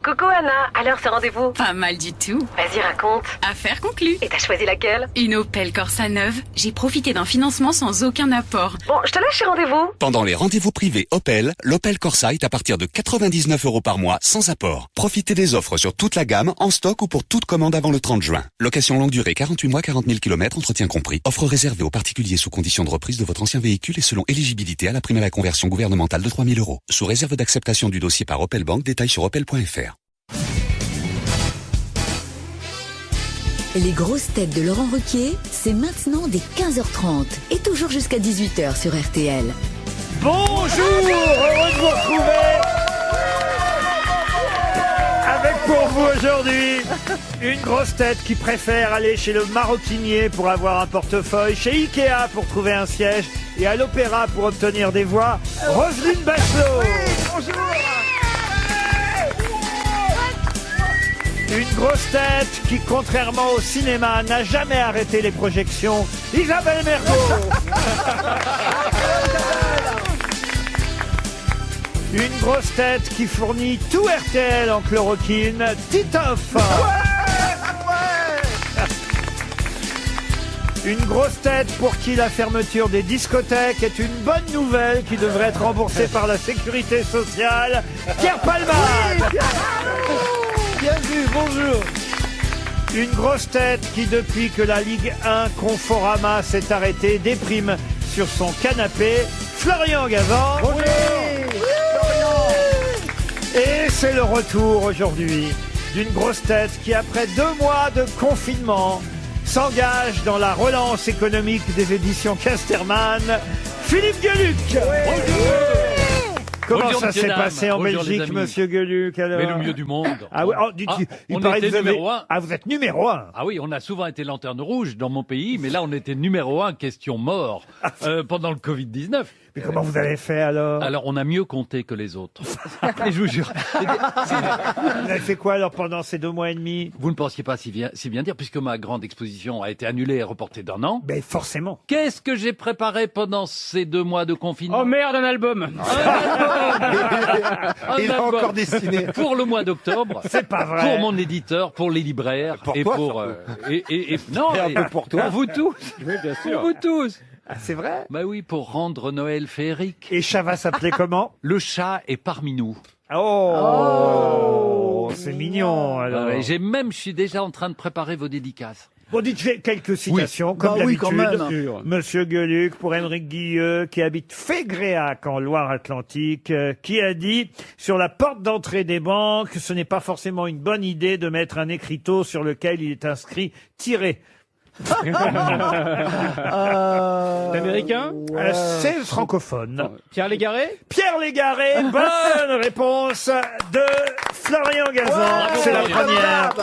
Coucou Anna, alors ce rendez-vous? Pas mal du tout. Vas-y, raconte. Affaire conclue. Et t'as choisi laquelle? Une Opel Corsa neuve. J'ai profité d'un financement sans aucun apport. Bon, je te laisse chez rendez-vous. Pendant les rendez-vous privés Opel, l'Opel Corsa est à partir de 99 € par mois sans apport. Profitez des offres sur toute la gamme, en stock ou pour toute commande avant le 30 juin. Location longue durée, 48 mois, 40 000 km, entretien compris. Offre réservée aux particuliers sous condition de reprise de votre ancien véhicule et selon éligibilité à la prime à la conversion gouvernementale de 3 000 €. Sous réserve d'acceptation du dossier par Opel Bank, détails sur opel.fr. Les grosses têtes de Laurent Ruquier, c'est maintenant dès 15h30 et toujours jusqu'à 18h sur RTL. Bonjour, heureux de vous retrouver avec pour vous aujourd'hui une grosse tête qui préfère aller chez le maroquinier pour avoir un portefeuille, chez Ikea pour trouver un siège et à l'opéra pour obtenir des voix, Roselyne Bachelot. Bonjour. Une grosse tête qui, contrairement au cinéma, n'a jamais arrêté les projections, Isabelle Mergo. Une grosse tête qui fournit tout RTL en chloroquine, Titoff. Une grosse tête pour qui la fermeture des discothèques est une bonne nouvelle qui devrait être remboursée par la sécurité sociale, Pierre Palmade. Bien vu, bonjour. Une grosse tête qui, depuis que la Ligue 1 Conforama s'est arrêtée, déprime sur son canapé, Florian Gazan. Bonjour. Et c'est le retour aujourd'hui d'une grosse tête qui, après 2 mois de confinement, s'engage dans la relance économique des éditions Casterman, Philippe Gueluc. Bonjour. Comment bonjour, ça s'est passé en bonjour, Belgique, monsieur Gueluc, alors? Mais le mieux du monde. Ah oui, oh, on était numéro 1. Ah, vous êtes numéro 1. Ah oui, on a souvent été lanterne rouge dans mon pays, mais là on était numéro 1, question mort, pendant le Covid-19. Mais comment vous avez fait alors? Alors on a mieux compté que les autres. Et je vous jure. Vous avez fait quoi alors pendant ces 2 mois et demi? Vous ne pensiez pas si bien dire, puisque ma grande exposition a été annulée et reportée d'1 an. Mais forcément. Qu'est-ce que j'ai préparé pendant ces 2 mois de confinement? Oh merde, un album. Il a encore dessiné. Pour le mois d'octobre. C'est pas vrai. Pour mon éditeur, pour les libraires. Pour et toi, pour... non, et un peu pour toi. Pour vous tous. Oui, bien sûr. Pour vous tous. Ah, c'est vrai? Bah oui, pour rendre Noël féerique. Et chat va s'appeler comment? Le chat est parmi nous. Oh, c'est mignon alors. Je suis déjà en train de préparer vos dédicaces. Bon, dites quelques citations, comme d'habitude. Quand même. Monsieur Gueluc, pour Émeric Guilleux, qui habite Fégréac en Loire-Atlantique, qui a dit « Sur la porte d'entrée des banques, ce n'est pas forcément une bonne idée de mettre un écriteau sur lequel il est inscrit « Tiré ». L'américain C'est francophone. Pierre Légaré? Pierre Légaré, bonne réponse de Florian Gazan. C'est la première.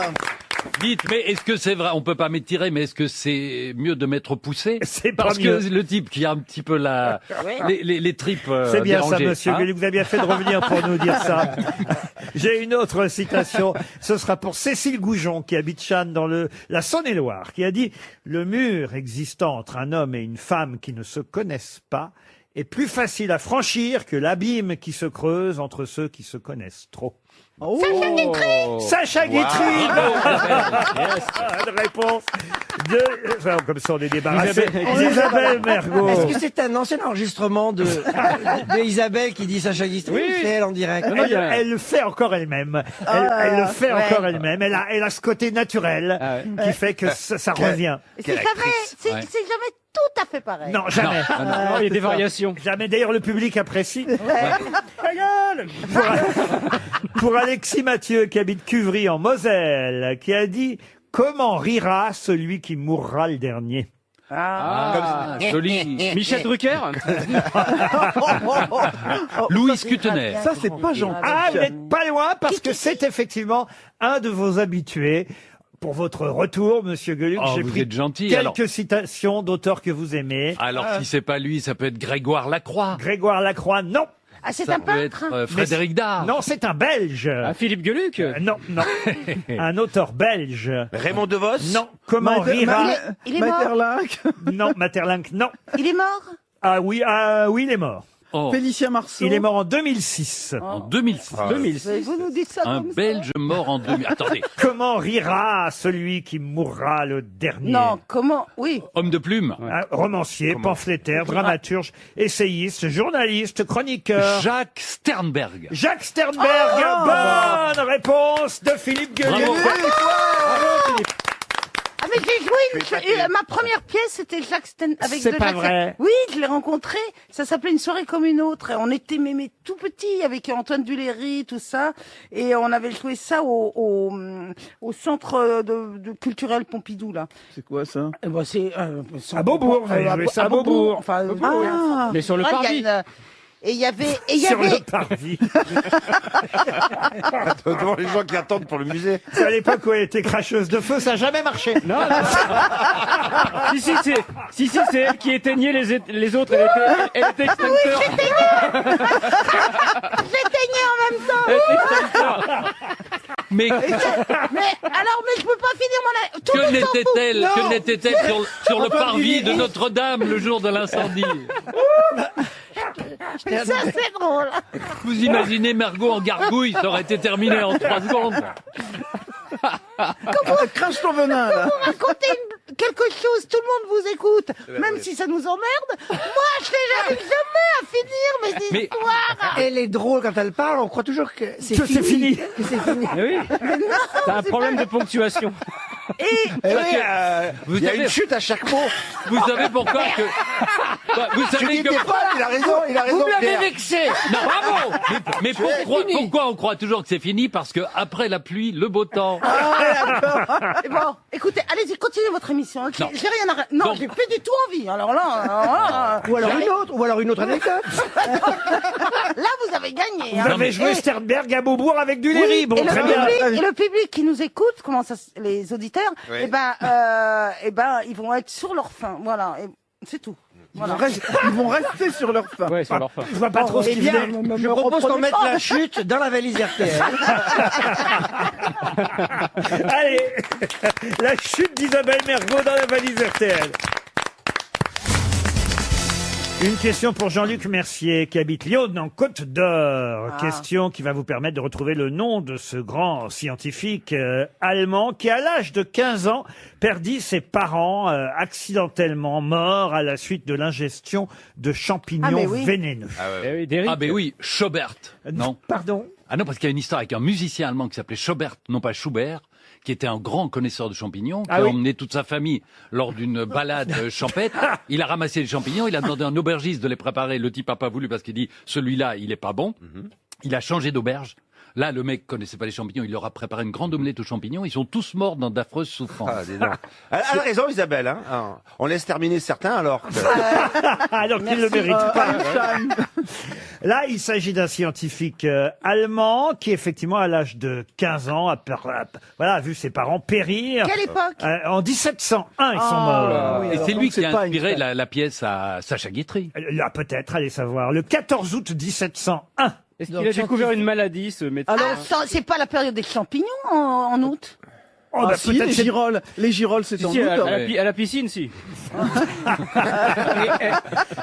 Dites, mais est-ce que c'est vrai? On peut pas m'étirer, mais est-ce que c'est mieux de m'être poussé? C'est pas Parce mieux. que le type qui a un petit peu les tripes c'est bien dérangées, ça, monsieur Gueluc. Vous avez bien fait de revenir pour nous dire ça. J'ai une autre citation. Ce sera pour Cécile Goujon, qui habite Channes dans la Saône-et-Loire, qui a dit « Le mur existant entre un homme et une femme qui ne se connaissent pas est plus facile à franchir que l'abîme qui se creuse entre ceux qui se connaissent trop. » Sacha Guitry. Bonne réponse de... Enfin, comme ça, on est débarrassé. Isabelle Mergo. Est-ce que c'est un ancien enregistrement de Isabelle qui dit Sacha Guitry? Oui. C'est elle en direct. Elle le fait encore elle-même. Elle le fait encore elle-même. Elle a ce côté naturel qui fait que ça revient. C'est jamais, c'est jamais tout à fait pareil. Non, jamais. Non, il y a des variations. Jamais. D'ailleurs, le public apprécie. Ta gueule. Pour Alexis Mathieu, qui habite Cuvry en Moselle, qui a dit « Comment rira celui qui mourra le dernier ?» joli. Michel Drucker? Louis Kutener. Ça, c'est pas gentil. Ah, vous n'êtes pas loin, parce que c'est effectivement un de vos habitués. Pour votre retour, monsieur Gueluc, j'ai vous pris êtes gentil, quelques citations d'auteurs que vous aimez. Alors, si c'est pas lui, ça peut être Grégoire Lacroix. Grégoire Lacroix, non. Ah, c'est Ça un peut peintre. être Frédéric Dard. Non, c'est un Belge. Philippe Gueluc? Non. Un auteur belge. Raymond DeVos? Non. Comment rira... Il est mort. Non, Maeterlinck, non. Il est mort. Ah oui, il est mort. Oh, Félicien Marceau. Il est mort en 2006. en 2006. 2006. Vous nous dites ça Un comme ça. Belge mort en 2000. Attendez, Comment rira celui qui mourra le dernier? Non, comment? Oui. homme de plume. Un romancier, pamphlétaire, dramaturge, essayiste, journaliste, chroniqueur. Jacques Sternberg. Jacques Sternberg. Bonne réponse de Philippe Gueluc. Bravo. Ah mais j'ai joué ma première pièce, c'était Jacques Sten avec C'est de pas Jacques vrai. Oui, je l'ai rencontré. Ça s'appelait Une soirée comme une autre. Et on était mémés tout petits avec Antoine Duléry, tout ça. Et on avait joué ça au centre de culturel Pompidou là. C'est quoi ça? Et ben c'est À Beaubourg, vous avez joué ça à Beaubourg. Enfin, Mais sur le il y a parvis. et il y avait Sur le parvis. Devant les gens qui attendent pour le musée. C'est à l'époque où elle était cracheuse de feu, ça n'a jamais marché. Non, non. si, c'est elle qui éteignait les autres. Elle était extincteur. j'éteignais en même temps. Mais Mais je peux pas finir mon tout le que monde s'en fout. n'était-elle sur le parvis de Notre-Dame le jour de l'incendie? Ça c'est drôle. Vous imaginez Margot en gargouille, ça aurait été terminé en 3 secondes. Crache ton venin, là. Vous racontez quelque chose, tout le monde vous écoute, même si ça nous emmerde. Moi, j'arrive jamais à finir mes histoires. Elle est drôle quand elle parle, on croit toujours que c'est Que c'est fini. Que c'est fini. Mais oui. T'as un problème de ponctuation. Vous Il y a savez, une chute à chaque mot. vous savez pourquoi que... Bah, vous Je savez dis que... t'es pas, il a raison, Pierre. vexé. Non, bravo. Mais pourquoi on croit toujours que c'est fini? Parce que après la pluie, le beau temps. Bon, écoutez, allez-y, continuez votre émission. Ok, Non. j'ai rien à... Non, Donc- j'ai plus du tout envie. Alors là, Ou alors une autre anecdote. là, vous avez gagné. Vous Hein. avez joué Sternberg à Beaubourg avec du Léry. Oui, Bon, et, très bien. le public qui nous écoute, les auditeurs, Oui. eh ben, ils vont être sur leur faim. Voilà, et c'est tout. Voilà. Ils vont rester sur leur faim. Ouais, sur leur fin. Je vois pas trop ce Eh qu'il bien, faisait. je propose qu'on mette la chute dans la valise RTL. Allez, la chute d'Isabelle Mergo dans la valise RTL. Une question pour Jean-Luc Mercier, qui habite Lyon, en Côte d'Or. Question qui va vous permettre de retrouver le nom de ce grand scientifique allemand qui, à l'âge de 15 ans, perdit ses parents accidentellement morts à la suite de l'ingestion de champignons vénéneux. Eh oui, Derrick. Ah ben oui, Schobert. Non. Pardon? Ah non, parce qu'il y a une histoire avec un musicien allemand qui s'appelait Schobert, non pas Schubert, qui était un grand connaisseur de champignons, qui a emmené toute sa famille lors d'une balade champêtre. Il a ramassé les champignons, il a demandé à un aubergiste de les préparer. Le type n'a pas voulu parce qu'il dit, celui-là, il est pas bon. Il a changé d'auberge. Là, le mec connaissait pas les champignons, il leur a préparé une grande omelette aux champignons. Ils sont tous morts dans d'affreuses souffrances. Ah, dis donc. Elle a raison, Isabelle. Hein. On laisse terminer certains alors. Alors qu'il ne le mérite pas. Là, il s'agit d'un scientifique allemand qui, effectivement, à l'âge de 15 ans, a vu ses parents périr. Quelle époque? En 1701, ils sont morts. Et c'est lui qui a inspiré la pièce à Sacha Guitry. Là, peut-être, allez savoir. Le 14 août 1701. Est-ce qu'il a découvert une maladie, ce médecin? C'est pas la période des champignons en août? Oh, bah, Si, peut-être les c'est- girolles. Les girolles, c'est en Si, août. à la piscine, si.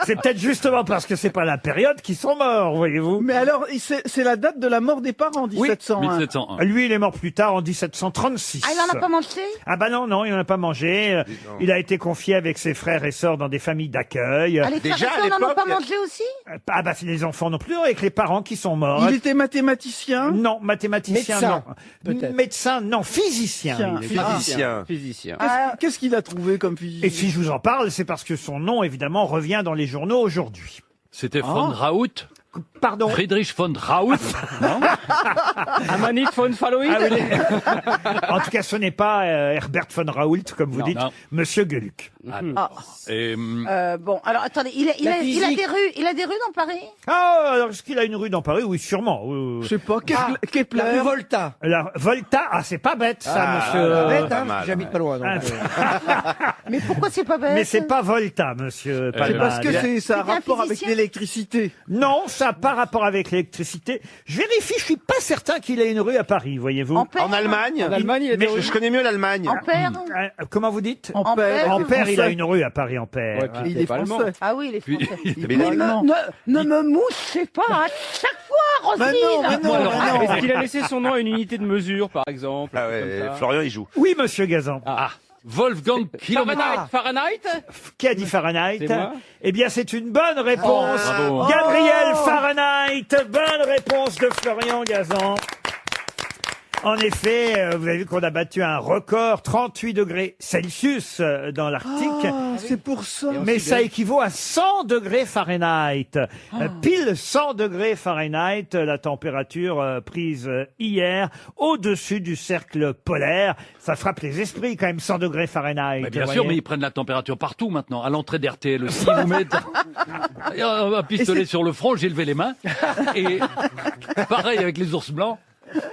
C'est peut-être justement parce que c'est pas la période qu'ils sont morts, voyez-vous. Mais alors, c'est la date de la mort des parents, 1701. 1701. Lui, il est mort plus tard, en 1736. Ah, il en a pas mangé? Ah bah non, il n'en a pas mangé. Il a été confié avec ses frères et sœurs dans des familles d'accueil. Ah, les frères et sœurs n'en ont pas mangé aussi? Ah bah c'est les enfants non plus, avec les parents qui sont morts. Il était mathématicien. Non, mathématicien, Médecin, non. peut-être. Médecin, non. Physicien. il est. Physicien. Physicien. Qu'est-ce qu'il a trouvé comme physicien? Et si je vous en parle, c'est parce que son nom, évidemment, revient dans les journaux aujourd'hui. C'était von Raoult. Pardon. Friedrich von Raoult. Non. Amanit von Falloïd. Ah oui, en tout cas, ce n'est pas Herbert von Raoult, comme vous Non, dites, non. Monsieur Gueluc. Et, Bon, alors attendez, il a des rues dans Paris? Ah, alors est-ce qu'il a une rue dans Paris? Oui, sûrement. Je sais pas, Kepler. La rue Volta. La Volta, c'est pas bête, ça, monsieur. Bête, pas hein, mal, j'habite pas loin. Donc, Mais pourquoi c'est pas bête? Mais c'est pas Volta, monsieur C'est Palmade. parce que ça a C'est un rapport avec physicien. l'électricité. Non, ça ça par rapport avec l'électricité. Je vérifie, je suis pas certain qu'il ait une rue à Paris, voyez-vous. Ampère. En Allemagne. En Allemagne, il y a des Mais rues. Je connais mieux l'Allemagne. Ampère. Comment vous dites Ampère. Ampère, il a une rue à Paris, Ampère. Ouais, puis Il est pas allemand. français. Ah oui, les Français. Mais Ne, allemand. ne me mouchez pas à chaque fois, Roselyne. Mais non, Est-ce qu'il a laissé son nom à une unité de mesure, par exemple? Ah ouais, comme ça Florian, il joue. Oui, monsieur Gazan. Wolfgang Kilometer. Fahrenheit. Qui a dit Fahrenheit? C'est moi. Eh bien, c'est une bonne réponse. bravo. Gabriel Fahrenheit. Bonne réponse de Florian Gazan. En effet, vous avez vu qu'on a battu un record, 38 degrés Celsius dans l'Arctique. C'est pour ça. Mais ça équivaut à 100 degrés Fahrenheit. Pile 100 degrés Fahrenheit, la température prise hier au-dessus du cercle polaire. Ça frappe les esprits quand même, 100 degrés Fahrenheit. Mais bien vous sûr, voyez. mais ils prennent la température partout maintenant. À l'entrée d'RTL aussi, ils vous mettent un pistolet sur le front, j'ai levé les mains. Et pareil avec les ours blancs.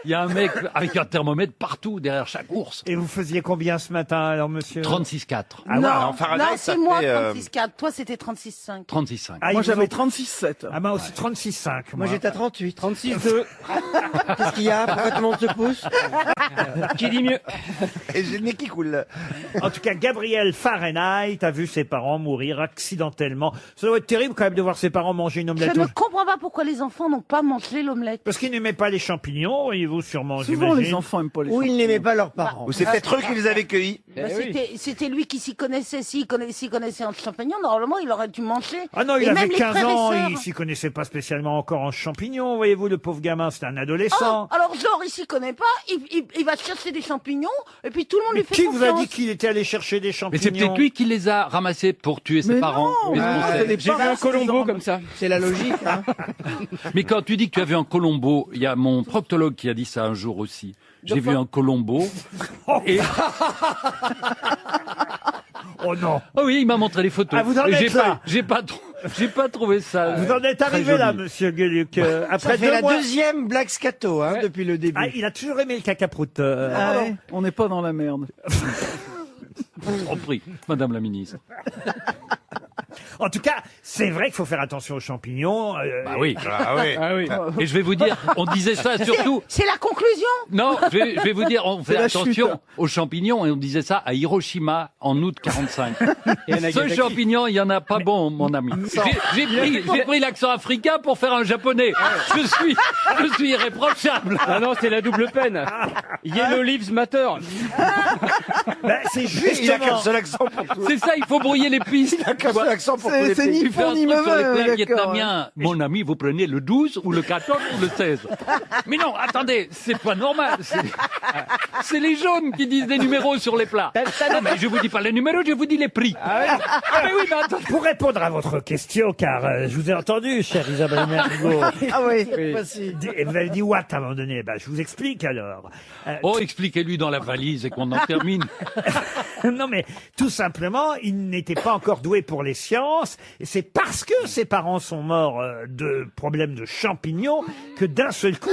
Il y a un mec avec un thermomètre partout, derrière chaque ours. Et vous faisiez combien ce matin, alors, monsieur? 36,4. Ah ouais, Non, en Fahrenheit, non, ça c'est moi fait, 36,4. Toi, c'était 36,5. 36,5. Ah, Moi, ils vous j'avais ont- 36,7. Ah, moi aussi 36,5. Moi j'étais à 38. 36,2. Qu'est-ce qu'il y a? Pourquoi tout le monde se pousse? Qui dit mieux? Et j'ai le nez qui coule. En tout cas, Gabriel Fahrenheit a vu ses parents mourir accidentellement. Ça doit être terrible quand même de voir ses parents manger une Je omelette. ne comprends pas pourquoi les enfants n'ont pas mangé l'omelette. Parce qu'ils n'aimaient pas les champignons, voyez-vous, sûrement. Souvent, j'imagine. les enfants aiment pas les Ou ils n'aimaient pas leurs Bah, parents. Ou c'est peut-être eux qui les avaient cueillis. Bah, c'était lui qui s'y connaissait. S'il connaissait en champignons, normalement, il aurait dû manger. Ah non, il Et avait même les 15 frères et ans, sœurs. il s'y connaissait pas spécialement encore en champignons, voyez-vous, le pauvre gamin, c'était un Oh, adolescent. alors genre, il s'y connaît pas, il va chercher des champignons, et puis tout le monde Mais lui fait qui confiance. vous a dit qu'il était allé chercher des Mais champignons? c'est peut-être lui qui les a ramassés pour tuer ses Mais parents. non, Qu'est-ce qu'on sait c'est J'ai vu un colombo comme ça. C'est la logique, hein. Mais quand tu dis que tu as vu un colombo, il y a mon proctologue qui a dit ça un jour aussi. J'ai vu un colombo. Et... Oh non. Oh oui, il m'a montré les photos. Ah, vous en Et êtes là. j'ai pas trouvé ça. Vous en êtes très arrivé là, joli. monsieur Gueluc. Ça Après fait 2 la mois. deuxième blague scato, hein, depuis le début. Ah, il a toujours aimé le cacaproute. Ah ouais, on n'est pas dans la merde. Compris, Madame la ministre. En tout cas, c'est vrai qu'il faut faire attention aux champignons. Bah oui. Ah ouais. Ah oui. Et je vais vous dire, on disait ça surtout. C'est la conclusion. Non, je vais vous dire, on fait la attention chute. aux champignons et on disait ça à Hiroshima en août 45. Et à Ce Nagasaki. champignon, il y en a pas bon, mon ami. J'ai pris l'accent africain pour faire un japonais. Je suis irréprochable. Ah non, c'est la double peine. Yellow Lives Matter. Ben, c'est Il a qu'un justement. seul accent pour tout. C'est ça, il faut brouiller les pistes. Il a qu'un seul accent pour tous les C'est pays. ni Tu fais un fond ni truc sur les mauvais, plats d'accord. vietnamiens. Mon ami, vous prenez le 12 ou le 14 ou le 16. Mais non, attendez, c'est pas normal. C'est les jaunes qui disent des numéros sur les plats. Non, mais je vous dis pas les numéros, je vous dis les prix. Ah mais oui, mais attendez. Pour répondre à votre question, car je vous ai entendu, chère Isabelle Mergo, Ah oui. et vous avez dit what à un moment donné. Ben, je vous explique alors. Oh, expliquez-lui dans la valise et qu'on en termine. Non, mais tout simplement, il n'était pas encore doué pour les sciences. Et c'est parce que ses parents sont morts de problèmes de champignons que d'un seul coup.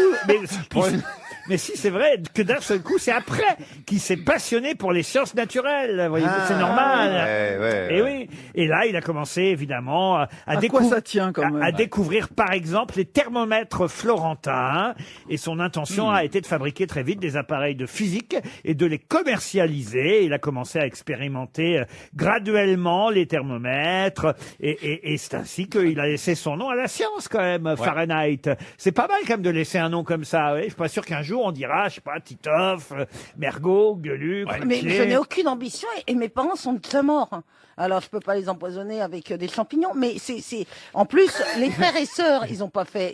Mais si, c'est vrai que d'un seul coup, c'est après qu'il s'est passionné pour les sciences naturelles. Voyez-vous, c'est normal. Et oui. Et là, il a commencé évidemment À quoi ça tient quand même? à découvrir, par exemple, les thermomètres florentins. Et son intention a été de fabriquer très vite des appareils de physique et de les commercialiser. Il a commencé à expérimenter graduellement les thermomètres. Et c'est ainsi qu'il a laissé son nom à la science, quand même, Fahrenheit. C'est pas mal, quand même, de laisser un nom comme ça. Ouais. Je suis pas sûr qu'un jour, on dira, je sais pas, Titoff, Mergo, Gueluc. Mais Ruquier. je n'ai aucune ambition et mes parents sont déjà morts. Alors je peux pas les empoisonner avec des champignons. Mais c'est en plus les frères et sœurs, ils ont pas fait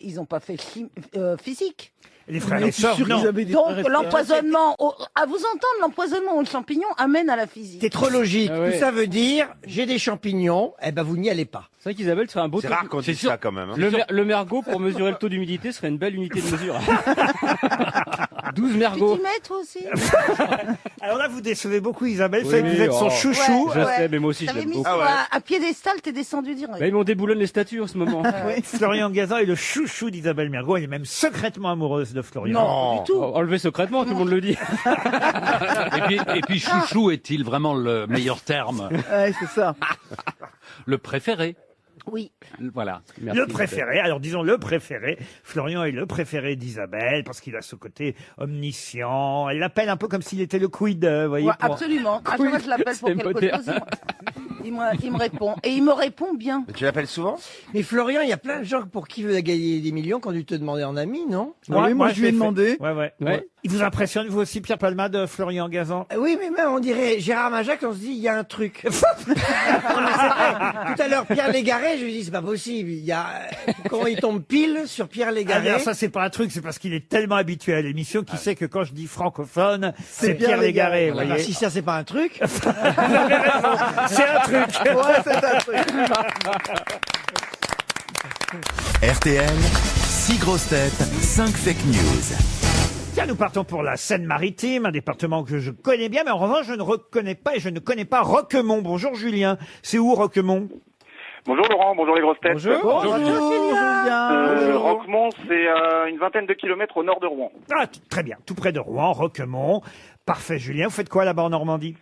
physique. Les frères Mais et sœurs, sûr qu'ils non. avaient des Donc frères et sœurs. l'empoisonnement, à vous entendre, l'empoisonnement aux champignons amène à la physique. C'est trop logique. Ah ouais. Tout ça veut dire, j'ai des champignons, eh ben vous n'y allez pas. C'est vrai qu'Isabelle serait un beau C'est taux. rare qu'on dise sûr. ça quand même. hein. Le mergot, pour mesurer le taux d'humidité, serait une belle unité de mesure. 12 Tu mergots. t'y mets toi aussi. Alors là, vous décevez beaucoup Isabelle. Oui, Vous savez que vous êtes son oh. chouchou. Je sais, mais moi aussi, je T'avais l'aime mis beaucoup. sur Ah ouais. un piédestal, t'es descendu direct. Bah, ils m'ont déboulonné les statues en ce moment. Florian Gazan est le chouchou d'Isabelle Mergo. Elle est même secrètement amoureuse de Florian. Non, du tout. Enlevé secrètement, tout le monde le dit. Et puis chouchou est-il vraiment le meilleur terme? Ouais, c'est ça. Le préféré? Oui. Voilà. Merci, Le préféré, alors disons le préféré. Florian est le préféré d'Isabelle parce qu'il a ce côté omniscient. Elle l'appelle un peu comme s'il était le quid, vous voyez. Ouais, pour- absolument. À chaque fois que je l'appelle pour c'est quelque moderne. chose, il me répond. Et il me répond bien. Mais tu l'appelles souvent? Mais Florian, il y a plein de gens pour qui veut gagner des millions quand tu te demandais en ami, non? Oui, moi je lui ai l'ai fait. demandé. Ouais. Il vous impressionne vous aussi, Pierre Palmade, Florian Gazan? Oui, mais même on dirait Gérard Majac, on se dit il y a un truc. Non, mais c'est vrai. Tout à l'heure, Pierre Légaré, je lui dis c'est pas possible. Il y a quand il tombe pile sur Pierre Ah, Légaré. alors ça c'est pas un truc, c'est parce qu'il est tellement habitué à l'émission qu'il sait que quand je dis francophone, c'est Pierre Pierre Légaré. vous Voilà, voyez. si ça c'est pas un truc. C'est un truc. C'est un truc. RTL, 6 grosses têtes, 5 fake news. Tiens, nous partons pour la Seine-Maritime, un département que je connais bien, mais en revanche, je ne reconnais pas et je ne connais pas Roquemont. Bonjour Julien. C'est où Roquemont? Bonjour Laurent, bonjour les grosses têtes. Bonjour, Julien. Roquemont, c'est une vingtaine de kilomètres au nord de Rouen. Ah, très bien, tout près de Rouen, Roquemont. Parfait Julien. Vous faites quoi là-bas en Normandie?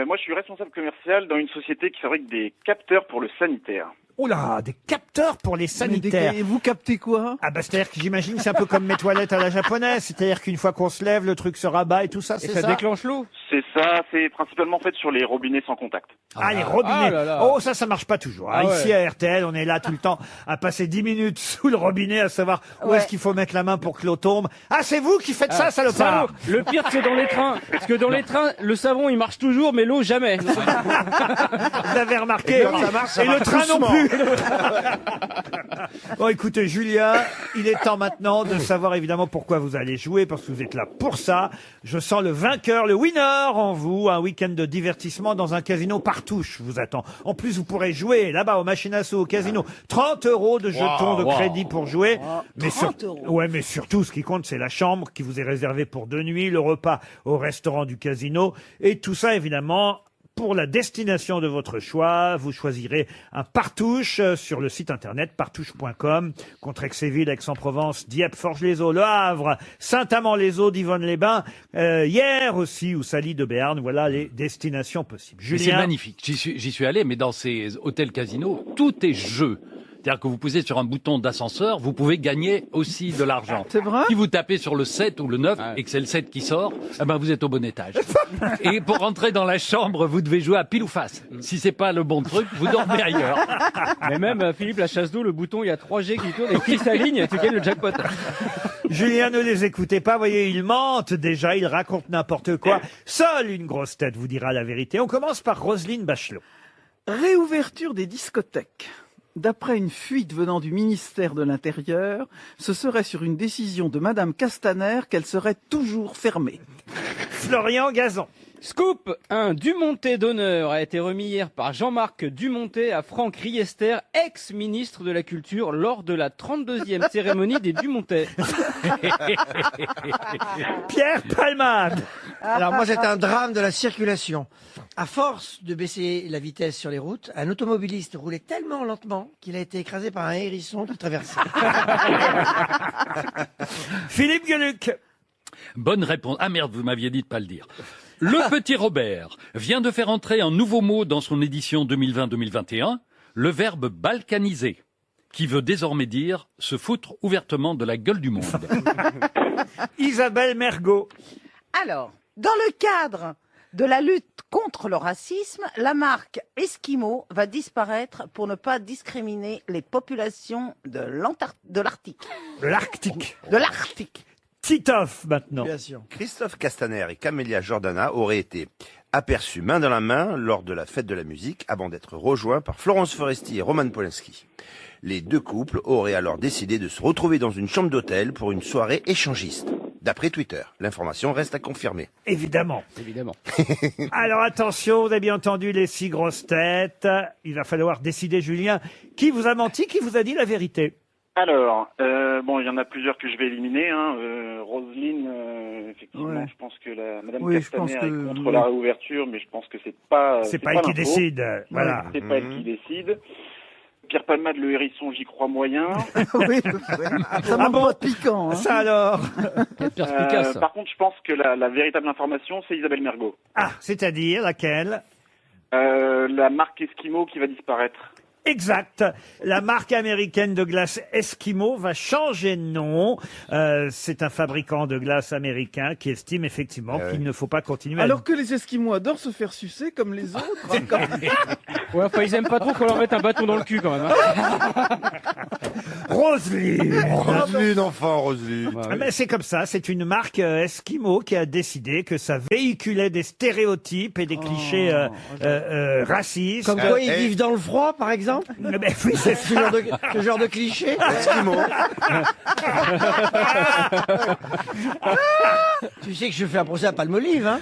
Moi, je suis responsable commercial dans une société qui fabrique des capteurs pour le sanitaire. Oh là, des capteurs pour les sanitaires. Et vous captez quoi? Ah bah c'est-à-dire que j'imagine c'est un peu comme mes toilettes à la japonaise, c'est-à-dire qu'une fois qu'on se lève, le truc se rabat et tout ça, c'est Et ça déclenche l'eau. C'est ça, c'est principalement fait sur les robinets sans contact. Ah, les robinets. Ah là là. Oh, ça marche pas toujours. Ah ouais. Ici, à RTL, on est là tout le temps à passer 10 minutes sous le robinet à savoir où Ouais. est-ce qu'il faut mettre la main pour que l'eau tombe. Ah, c'est vous qui faites ça, salopard. Salaud. Le pire, c'est dans les trains. Parce que dans les trains, le savon, il marche toujours, mais l'eau, jamais. Vous avez remarqué. quand ça marche, ça Et le marche train non doucement. plus. Bon, écoutez, Julien, il est temps maintenant de savoir évidemment pourquoi vous allez jouer, parce que vous êtes là pour ça. Je sens le vainqueur, le winner en vous. Un week-end de divertissement dans un casino Partouche vous attend. En plus, vous pourrez jouer là-bas aux machines à sous, au casino. 30 € de jetons de crédit pour jouer. Mais 30 €. Ouais, mais surtout, ce qui compte, c'est la chambre qui vous est réservée pour 2 nuits, le repas au restaurant du casino. Et tout ça, évidemment, pour la destination de votre choix. Vous choisirez un Partouche sur le site internet partouche.com. Contrexéville, Aix-en-Provence, Dieppe, Forges-les-Eaux, Le Havre, Saint-Amand-les-Eaux, Divonne-les-Bains, hier aussi, ou Sally de Béarn. Voilà les destinations possibles. Mais c'est Julien, magnifique. J'y suis allé, mais dans ces hôtels casinos, tout est jeu. C'est-à-dire que vous posez sur un bouton d'ascenseur, vous pouvez gagner aussi de l'argent. C'est vrai? Si vous tapez sur le 7 ou le 9 et que c'est le 7 qui sort, eh ben vous êtes au bon étage. Et pour rentrer dans la chambre, vous devez jouer à pile ou face. Si c'est pas le bon truc, vous dormez ailleurs. Mais même, Philippe, la chasse d'eau, le bouton, il y a 3G qui tourne et qui s'aligne, tu gagnes le jackpot. Julien, ne les écoutez pas. Voyez, ils mentent déjà, ils racontent n'importe quoi. Seule une grosse tête vous dira la vérité. On commence par Roselyne Bachelot. Réouverture des discothèques. D'après une fuite venant du ministère de l'Intérieur, ce serait sur une décision de Madame Castaner qu'elle serait toujours fermée. Florian Gazan. Scoop, un Dumontet d'honneur a été remis hier par Jean-Marc Dumontet à Franck Riester, ex-ministre de la Culture, lors de la 32e cérémonie des Dumontet. Pierre Palmade. Alors moi, c'est un drame de la circulation. À force de baisser la vitesse sur les routes, un automobiliste roulait tellement lentement qu'il a été écrasé par un hérisson qui traversait. Philippe Gueluc. Bonne réponse. Ah merde, vous m'aviez dit de pas le dire. Le petit Robert vient de faire entrer un nouveau mot dans son édition 2020-2021, le verbe balkaniser, qui veut désormais dire se foutre ouvertement de la gueule du monde. Isabelle Mergot. Alors, dans le cadre de la lutte contre le racisme, la marque Esquimau va disparaître pour ne pas discriminer les populations de l'Arctique. De l'Arctique. De l'Arctique. Titoff maintenant. Christophe Castaner et Camélia Jordana auraient été aperçus main dans la main lors de la fête de la musique avant d'être rejoints par Florence Foresti et Roman Polanski. Les deux couples auraient alors décidé de se retrouver dans une chambre d'hôtel pour une soirée échangiste. D'après Twitter, l'information reste à confirmer. Évidemment. Évidemment. Alors attention, vous avez bien entendu les 6 grosses têtes. Il va falloir décider, Julien, qui vous a menti, qui vous a dit la vérité. Alors, bon, il y en a plusieurs que je vais éliminer. Roselyne, effectivement, Ouais. je pense que Madame Oui, je pense Castaner que- est contre la réouverture, mais je pense que c'est pas. C'est pas elle qui l'info. décide. Voilà. C'est pas elle qui décide. Pierre Palmade, le hérisson, j'y crois moyen. Oui, ça manque bon pas de piquant. Hein. Ça alors. Perspicace. Par contre, je pense que la véritable information, c'est Isabelle Mergot. Ah, c'est-à-dire laquelle? La marque Esquimau qui va disparaître. Exact. La marque américaine de glace Eskimo va changer de nom. C'est un fabricant de glace américain qui estime effectivement qu'il ne faut pas continuer Alors que les Esquimaux adorent se faire sucer comme les autres. Ouais, enfin, ils aiment pas trop qu'on leur mette un bâton dans le cul quand même. Hein. Roselyne. Roselyne, enfant, Roselyne. Mais c'est comme ça, c'est une marque Eskimo qui a décidé que ça véhiculait des stéréotypes et des clichés racistes. Comme quoi ils vivent dans le froid, par exemple. Ben oui, c'est ce genre de cliché. Eskimo. Tu sais que je fais un procès à Palmolive, hein.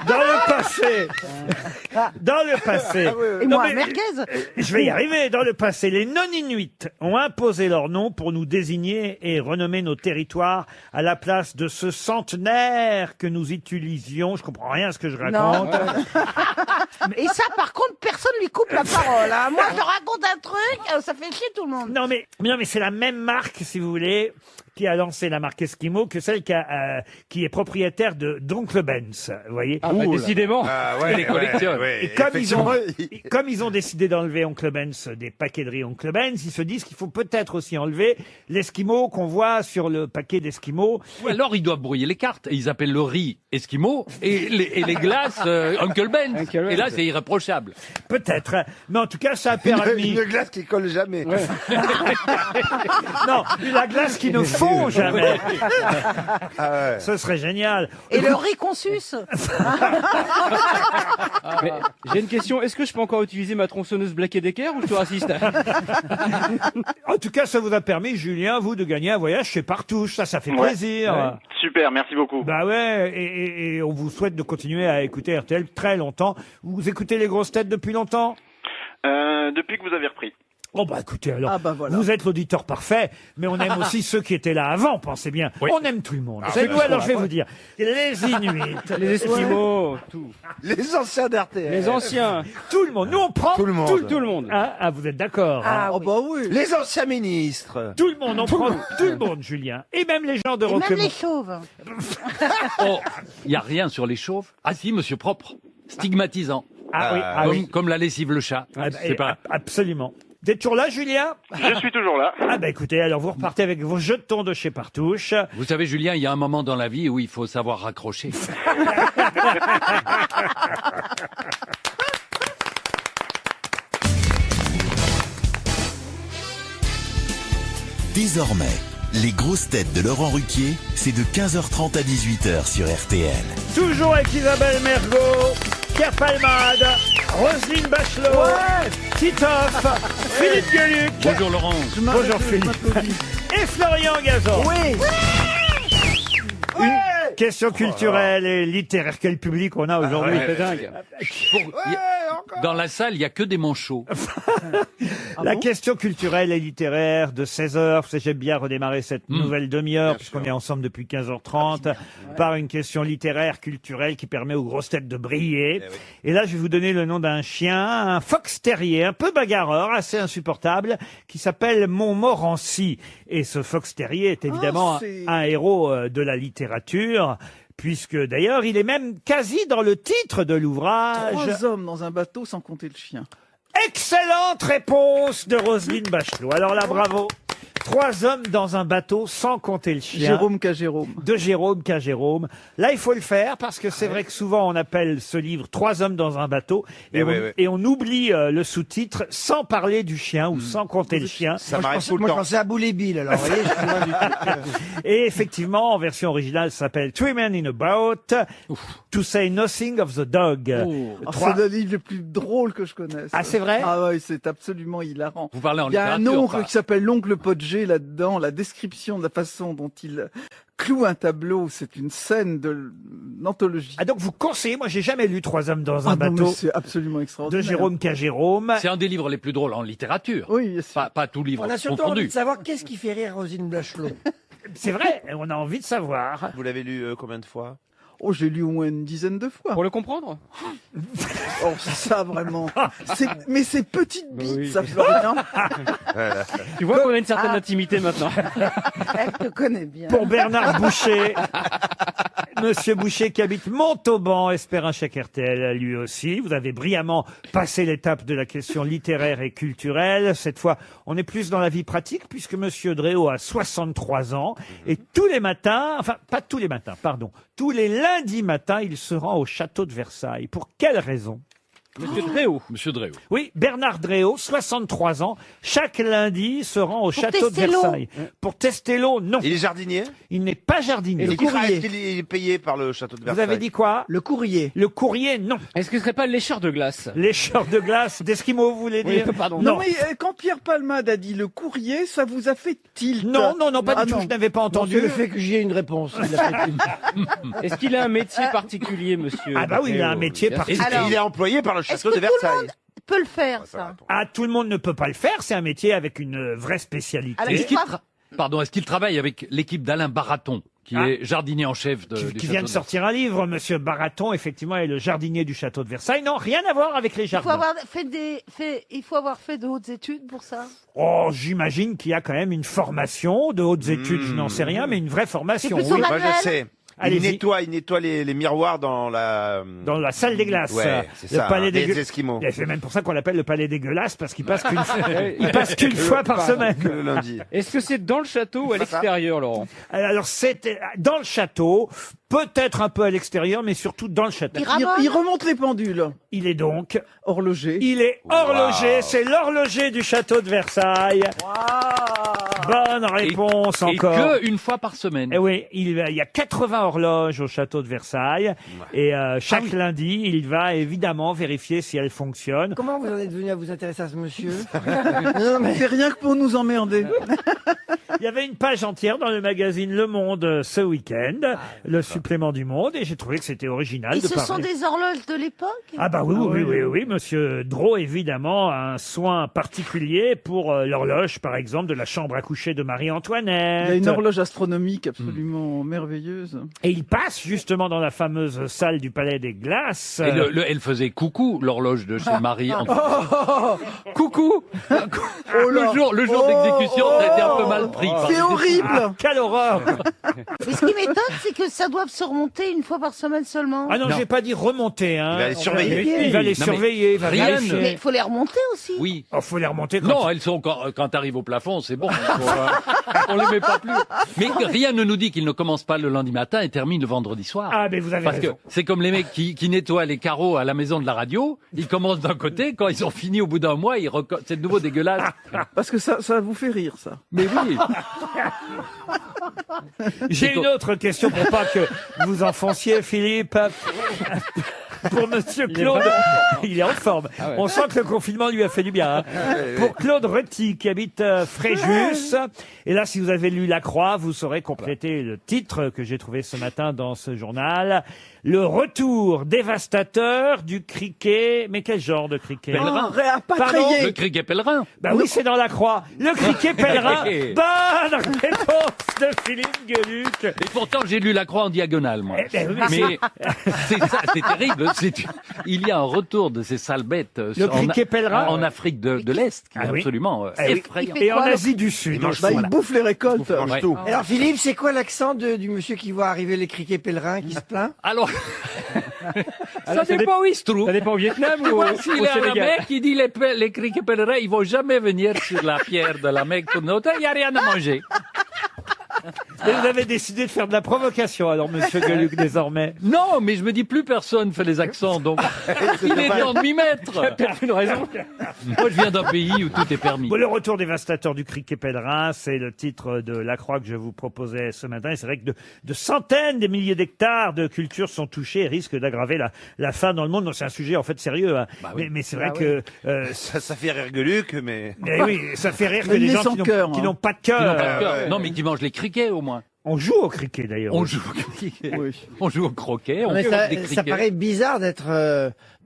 Dans le passé. Et Non, moi, mais, merguez. Je vais y arriver. Dans le passé, les non-inuits ont imposé leur nom pour nous désigner et renommer nos territoires à la place de ce centenaire que nous utilisions. Je comprends rien à ce que je raconte. Et ça, par contre, personne lui coupe la parole. Hein. Moi, je raconte un truc, ça fait chier tout le monde. Non mais c'est la même marque, si vous voulez, qui a lancé la marque Eskimo que celle qui est propriétaire d'Oncle Ben's, vous voyez. Ah, bah, décidément. Les collectionne. Et comme ils ont décidé d'enlever Oncle Ben's des paqueteries Oncle Ben's, ils se disent qu'il faut peut-être aussi enlever l'Eskimo qu'on voit sur le paquet d'Eskimo. Ou alors ils doivent brouiller les cartes. Et ils appellent le riz Eskimo et les glaces Uncle Ben. Et là, c'est irréprochable. Peut-être. Mais en tout cas, ça a permis... Une glace qui colle jamais. Ouais. Non, la glace qui ne fond jamais. Ce serait génial. Et le riz qu'on suce. J'ai une question. Est-ce que je peux encore utiliser ma tronçonneuse Black & Decker ou je suis raciste? En tout cas, ça vous a permis, Julien, vous, de gagner un voyage chez Partouche. Ça fait plaisir. Ouais. Super, merci beaucoup. Bah ouais, et on vous souhaite de continuer à écouter RTL très longtemps. Vous écoutez les grosses têtes depuis longtemps? Depuis que vous avez repris. Oh bah écoutez, alors, voilà. vous êtes l'auditeur parfait, mais on aime aussi ceux qui étaient là avant, pensez bien. Oui. On aime tout le monde. Ah, C'est oui, nous, alors je vais vous dire. Les Inuits, Les Esquimaux, tout. Les anciens d'RTL. Les anciens. tout le monde. Nous, on prend Tout le monde. Tout le monde. Ah, vous êtes d'accord hein? Ah bah oui. Les anciens ministres. Tout le monde, on prend tout le monde, Julien. Et même les gens de Et même Roquemont. les chauves. Oh, il n'y a rien sur les chauves. Ah si, monsieur propre. Stigmatisant. Ah oui, ah oui. Comme la lessive le chat. Ah bah, C'est pas... Absolument. Vous êtes toujours là, Julien? Je suis toujours là. Ah bah écoutez, alors vous repartez avec vos jetons de chez Partouche. Vous savez, Julien, il y a un moment dans la vie où il faut savoir raccrocher. Désormais, les grosses têtes de Laurent Ruquier, c'est de 15h30 à 18h sur RTL. Toujours avec Isabelle Mergo, Pierre Palmade, Roselyne Bachelot, Titoff, Philippe Gueluc. Bonjour Laurent. Bonjour Philippe. Et Florian Gazan. Oui. Une question culturelle et littéraire. Quel public on a aujourd'hui. C'est dingue. Dans la salle, il n'y a que des manchots. La question culturelle et littéraire de 16h. Vous savez, j'aime bien redémarrer cette nouvelle demi-heure, puisqu'on est ensemble depuis 15h30, par une question littéraire, culturelle, qui permet aux grosses têtes de briller. Et là, je vais vous donner le nom d'un chien, un fox terrier, un peu bagarreur, assez insupportable, qui s'appelle Montmorency. Et ce fox terrier est évidemment un héros de la littérature, puisque d'ailleurs, il est même quasi dans le titre de l'ouvrage. 3 hommes dans un bateau sans compter le chien. Excellente réponse de Roselyne Bachelot. Alors là, bravo. 3 hommes dans un bateau sans compter le chien. Jérôme K. Jérôme. De Jérôme K. Jérôme. Là, il faut le faire parce que c'est vrai que souvent on appelle ce livre 3 hommes dans un bateau et on oublie le sous-titre sans parler du chien ou sans compter le chien. Ça m'arrive tout le Moi, je temps. pensais à Boulet Bill, alors, vous voyez, je suis loin du truc. Et effectivement, en version originale, ça s'appelle Three Men in a Boat, To Say Nothing of the Dog. C'est le livre le plus drôle que je connaisse. Ah, c'est vrai? Ah ouais, c'est absolument hilarant. Vous parlez en Il y a un littérature, oncle qui s'appelle l'oncle Podgé là-dedans, la description de la façon dont il cloue un tableau, c'est une scène d'anthologie. Ah, donc vous conseillez, moi j'ai jamais lu 3 hommes dans un Ah non, mais bateau c'est absolument de extraordinaire. Jérôme K. Jérôme. C'est un des livres les plus drôles en littérature. Oui, bien sûr. Pas tout livre On a surtout envie confondu. de savoir qu'est-ce qui fait rire Roselyne Bachelot. C'est vrai, on a envie de savoir. Vous l'avez lu combien de fois? Oh, j'ai lu au moins une dizaine de fois. Pour le comprendre? Oh, ça vraiment. Mais c'est petite bite, Oui. ça Florian. Tu vois qu'on a une certaine intimité maintenant. Elle te connaît bien. Pour Bernard Boucher, Monsieur Boucher qui habite Montauban espère un chèque RTL lui aussi. Vous avez brillamment passé l'étape de la question littéraire et culturelle. Cette fois, on est plus dans la vie pratique puisque Monsieur Dréau a 63 ans et tous les matins, enfin pas tous les matins, pardon, tous les lundis matins, il se rend au château de Versailles. Pour quelle raison? Monsieur Dréau. Monsieur Dréau. Oui, Bernard Dréau, 63 ans, chaque lundi se rend au château de tester l'eau. Versailles. Pour tester l'eau, non. Il est jardinier? Il n'est pas jardinier. Et le courrier. Est-ce qu'il est payé par le château de Vous Versailles? avez dit quoi? Le courrier. Le courrier, non. Est-ce que ce serait pas lécheur de glace? Lécheur de glace, d'Esquimaux, vous voulez dire? Oui, pardon. Non, mais quand Pierre Palmade a dit le courrier, ça vous a fait tilt? Non, pas Ah du tout, non. je n'avais pas Non, entendu. c'est le fait que j'y ai une réponse. Il a fait une- Est-ce qu'il a un métier particulier, monsieur? Ah bah oui, il a un Dréau? métier Bien sûr. particulier. Est-ce qu'il est employé par le Est-ce château que de tout le Versailles? monde peut le faire, ça? Ah, tout le monde ne peut pas le faire, c'est un métier avec une vraie spécialité. Alors, Est-ce il qu'il faut- est-ce qu'il travaille avec l'équipe d'Alain Baraton, qui Ah. est jardinier en chef du Qui vient de sortir un livre, Monsieur Baraton, effectivement, est le jardinier du château de Versailles. Non, rien à voir avec les Il faut jardins. avoir fait de hautes études pour ça. Oh, j'imagine qu'il y a quand même une formation de hautes études, je n'en sais rien, mais une vraie formation. C'est plutôt Oui. Moi, manuel. je sais. Il Allez-y. nettoie les miroirs dans la... Dans la salle des glaces. Ouais, c'est le ça, palais des des Esquimaux. C'est même pour ça qu'on l'appelle le palais dégueulasse, parce qu'il passe qu'une il passe qu'une fois par semaine. Que le lundi. Est-ce que c'est dans le château ou à l'extérieur, Laurent? Alors, c'est dans le château, peut-être un peu à l'extérieur, mais surtout dans le château. Il remonte les pendules. Il est donc Horloger. Il est horloger, Wow. c'est l'horloger du château de Versailles. Bonne réponse Et encore. que une fois par semaine. Eh oui, il y a 80 horloges au château de Versailles et chaque lundi, il va évidemment vérifier si elles fonctionnent. Comment vous en êtes venu à vous intéresser à ce monsieur? Non, mais C'est rien que pour nous emmerder. Il y avait une page entière dans le magazine Le Monde ce week-end, le supplément du Monde, et j'ai trouvé que c'était original Et de ce sont parler. des horloges de l'époque? Ah bah oui, monsieur Drault, évidemment, a un soin particulier pour l'horloge, par exemple, de la chambre à coucher de Il y a Marie-Antoinette. une horloge astronomique absolument merveilleuse. Et il passe justement dans la fameuse salle du Palais des Glaces. Et elle faisait coucou, l'horloge de chez Marie. Coucou! Le jour d'exécution, ça a été un peu mal pris. par C'est les horrible. Ah, quelle horreur! Mais ce qui m'étonne, c'est que ça doit se remonter une fois par semaine seulement. Ah non, Non. j'ai pas dit remonter, hein. Il va les surveiller. Il va les Non, mais surveiller, il va rien vérifier. Mais il faut les remonter aussi. Oui. Oh, faut les remonter quand Non, elles sont quand t'arrives au plafond, c'est bon. On les met pas plus. Mais rien ne nous dit qu'ils ne commencent pas le lundi matin et terminent le vendredi soir. Ah, mais vous avez Parce que raison. c'est comme les mecs qui nettoient les carreaux à la maison de la radio. Ils commencent d'un côté, quand ils ont fini au bout d'un mois, c'est de nouveau dégueulasse. Parce que ça vous fait rire, ça. Mais oui. J'ai une autre question pour pas que vous enfonciez, Philippe. Pour Monsieur Claude, il est en forme. Ah ouais. On sent que le confinement lui a fait du bien. Hein. Pour Claude Reti, qui habite Fréjus. Et là, si vous avez lu La Croix, vous saurez compléter le titre que j'ai trouvé ce matin dans ce journal. Le retour dévastateur du criquet. Mais quel genre de criquet? Pèlerin. Rapatrié. Le criquet pèlerin. Bah oui, c'est dans La Croix. Le criquet pèlerin. Bonne réponse de Philippe Gueluc. Et pourtant, j'ai lu La Croix en diagonale, moi. Eh ben oui, Mais c'est ça, c'est terrible. Il y a un retour de ces sales bêtes Le criquet pèlerin. en Afrique de l'Est, qui Ah est oui. absolument Eh oui. effrayant. Et en quoi, Asie du Sud. Il bouffe les récoltes. Ouais. tout. alors Philippe, c'est quoi l'accent du monsieur qui voit arriver les criquets pèlerins qui se plaint? Alors, ça dépend où il se trouve. Ça dépend au Vietnam ou S'il au est à la Sénégal? Mecque, il dit les criquets pèlerins, ils vont jamais venir sur la pierre de la Mecque pour notre, il n'y a rien à manger. Et vous avez décidé de faire de la provocation, alors, monsieur Gueluc, désormais. Non, mais je me dis plus personne fait les accents, donc il est temps de m'y mettre. Peut-être une raison. Moi, je viens d'un pays où tout est permis. Bon, le retour dévastateur du criquet pèlerin, c'est le titre de La Croix que je vous proposais ce matin. Et c'est vrai que de centaines de milliers d'hectares de cultures sont touchés et risquent d'aggraver la faim dans le monde. Donc, c'est un sujet, en fait, sérieux. Hein. Bah oui. Mais c'est vrai que... Ça fait rire Gueluc, mais... mais oui, ça fait rire que Mais les il est gens sans cœur, qui hein. n'ont pas de Ils n'ont cœur. pas de cœur. ouais. Non, mais qui mangent les criquets au moins. On joue au criquet, d'ailleurs. On joue au criquet. Oui. On joue au croquet. On Non, mais fait ça, des ça criquets. paraît bizarre d'être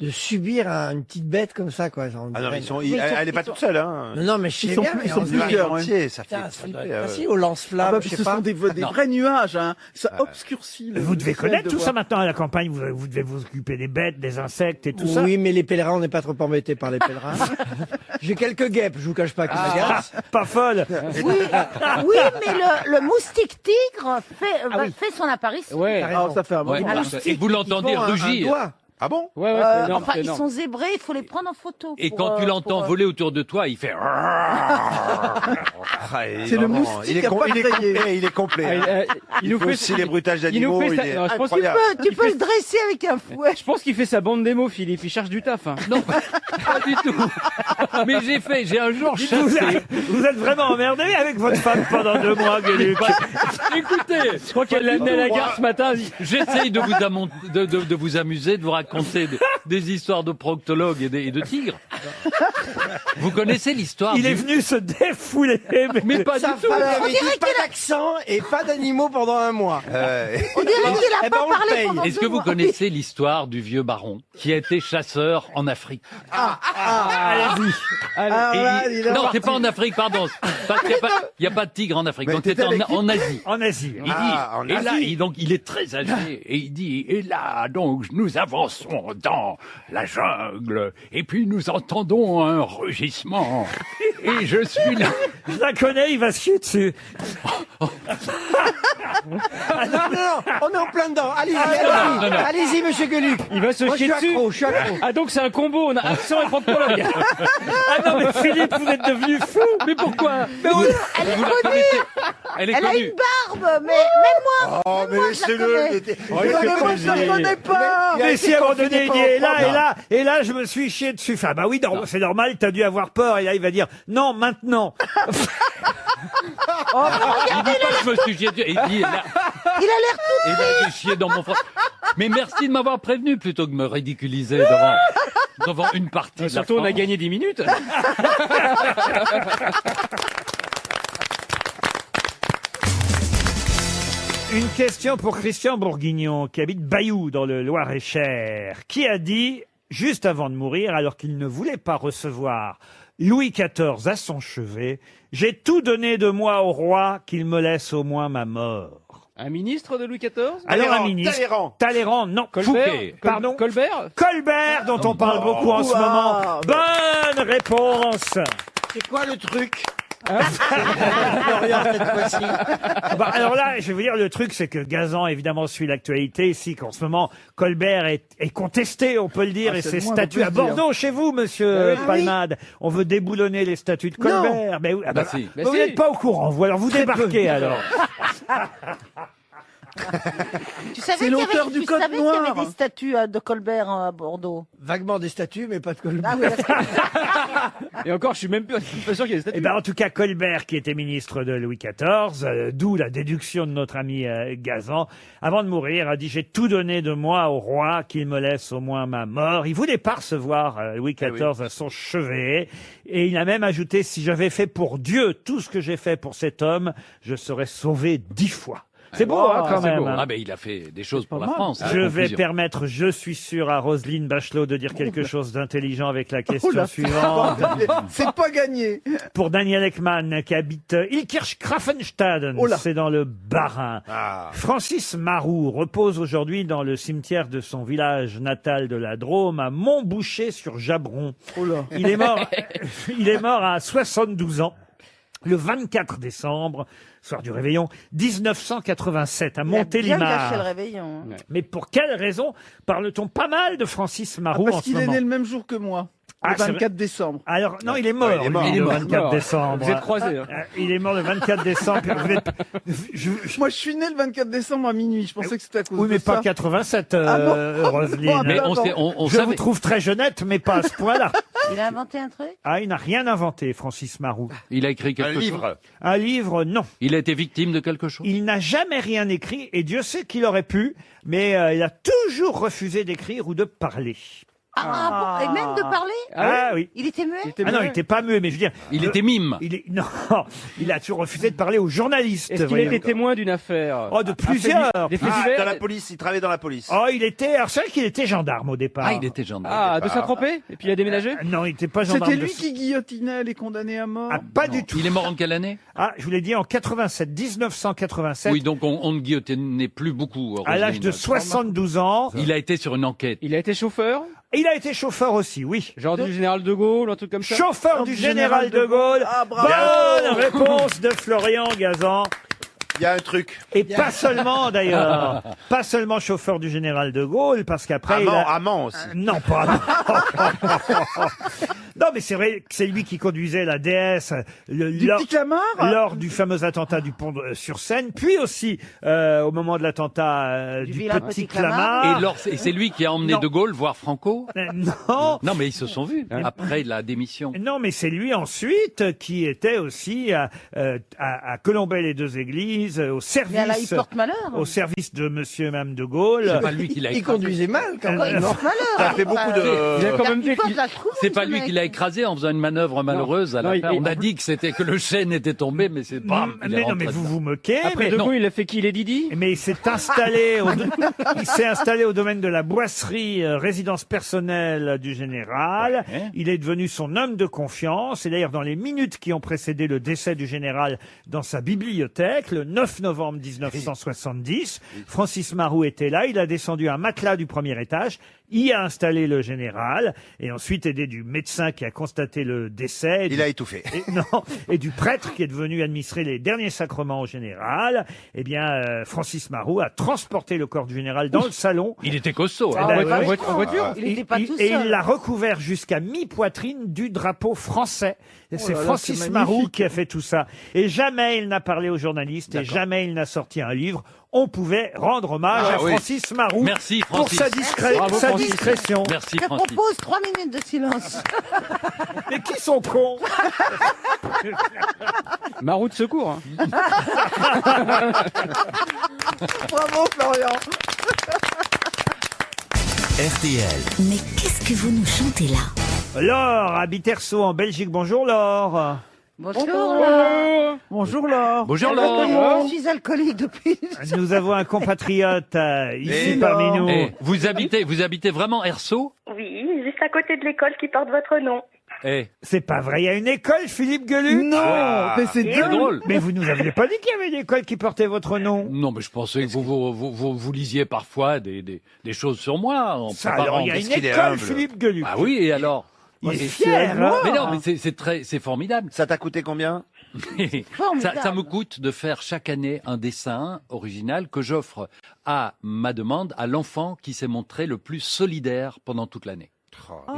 de subir une petite bête comme ça, quoi. Ah non, mais elle est pas toute seule, hein. Non, mais je sais Ils sont bien. plus- mais ils sont on se dit, plusieurs, mais ouais. Ça putain, fait ça doit flipper, être facile au lance-flamme, Ah bah, je sais ce pas. sont des vrais nuages, hein. Ça obscurcit. Vous devez connaître tout ça maintenant à la campagne. Vous devez vous occuper des bêtes, des insectes et tout ça. Oui, mais les pèlerins, on n'est pas trop embêtés par les pèlerins. J'ai quelques guêpes, je vous cache pas, qui m'agacent. Pas folle. Oui, oui, mais le moustique tigre fait son apparition. Ouais. Ah, ça fait un Ouais. moment. Et vous l'entendez rugir. Ah bon? Ouais, ouais, c'est énorme, Enfin, c'est ils énorme. sont zébrés, il faut les prendre en photo. Et pour, quand tu l'entends pour, voler autour de toi, il fait. C'est le moustique à pas rayé. Il est complet. Il nous fait aussi les bruitages il nous d'animaux. fait Il ça- est non, je pense incroyable. Tu peux le dresser avec un fouet. Je pense qu'il fait sa bande démo, Philippe. Il cherche du taf. Hein. Non, pas du tout. Mais j'ai un jour Vous chassé. vous êtes vraiment emmerdé avec votre femme pendant 2 mois, Gueluc. Écoutez, Je crois qu'elle l'a amené à la gare ce matin. j'essaye de vous amuser, de vous raconter des histoires de proctologues et de tigres. Vous connaissez l'histoire Il est venu se défouler. Mais pas Sa du tout. femme avait dit pas d'accent et pas d'animaux pendant un mois. On dirait qu'il a Eh ben, pas on le parlé paye. pendant Est-ce 2 que vous mois. connaissez l'histoire du vieux baron qui a été chasseur en Afrique? Allez-y. Ah, Et là, il- il est Non, parti. c'est pas en Afrique, pardon. Parce qu'il y a pas de tigre en Afrique. Mais Donc c'était t'étais avec qui en Asie. En Asie. Il dit, en et là, Asie. donc il est très âgé, et il dit, et là, donc, nous avançons dans la jungle, et puis nous entendons un rugissement, et je suis là. Je la connais, il va se chier dessus. Ah, non, on est en plein dedans. Allez-y, non, allez-y. non. Allez-y, monsieur Gueluc. Il va se Moi, je chier suis dessus. accro, je suis accro. Ah donc c'est un combo. On a accent et proctologue. Ah non, mais Philippe, vous êtes devenu fou. Mais pourquoi? Elle est Vous la connue. connaissez? Elle est Elle a connue. une barbe, mais même moi. Oh, mais je la laissez-le. connais. il était- Oh, il fait plaisir. Je connais pas. Mais si à un moment donné, il dit, et là, Non. et là, et là, je me suis chié dessus. Enfin, bah oui, c'est normal, t'as dû avoir peur. Et là, il va dire, non, maintenant. Il dit pas que je me suis chié dessus. Il dit, là, Il a l'air tout. et là, j'ai chié dans mon front. Mais merci de m'avoir prévenu plutôt que de me ridiculiser devant une partie de la Surtout on a France. gagné 10 minutes. Une question pour Christian Bourguignon, qui habite Bayou, dans le Loir-et-Cher, qui a dit, juste avant de mourir, alors qu'il ne voulait pas recevoir Louis XIV à son chevet, « J'ai tout donné de moi au roi, qu'il me laisse au moins ma mort. » Un ministre de Louis XIV. Alors un ministre. Talleyrand, non. Fouquet. Pardon. Colbert. Colbert, dont on parle beaucoup en ce moment. Bonne réponse. C'est quoi le truc? Bah, alors là, je vais vous dire, le truc, c'est que Gazan, évidemment, suit l'actualité ici, qu'en ce moment, Colbert est contesté, on peut le dire, et c'est ses le moins statues qu'on à puisse Bordeaux, dire. chez vous, monsieur Palmade. On veut déboulonner les statues de Colbert. Mais, oui, ah bah, Bah si. vous n'êtes pas au courant, vous, alors vous débarquez, alors. Tu savais C'est qu'il y l'auteur avait, du tu Code savais qu'il y avait Noir. des statues de Colbert à Bordeaux. Vaguement des statues, mais pas de Colbert. Ah oui, d'accord. Et encore, je suis même pas sûr qu'il y ait des Eh statues. ben, en tout cas, Colbert, qui était ministre de Louis XIV, d'où la déduction de notre ami Gazan, avant de mourir, a dit « J'ai tout donné de moi au roi, qu'il me laisse au moins ma mort ». Il voulait pas recevoir Louis XIV à son chevet. Et il a même ajouté « Si j'avais fait pour Dieu tout ce que j'ai fait pour cet homme, je serais sauvé 10 fois ». C'est beau, hein, quand C'est même. beau. hein. Ah ben il a fait des choses pour la France. Je vais permettre, je suis sûr, à Roselyne Bachelot de dire quelque chose d'intelligent avec la question suivante. C'est pas gagné. Pour Daniel Ekman, qui habite Ilkirch-Grafenstaden, c'est dans le Bas-Rhin. Francis Marou repose aujourd'hui dans le cimetière de son village natal de la Drôme, à Montboucher-sur-Jabron. Il est mort à 72 ans. Le 24 décembre, soir du réveillon, 1987, à Il a bien Montélimar. gâché le réveillon. hein. Mais pour quelle raison parle-t-on pas mal de Francis Marou en Parce ce qu'il est moment? né le même jour que moi. Ah, Le c'est 24 décembre. Alors, non, il est mort, il est mort. lui, Il est le mort. 24 décembre. Vous êtes croisés. Hein. Il est mort le 24 décembre. Vous êtes- Moi, je suis né le 24 décembre à minuit. Je pensais que c'était à cause Oui, de mais ça. pas 87, Ah non. Roselyne. Mais on Je savait. vous trouve très jeunette, mais pas à ce point-là. Il a inventé un truc. Ah, il n'a rien inventé, Francis Marou. Il a écrit Un quelque chose. livre. Un livre, non. Il a été victime de quelque chose. Il n'a jamais rien écrit, et Dieu sait qu'il aurait pu, mais il a toujours refusé d'écrire ou de parler. Et même de parler Ah oui. Il était muet Ah non, il était pas muet, mais je veux dire... Il était mime. Non, il a toujours refusé de parler aux journalistes. Est-ce qu'il voyez. était témoin d'une affaire Oh, de plusieurs. Des faits Ah, divers dans la police, il travaillait dans la police. Oh, il était... Alors, c'est vrai qu'il était gendarme au départ. Ah, il était gendarme. Ah, de Saint-Tropez Et puis il a déménagé Non, il n'était pas gendarme. C'était de- lui qui guillotinait les condamnés à mort. Ah, pas du tout. Il est mort en quelle année? Ah, je vous l'ai dit, en 87, 1987. Oui, donc on ne guillotinait plus beaucoup. À l'âge de 72 ans. Il a été sur une enquête. Il a été chauffeur Il a été chauffeur aussi, oui. Genre du général de Gaulle, un truc comme ça Chauffeur du général de Gaulle. Ah, bravo. Bonne réponse de Florian Gazan. Il y a un truc. Et pas seulement d'ailleurs, pas seulement chauffeur du général de Gaulle, parce qu'après Amant aussi. Non, pas amant. Non, mais c'est vrai que c'est lui qui conduisait la DS Petit Clamart lors du fameux attentat du pont sur Seine, puis aussi au moment de l'attentat du vilain Petit Petit Clamart. Clamart. Et c'est lui qui a emmené Non. De Gaulle voir Franco? Non. Non, mais ils se sont vus après la démission. Non, mais c'est lui ensuite qui était aussi à Colombey-les-Deux-Églises, au Mais là, il service, porte malheur. au service de Monsieur et Madame de Gaulle. C'est pas lui qui l'a Il écrasé. conduisait mal quand Pourquoi il même. porte malheur Ça fait beaucoup de... Il a quand même Il fait... porte la trouille, C'est pas ce lui mec. qui l'a écrasé en faisant une manœuvre malheureuse à la Non, fin. il- On a dit que c'était que le chêne était tombé, mais c'est pas. Mais non, mais vous vous moquez. Après mais De non. Gaulle, il a fait qui, les Didi Mais il s'est installé, il s'est installé au domaine de la boisserie, résidence personnelle du général. Ouais. Il est devenu son homme de confiance. Et d'ailleurs, dans les minutes qui ont précédé le décès du général, dans sa bibliothèque, le 9 novembre 1970, Francis Marou était là. Il a descendu un matelas du premier étage. Y a installé le général. Et ensuite, aidé du médecin qui a constaté le décès. Il a étouffé. Et du prêtre qui est devenu administrer les derniers sacrements au général, eh bien, Francis Marou a transporté le corps du général dans le salon. Il était costaud. Eh hein. ben, en oui. voiture Il était pas tout Et seul. il l'a recouvert jusqu'à mi-poitrine du drapeau français. Et c'est là là, Francis c'est Marou magnifique. qui a fait tout ça. Et jamais il n'a parlé aux journalistes et jamais il n'a sorti un livre. On pouvait rendre hommage à oui. Francis Marou Merci, pour Francis. sa, Bravo, sa Francis. discrétion. Merci, Je Francis. propose 3 minutes de silence. Mais qui sont cons? Ma roue de secours. hein. Bravo Florian. RTL. Mais qu'est-ce que vous nous chantez là? Laure à Biterceau en Belgique. Bonjour Laure. Bonjour, là. Bonjour Laure. Bonjour Laure. Je suis alcoolique depuis. Nous avons un compatriote ici Et parmi Laure. nous. Eh, vous habitez vraiment Erceau? Oui, juste à côté de l'école qui porte votre nom. Eh, C'est pas vrai, il y a une école, Philippe Gueluc? Non, mais c'est c'est dingue. drôle. Mais vous nous aviez pas dit qu'il y avait une école qui portait votre nom. Non, mais je pensais que vous lisiez parfois des choses sur moi en Ça, préparant. alors, il y a parce une qu'il est école, humble. Philippe Gueluc. Ah oui, et alors? Il est Et- fier, hein. Mais non, mais c'est formidable. Ça t'a coûté combien? Ça me coûte de faire chaque année un dessin original que j'offre à ma demande à l'enfant qui s'est montré le plus solidaire pendant toute l'année.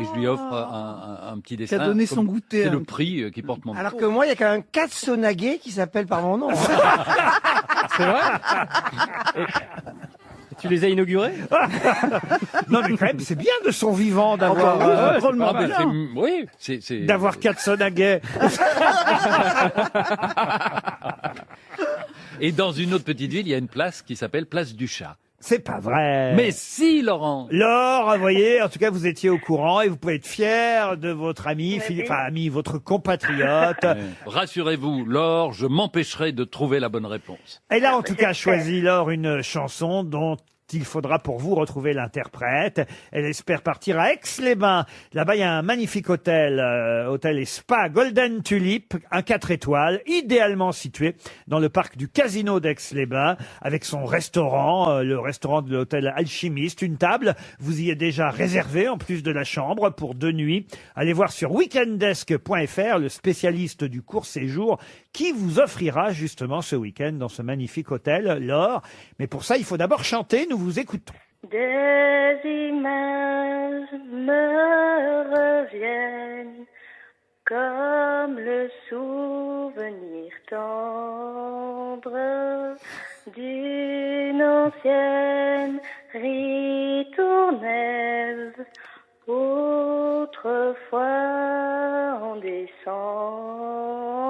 Et je lui offre un petit dessin. Qui a donné son comme- goûter. C'est le prix qui porte mon nom. Alors que moi, il y a quand même 4 sonaguets qui s'appellent par mon nom. hein. C'est vrai Et tu les as inaugurés Non, mais quand même, c'est bien de son vivant d'avoir bah oui, Ah, drôlement mais malin. oui, c'est. d'avoir 4 sonaguets. Et dans une autre petite ville, il y a une place qui s'appelle Place du Chat. C'est pas vrai. Mais si, Laurent. Laure, vous voyez, en tout cas, vous étiez au courant et vous pouvez être fier de votre ami, Philippe, enfin, ami, votre compatriote. Rassurez-vous, Laure, je m'empêcherai de trouver la bonne réponse. Elle a en tout cas choisi, Laure, une chanson dont il faudra pour vous retrouver l'interprète. Elle espère partir à Aix-les-Bains. Là-bas, il y a un magnifique hôtel, hôtel et spa Golden Tulip, un 4 étoiles, idéalement situé dans le parc du Casino d'Aix-les-Bains, avec son restaurant, le restaurant de l'hôtel Alchimiste, une table. Vous y êtes déjà réservé en plus de la chambre pour 2 nuits. Allez voir sur weekendesk.fr, le spécialiste du court séjour, qui vous offrira justement ce week-end dans ce magnifique hôtel, Laure. Mais pour ça, il faut d'abord chanter. Nous vous écoutons. Des images me reviennent comme le souvenir tendre d'une ancienne ritournelle autrefois en décembre.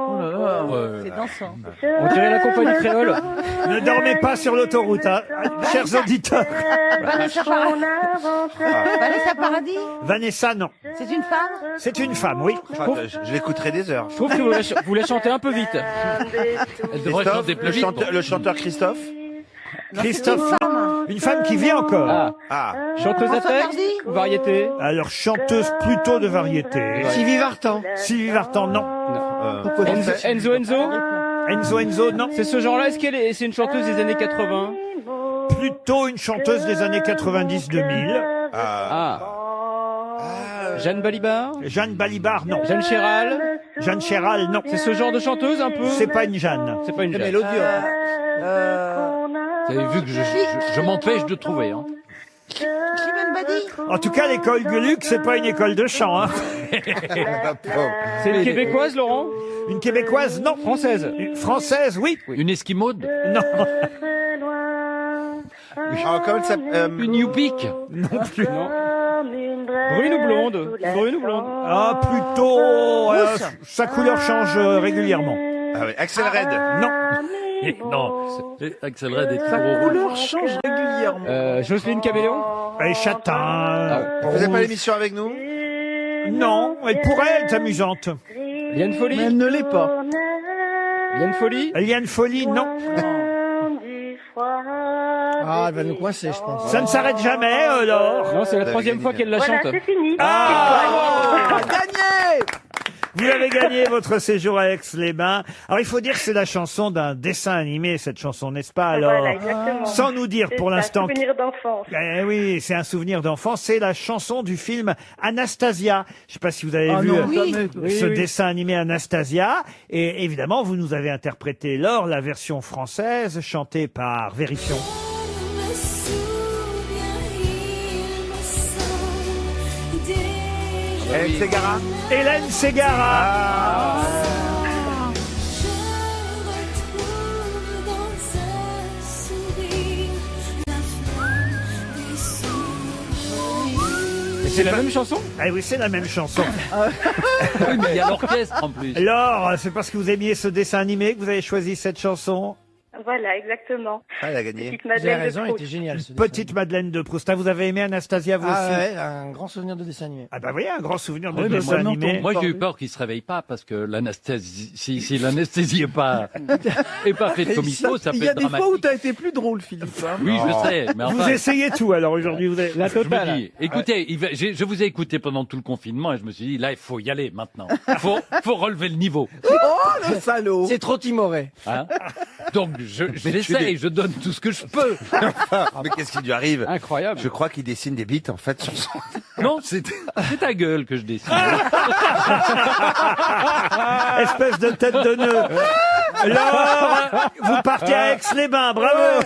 Oh là là, C'est dansant. On dirait la compagnie créole. Ne dormez pas sur l'autoroute, hein, chers auditeurs. Vanessa Paradis. Vanessa, non. C'est une femme. C'est une femme, oui. Je l'écouterai des heures. Je trouve que vous la chantez un peu vite. Elle devrait Christophe, chanter plus vite. le chanteur Christophe. Christophe, une femme qui vit encore. Chanteuse à texte ou variété? Alors, chanteuse plutôt de variété. Sylvie Vartan. Sylvie Vartan, non. Enzo Enzo, non. C'est ce genre-là. Est-ce qu'elle est, c'est une chanteuse des années 80? Plutôt une chanteuse des années 90-2000. Jeanne Balibar? Jeanne Balibar, non. Jeanne Chéral? Jeanne Chéral, non. C'est ce genre de chanteuse un peu? C'est pas une Jeanne. C'est pas une Jeanne. Mélodieux. Vous avez vu que je m'empêche de trouver. Hein. Chimène Badi. En tout cas, l'école Gueluc, c'est pas une école de chant. Hein. C'est une québécoise, Laurent? Une québécoise, non. Française? Une française, oui. Une esquimaude? Non. Comment elle s'appelle Une Yupik? Non plus. Non. Brune ou blonde? Brune ou blonde? Ah, plutôt. Sa couleur change régulièrement. Ah oui, Axel Red. Non. Non, Axel Red est Sa toujours couleur change régulièrement. Jocelyne Caméléon? Et châtain. Vous faites pas l'émission avec nous? Non, elle pourrait être amusante. Liane Folly? Mais elle ne l'est pas. Liane Folly? Liane Folly, non. Ah, elle va nous coincer, je pense. Ça ne s'arrête jamais, Laure. Non, c'est la troisième fois qu'elle la Voilà, chante. c'est fini. Gagné! Vous avez gagné votre séjour à Aix-les-Bains. Alors, il faut dire que c'est la chanson d'un dessin animé, cette chanson, n'est-ce pas, alors? Voilà, exactement. Sans nous dire pour l'instant. C'est un souvenir d'enfance. Eh oui, c'est un souvenir d'enfance. C'est la chanson du film Anastasia. Je sais pas si vous avez vu ce dessin animé Anastasia. Et évidemment, vous nous avez interprété, Laure, la version française chantée par Vérifion. Hélène Ségara. Hélène Ségara. C'est la même chanson? Ah oui, c'est la même chanson. Oui, mais il y a l'orchestre en plus. Laure, c'est parce que vous aimiez ce dessin animé que vous avez choisi cette chanson? Voilà, exactement. Ah, elle a gagné. Petite Vous avez Madeleine de raison, il Proust. était génial. Ce Petite Madeleine de Proust. Ah, vous avez aimé Anastasia, vous Ah aussi? ouais, un grand souvenir de dessin animé. Ah bah oui, un grand souvenir de Oui, mais dessin moi, animé. moi, j'ai eu peur qu'il se réveille pas parce que l'anesthésie, si l'anesthésie est pas faite comme il faut, ça peut Il y a être des fois où dramatique. t'as été plus drôle, Philippe. hein. Oui, je sais, mais Vous enfin, essayez tout alors aujourd'hui. Vous avez... La je me totale. dis, écoutez, je vous ai écouté pendant tout le confinement et je me suis dit, là, il faut y aller maintenant. Faut relever le niveau. Oh, le salaud! C'est trop timoré. Hein. Donc, j'essaye, je donne tout ce que je peux. Mais qu'est-ce qui lui arrive? Incroyable. Je crois qu'il dessine des bites en fait sur son. Non, c'est ta gueule que je dessine. Espèce de tête de nœud. Laure, vous partez à Aix-les-Bains, bravo.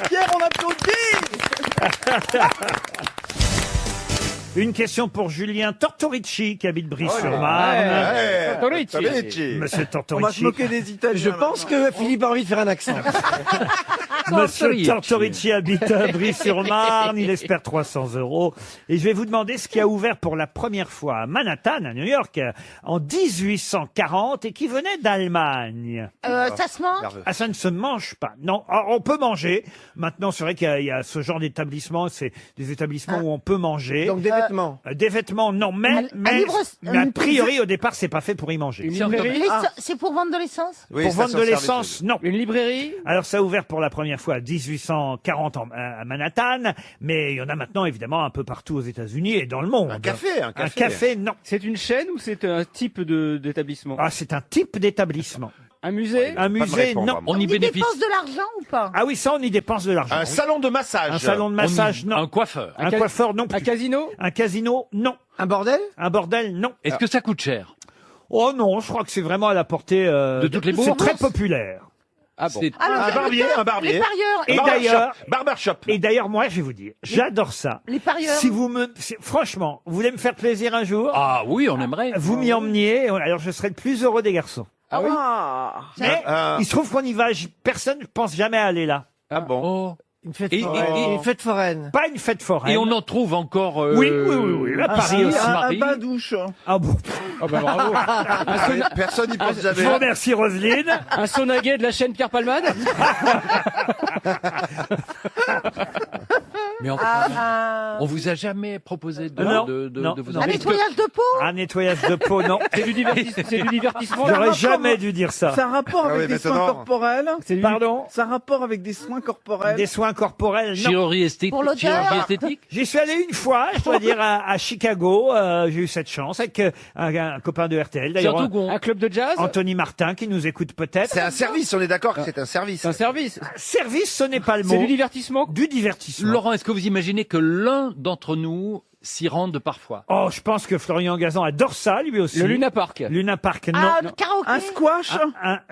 Pierre, on applaudit! Une question pour Julien Tortorici qui habite Brie-sur-Marne. Tortorici. Monsieur On va se Tortorici. moquer des Italiens. Je pense que Philippe a envie de faire un accent. Monsieur Tortorici. Tortorici habite à Brie-sur-Marne, il espère 300 €. Et je vais vous demander ce qui a ouvert pour la première fois à Manhattan, à New York, en 1840 et qui venait d'Allemagne. Ça se mange? Ah, ça ne se mange pas. Non, alors, on peut manger. Maintenant, c'est vrai qu'il y a ce genre d'établissement, c'est des établissements où on peut manger. Donc des vêtements. Des vêtements, non, mais a priori, au départ, c'est pas fait pour y manger. Une librairie? C'est pour vendre de l'essence? Oui, Pour vendre de station-service. l'essence, non. Une librairie? Alors, ça a ouvert pour la première fois à 1840 à Manhattan, mais il y en a maintenant, évidemment, un peu partout aux États-Unis et dans le monde. Un café. Un café, non. C'est une chaîne ou c'est un type d'établissement? Ah, c'est un type d'établissement. Un musée? Un musée, répondre, non. à moi. On y bénéficie. dépense de l'argent ou pas? Ah oui, ça, on y dépense de l'argent. Un salon de massage. Un salon de massage, non. Un coiffeur. Un coiffeur, non Un plus. casino? Un casino, non. Un bordel? Un bordel, non. Est-ce que ça coûte cher? Oh non, je crois que c'est vraiment à la portée De toutes les c'est bourses très populaire. Ah bon. C'est- Alors, Un barbier. Les parieurs. Et d'ailleurs, Barbershop. et d'ailleurs, moi, je vais vous dire, j'adore ça. Les parieurs. Si vous franchement, vous voulez me faire plaisir un jour, Ah oui, on aimerait. vous m'y emmeniez, alors je serai le plus heureux des garçons. Ah oui? Ah. Mais il se trouve qu'on y va, personne ne pense jamais aller là. Ah bon. Oh. Une fête Et- foraine. et- Une fête foraine. Pas une fête foraine. Et on en trouve encore. Oui. À Paris aussi. Un bain-douche. Ah bon. Oh bah bravo. Personne n'y pense Je jamais. vous remercie, Roselyne. Un sonaguet de la chaîne Pierre Palmade. Mais on vous a jamais proposé de, Non, de vous Un en- nettoyage de peau. Un nettoyage de peau, non. C'est du divertissement. J'aurais jamais dû dire ça. Ça a un rapport Ah avec oui, des soins maintenant. corporels. Pardon. Ça a un rapport avec des soins corporels. Des soins corporels, non. Chirurgie esthétique. Pour l'odeur. Chirurgie esthétique. J'y suis allé une fois, je dois dire, à Chicago. J'ai eu cette chance avec un copain de RTL, d'ailleurs. Surtout qu'on- Un club de jazz. Anthony Martin, qui nous écoute peut-être. C'est un service, on est d'accord que c'est un service. C'est un service. Service, ce n'est pas le mot. C'est du divertissement. Du divertissement. Laurent, est-ce que vous imaginez que l'un d'entre nous s'y rende parfois? Oh, je pense que Florian Gazan adore ça, lui aussi. Le Luna Park. Luna Park, non. Ah, le karaoké. Un squash.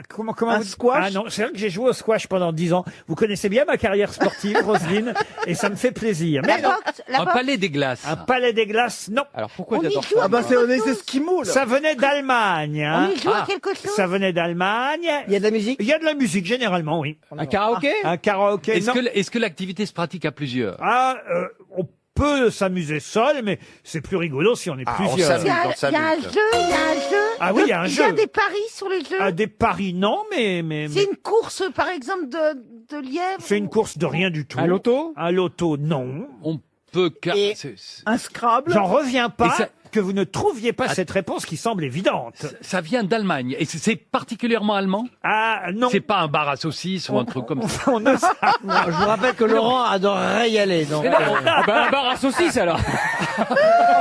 Comment Un vous... squash. Ah non, c'est vrai que j'ai joué au squash pendant 10 ans. Vous connaissez bien ma carrière sportive, Roselyne, et ça me fait plaisir. La Mais boxe. La Un boxe. palais des glaces. un palais des glaces, non. Alors pourquoi On y j'adore joue ça Ah bah c'est quelque on est chose. esquimaux là. Ça venait d'Allemagne. On Hein. y joue à quelque chose. Ça venait d'Allemagne. Il y a de la musique. Il y a de la musique, généralement, oui. Un karaoké. Un karaoké, Est-ce non. que l'activité se pratique à plusieurs? On peut s'amuser seul, mais c'est plus rigolo si on est Ah, on plusieurs. s'amuse. Il y a un s'amuse. jeu. Il y a un jeu. Ah oui, il y a un Il y a jeu. des paris sur les jeux. À des paris, non, mais C'est une course, par exemple, de lièvre. c'est une course de rien du tout. Un loto. Un loto, non. On peut. Et- Un Scrabble. J'en reviens pas Et ça- que vous ne trouviez pas cette réponse qui semble évidente. Ça vient d'Allemagne. Et c'est particulièrement allemand? Ah non. C'est pas un bar à saucisses ou un truc comme ça. On ne sait- Non, je vous rappelle que Laurent adorerait y aller. Donc, Ah bah un bar à saucisses alors.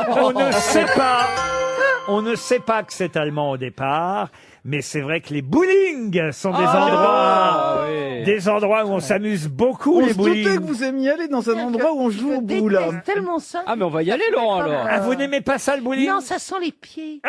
on ne sait pas. On ne sait pas que c'est allemand au départ, mais c'est vrai que les bowling sont des endroits où on s'amuse beaucoup, On les se doutait bowling. que vous aimiez aller dans un endroit où on joue au boule. déteste tellement ça. Ah mais on va y aller Laurent alors. Ah, vous n'aimez pas ça, le bowling? Non, ça sent les pieds.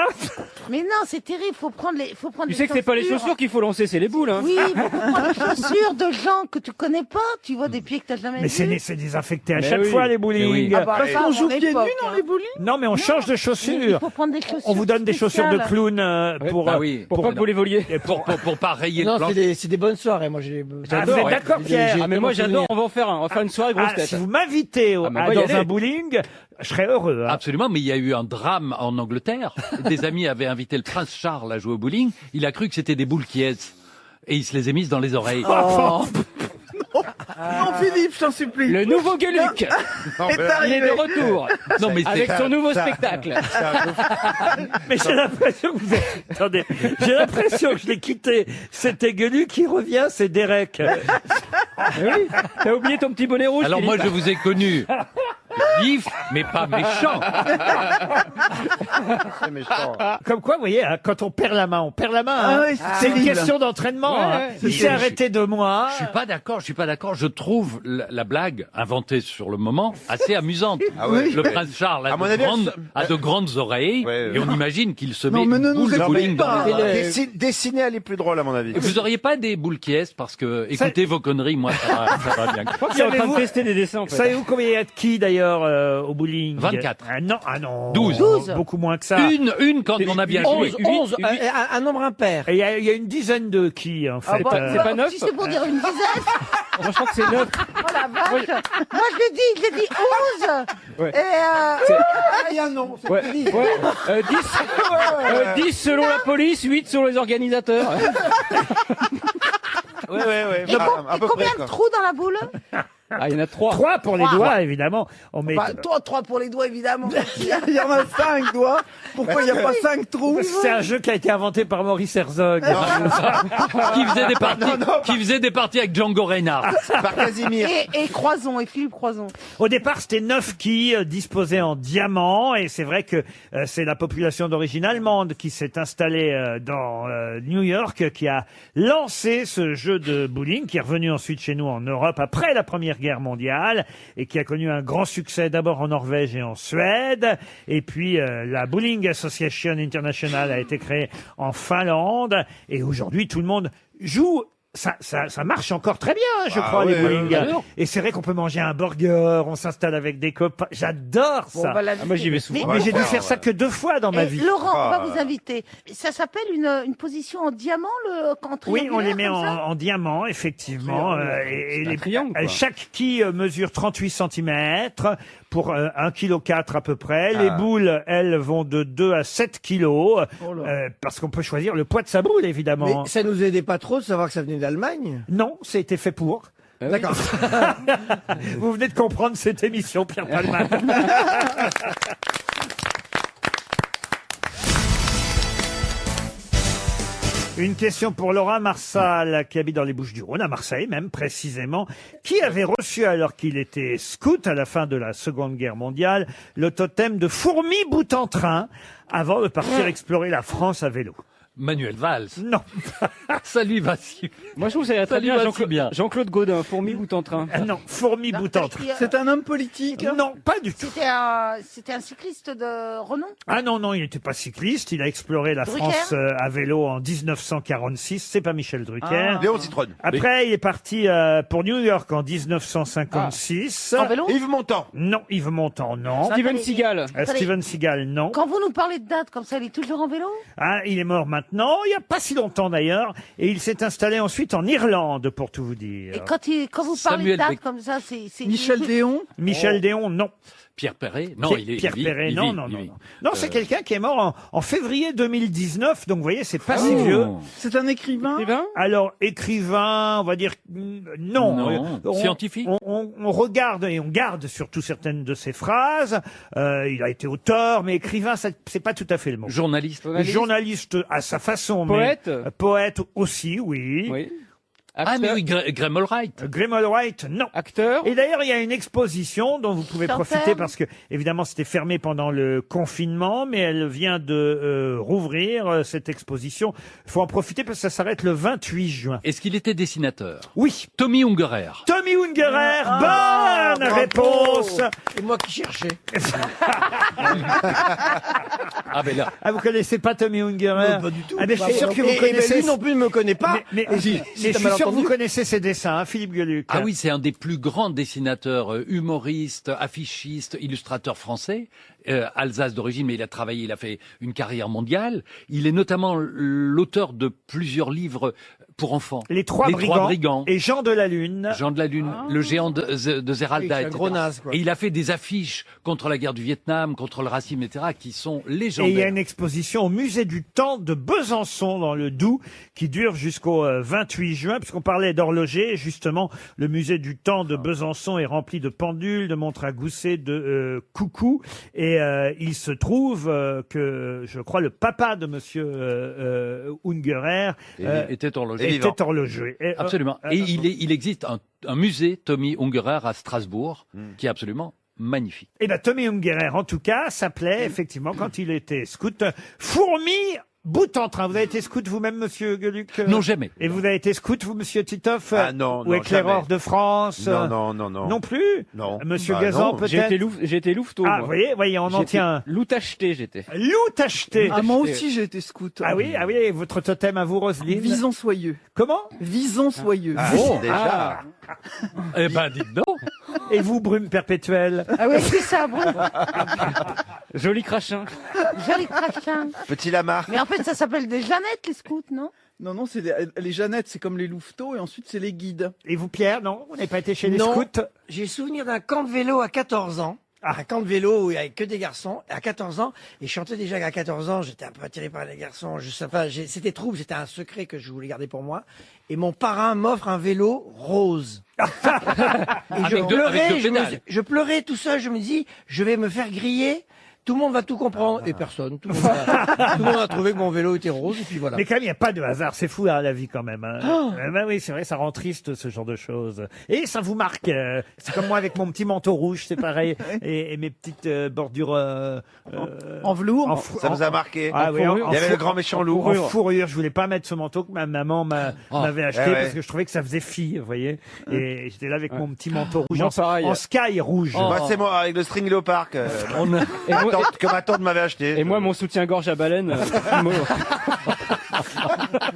Mais non, c'est terrible. Faut prendre les Tu sais que c'est pas les chaussures qu'il faut lancer, c'est les boules. Hein. Oui, mais faut prendre les chaussures de gens que tu connais pas. Tu vois des pieds que t'as jamais Mais vus. c'est désinfecté à Mais chaque oui. fois, les Mais bowling. oui. Ah bah, Parce ça, qu'on à joue mon pieds nus époque, dans hein. les bowling. Non, mais on change de Il chaussures. faut prendre des chaussures. On vous donne des chaussures de spéciales. clown pour Bah oui. Pourquoi pour les voliers? Et pour pas rayer le non, plan. c'est des bonnes soirées. Moi, j'ai. Ah, vous êtes ouais. d'accord, Pierre? Ah mais moi j'adore, on va en faire un. On va faire une soirée grosse Ah, tête. si vous m'invitez Ah, mais on va y dans aller. un bowling, je serais heureux. Hein. Absolument, mais il y a eu un drame en Angleterre. Des amis avaient invité le prince Charles à jouer au bowling. Il a cru que c'était des boules qui aident. Et il se les a mises dans les oreilles. Non Philippe, je t'en supplie. Le nouveau Gueluc Est il est arrivé. de retour Non, mais avec c'est- son nouveau spectacle. Mais j'ai l'impression que vous êtes... Attendez, j'ai l'impression que je l'ai quitté. C'était Gueulu qui revient, c'est Derek. Oui, t'as oublié ton petit bonnet rouge. Alors moi, Philippe. je vous ai connu vif, mais pas méchant. C'est méchant. Comme quoi, vous voyez, hein, quand on perd la main, on perd la main. hein. Ah ouais, c'est une terrible. question d'entraînement. Ouais, hein. ouais. Il s'est arrêté de moi. Je suis pas d'accord, je suis pas d'accord. Je trouve la blague inventée sur le moment assez amusante. Ah ouais. Le prince Charles À mon avis, a de grandes oreilles Ouais, ouais. et on imagine qu'il se Non, met mais une ne nous boule de explique bowling dans pas. les oreilles. Dessiner, elle est plus drôle, à mon avis. Vous auriez pas des boules qui est parce que écoutez vos conneries, moi ça va bien. Je crois qu'il est en train de Savez-vous- tester des dessins en fait. Savez-vous combien il y a de qui d'ailleurs au bowling? 24. Ah non. 12. Beaucoup moins que ça. Une quand on a bien joué. 11, un nombre impair. Et il y a une dizaine de qui en fait. C'est pas neuf. Si c'est pour dire une dizaine. Moi je crois que c'est neuf. Oh la vache. Moi, je l'ai dit 11. Ouais. Et Il y a un nom. c'est Ouais, ce que je dis. ouais. 10 selon la police, 8 selon les organisateurs. Ouais. et À peu combien près, de quoi. trous dans la boule? Ah, il y en a 3. 3 pour les doigts, évidemment. On met... Bah, toi, 3 pour les doigts, évidemment. Il y en a 5 doigts. Pourquoi il n'y a pas 5 trous? C'est un jeu qui a été inventé par Maurice Herzog. qui faisait des parties avec Django Reinhardt. Par Casimir. Et Croison, et Philippe Croison. Au départ, c'était 9 quilles disposées en diamant, et c'est vrai que c'est la population d'origine allemande qui s'est installée dans New York, qui a lancé ce jeu de bowling, qui est revenu ensuite chez nous en Europe après la Première Guerre mondiale, et qui a connu un grand succès d'abord en Norvège et en Suède, et puis la Bowling Association International a été créée en Finlande, et aujourd'hui tout le monde joue Ça marche encore très bien, je Ah crois, ouais, les bowling. alors. Et c'est vrai qu'on peut manger un burger, on s'installe avec des copains. J'adore ça. moi, j'y vais souvent. Mais j'ai dû faire ça que 2 fois dans ma Et vie. Laurent, on va Ah. vous inviter. Ça s'appelle une position en diamant, Oui, on les met comme ça en diamant, effectivement. Et un triangle, quoi. chaque quille mesure 38 cm pour 1,4 kg à peu près. Les boules, elles, vont de 2 à 7 kilos. Parce qu'on peut choisir le poids de sa boule, évidemment. Mais ça nous aidait pas trop de savoir que ça venait d'Allemagne. Non, ça a été fait pour. D'accord. Vous venez de comprendre cette émission, Pierre Palmade. Une question pour Laura Marsal, qui habite dans les Bouches-du-Rhône, à Marseille même précisément, qui avait reçu, alors qu'il était scout à la fin de la Seconde Guerre mondiale, le totem de fourmi bout en train avant de partir explorer la France à vélo. Manuel Valls. Non. Ça lui va si. Moi, je trouve que ça irait très lui bien. va si Jean-Claude bien. Jean-Claude Gaudin, fourmi bout en train. Non, fourmi bout en train. C'est un homme politique? Non, pas du tout. C'était un cycliste de renom. Ah non, il n'était pas cycliste. Il a exploré la Drucker. France à vélo en 1946. C'est pas Michel Drucker. Léon Zitrone. Après, il est parti pour New York en 1956. En vélo Yves Montand. Non, Yves Montand, non. Steven Seagal. Steven Seagal, non. Quand vous nous parlez de date comme ça, il est toujours en vélo? Ah, il est mort maintenant, il n'y a pas si longtemps d'ailleurs, et il s'est installé ensuite en Irlande, pour tout vous dire. Et quand vous parlez Samuel de date Beck- comme ça, c'est Michel Déon? Michel Déon, non. Pierre Perret. Non, il est. Pierre il vit, Perret, il non, vit, non, il non, vit. non. Non, c'est quelqu'un qui est mort en février 2019, donc vous voyez, c'est pas si Oh. vieux. C'est un écrivain? Alors, écrivain, on va dire non. Non. Scientifique. On regarde et on garde surtout certaines de ses phrases. Il a été auteur, mais écrivain, c'est pas tout à fait le mot. Journaliste. Journaliste à sa façon, Poète. mais poète aussi, oui. Oui. Ah, mais oui, Graham Allwright. Graham Allwright, non. Acteur. Et d'ailleurs, il y a une exposition dont vous pouvez Chanteur. profiter parce que, évidemment, c'était fermé pendant le confinement, mais elle vient de rouvrir cette exposition. Il faut en profiter parce que ça s'arrête le 28 juin. Est-ce qu'il était dessinateur? Oui. Tommy Ungerer. Tommy Ungerer, bonne bravo. réponse. Et moi qui cherchais. Ah, ben là. Ah, vous connaissez pas Tommy Ungerer? Pas du tout. Ah, mais je suis sûr que vous Et connaissez. lui non plus ne me connaît pas. Mais Et si je t'as suis mal sûr que vous entendu. connaissez ses dessins, hein, Philippe Gueluc. Ah oui, c'est un des plus grands dessinateurs, humoristes, affichistes, illustrateurs français. Alsace d'origine, mais il a travaillé, il a fait une carrière mondiale. Il est notamment l'auteur de plusieurs livres pour enfants. Les Trois Brigands et Jean de la Lune. Jean de la Lune, le géant de Zeralda, Oui, c'est un etc. gros naze, quoi. Et il a fait des affiches contre la guerre du Vietnam, contre le racisme, etc., qui sont Et il y a légendaires. une exposition au musée du temps de Besançon dans le Doubs qui dure jusqu'au 28 juin, puisqu'on parlait d'horloger. Justement, le musée du temps de Besançon est rempli de pendules, de montres à gousset, de coucous. Et il se trouve que, je crois, le papa de monsieur Ungerer était horloger. était horloger. Et, Absolument. Et il existe un musée Tommy Ungerer à Strasbourg qui est absolument magnifique. Eh ben, Tommy Ungerer, en tout cas, s'appelait, effectivement, quand il était scout, Fourmi bout en train. Vous avez été scout vous-même, monsieur Gueluc? Non, jamais. Et vous avez été scout, vous, monsieur Titoff? Ah non, Ou non, éclaireur jamais. de France? Non. Non plus? Non. Monsieur Bah, Gazan, non. peut-être? J'ai été louveteau. Ah, moi. voyez, on en tient. Loup acheté, j'étais. Loup acheté. Ah, moi aussi, j'ai été scout. Ah oui, et votre totem à vous, Roselyne? Vison soyeux. Comment? Vison soyeux. Ah, déjà. Eh ben, dites donc. Et vous, Brume perpétuelle? Ah oui, c'est ça, bon. Joli crachin. Joli crachin. Petit Lamar. Mais en fait, ça s'appelle des Jeannettes, les scouts, non? Non, c'est les Jeannettes, c'est comme les louveteaux, et ensuite c'est les guides. Et vous, Pierre, non? Vous n'avez pas été chez les Non. scouts? J'ai souvenir d'un camp de vélo à 14 ans. Un camp de vélo où il n'y avait que des garçons, à 14 ans, et je chantais déjà qu'à 14 ans, j'étais un peu attiré par les garçons, c'était trouble, c'était un secret que je voulais garder pour moi, et mon parrain m'offre un vélo rose. Et Avec deux pédales. je pleurais tout seul, je me dis, je vais me faire griller, tout le monde va tout comprendre, et personne, tout le monde a trouvé que mon vélo était rose, et puis voilà. Mais quand même, il n'y a pas de hasard. C'est fou, hein, la vie, quand même. Hein. Oh. Ben oui, c'est vrai, ça rend triste, ce genre de choses. Et ça vous marque. C'est comme moi avec mon petit manteau rouge, c'est pareil. Et mes petites bordures... En velours. Ça vous a marqué. Ah oui, Il y avait le grand méchant loup. En fourrure. Je voulais pas mettre ce manteau que ma maman m'avait acheté ouais. parce que je trouvais que ça faisait fille, vous voyez. Et j'étais là avec mon petit manteau rouge, Moi, pareil. en sky rouge. Oh. Moi, c'est moi, avec le string léopard que Et moi, que ma tante m'avait acheté. et moi, mon soutien-gorge à baleine. Fimo.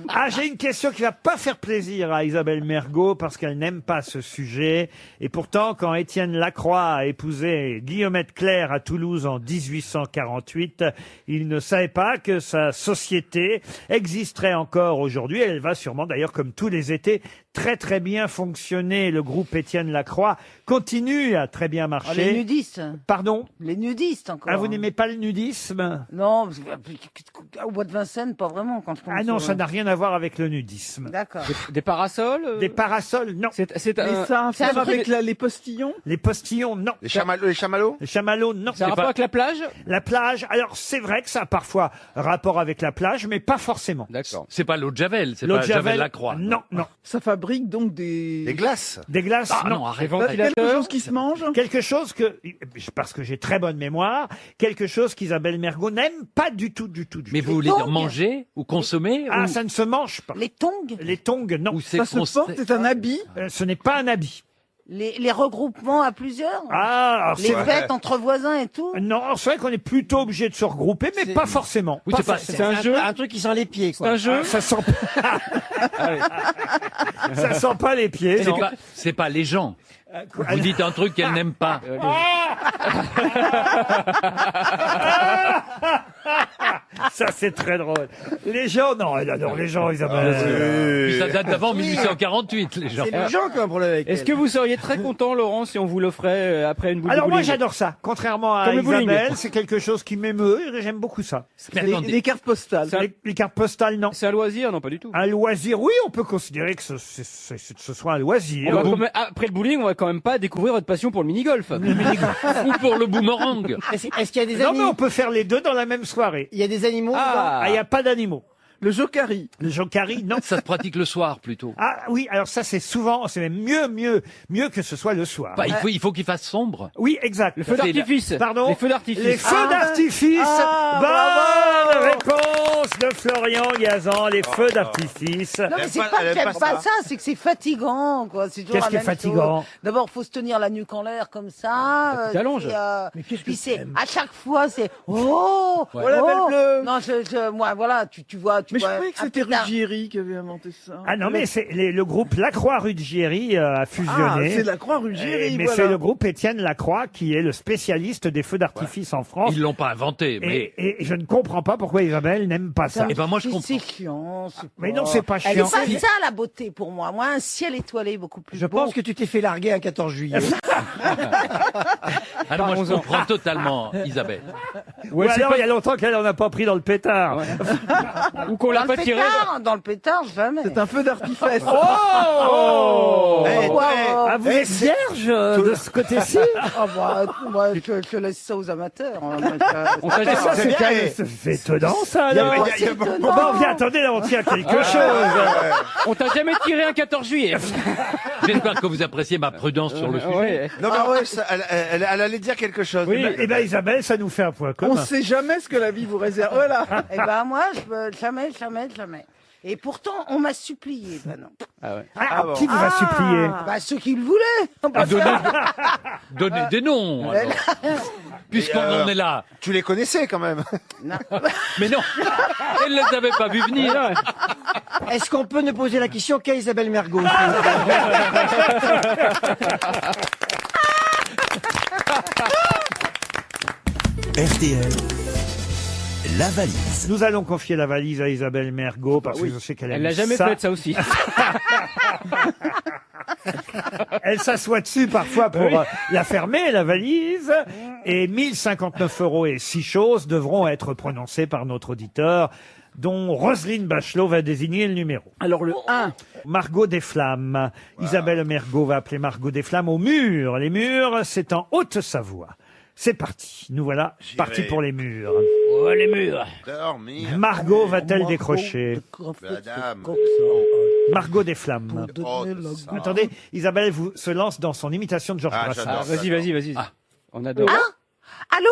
Ah, j'ai une question qui va pas faire plaisir à Isabelle Mergo parce qu'elle n'aime pas ce sujet. Et pourtant, quand Étienne Lacroix a épousé Guillemette Claire à Toulouse en 1848, il ne savait pas que sa société existerait encore aujourd'hui. Elle va sûrement, d'ailleurs, comme tous les étés, très très bien fonctionner. Le groupe Étienne Lacroix continue à très bien marcher. Ah, les nudistes. Pardon? Les nudistes encore. Ah, vous n'aimez pas le nudisme? Non, parce que, au bois de Vincennes, pas vraiment. Quand je Ah non, ça n'a rien à voir avec le nudisme. D'accord. Des parasols Des parasols, non. C'est Et ça a à faire avec les postillons? Les postillons, non. Les chamallows? Les chamallows, non. Ça a rapport avec la plage? La plage, alors c'est vrai que ça a parfois rapport avec la plage, mais pas forcément. D'accord. C'est pas l'eau de Javel, c'est L'eau pas de Javel Javel, Lacroix. non, non. Ça fabrique donc des... Des glaces? Des glaces, Ah non. non, arrête. Quelque chose qui se mange? Quelque chose que, parce que j'ai très bonne mémoire, quelque chose qu'Isabelle Mergo n'aime pas du tout, du tout, du Mais tout. vous voulez dire manger ou consommer Ah, ou... ça ne se mange pas. Les tongs? Les tongs, non. ou c'est Ça se porte, c'est un habit? Ce n'est pas un habit. Les regroupements à plusieurs? Ah, alors Les fêtes entre voisins et tout? Non, alors c'est vrai qu'on est plutôt obligé de se regrouper, mais pas forcément. Oui, Pas c'est pas- forcément. C'est un jeu? Un truc qui sent les pieds, C'est quoi. un jeu? Ça sent ça sent pas les pieds. C'est non. pas les gens. Vous dites un truc qu'elle n'aime pas. Ça, c'est très drôle. Les gens, non, elle adore les gens, Isabelle. Puis ça date d'avant 1848, les gens. C'est les gens qui ont un problème avec Est-ce elle. que vous seriez très content, Laurent, si on vous l'offrait après une boule Alors de moi, bowling? j'adore ça. Contrairement à Comme le bowling. Isabelle, c'est quelque chose qui m'émeut. et J'aime beaucoup ça. Mais Des, attendez, des cartes postales. Les cartes postales, non. C'est un loisir? Non, pas du tout. Un loisir, oui, on peut considérer que ce soit un loisir. On va quand même- après le bowling, on va quand même pas découvrir votre passion pour le mini-golf. ou pour le boomerang. Est-ce qu'il y a des Non, mais animaux? on peut faire les deux dans la même soirée. Il y a des animaux dedans? Ah, il n'y a pas d'animaux. Le jokari. Le jokari, non. Ça se pratique le soir plutôt. Ah oui, alors ça c'est souvent, c'est même mieux que ce soit le soir. Bah, il faut qu'il fasse sombre. Oui, exact. Le feu d'artifice. Pardon. Les feux d'artifice. Les feux d'artifice. Bonne réponse de Florian Gazan, les feux d'artifice. Non, mais c'est pas que j'aime pas ça, c'est que c'est fatigant, quoi. C'est toujours Qu'est-ce la qui est même fatigant? chose. D'abord, faut se tenir la nuque en l'air comme ça. t'allonges. Puis c'est, à chaque fois, c'est, oh, Oh, la belle bleue. Non, moi, voilà, tu vois, Mais je vois croyais que un c'était pétard. Ruggieri qui avait inventé ça. Ah non, mais c'est le groupe Lacroix-Ruggieri a Ah, fusionné. c'est la Croix-Ruggieri, Mais voilà. c'est le groupe Étienne Lacroix qui est le spécialiste des feux d'artifice en France. Ils l'ont pas inventé, mais... Et je ne comprends pas pourquoi Isabelle n'aime pas ça. Eh ben moi je comprends. C'est chiant. Mais non, c'est pas C'est chiant. pas ça la beauté pour moi. Moi, un ciel étoilé beaucoup plus Je beau. pense que tu t'es fait larguer un 14 juillet. Alors moi je comprends totalement Isabelle. Ou alors il y a longtemps qu'elle en a pas pris dans le pétard. Ou qu'on l'a Dans pas le tiré. pétard, dans le pétard, jamais. C'est un feu d'artifice. Oh Eh, Pourquoi, Ah, vous êtes vierge de ce côté-ci? Ah bah, moi, je laisse ça aux amateurs. hein. On t'a dit- Ça, c'est bien, quand même- mais- c'est étonnant, ça, alors. Il y a étonnant. Bon, ben, on vient, attendez, là, on tient quelque chose. On t'a jamais tiré un 14 juillet. J'espère que vous appréciez ma prudence sur le sujet. Ouais. Non, mais ouais, elle allait dire quelque chose. Oui. Eh ben, Isabelle, ça nous fait un point On commun. sait jamais ce que la vie vous réserve. Voilà. Eh ben, moi, je peux jamais. Et pourtant, on m'a supplié, Manon. Ah, qui vous a supplié? Bah, ceux qui le voulaient. Ah, donnez des noms, alors. Puisqu'on en est là. Tu les connaissais quand même. Non. Mais non, elle ne les avait pas vus venir. Est-ce qu'on peut nous poser la question qu'est Isabelle Mergo? RTL, la valise. Nous allons confier la valise à Isabelle Mergo parce que je sais qu'elle aime Elle l'a jamais ça. fait, ça aussi. Elle s'assoit dessus parfois pour la fermer, la valise. Et 1059 € et 6 choses devront être prononcées par notre auditeur, dont Roselyne Bachelot va désigner le numéro. Alors le 1. Margot Desflammes. Isabelle Mergo va appeler Margot Desflammes au mur. Les murs, c'est en Haute-Savoie. C'est parti. Nous voilà partis pour les murs. Oh, les murs. Dormir. Margot va-t-elle décrocher? Madame. Margot Desflammes. Oh, Attendez, Isabelle vous se lance dans son imitation de Georges Ah, Brassens. j'adore. Ah, vas-y. On adore. Allô?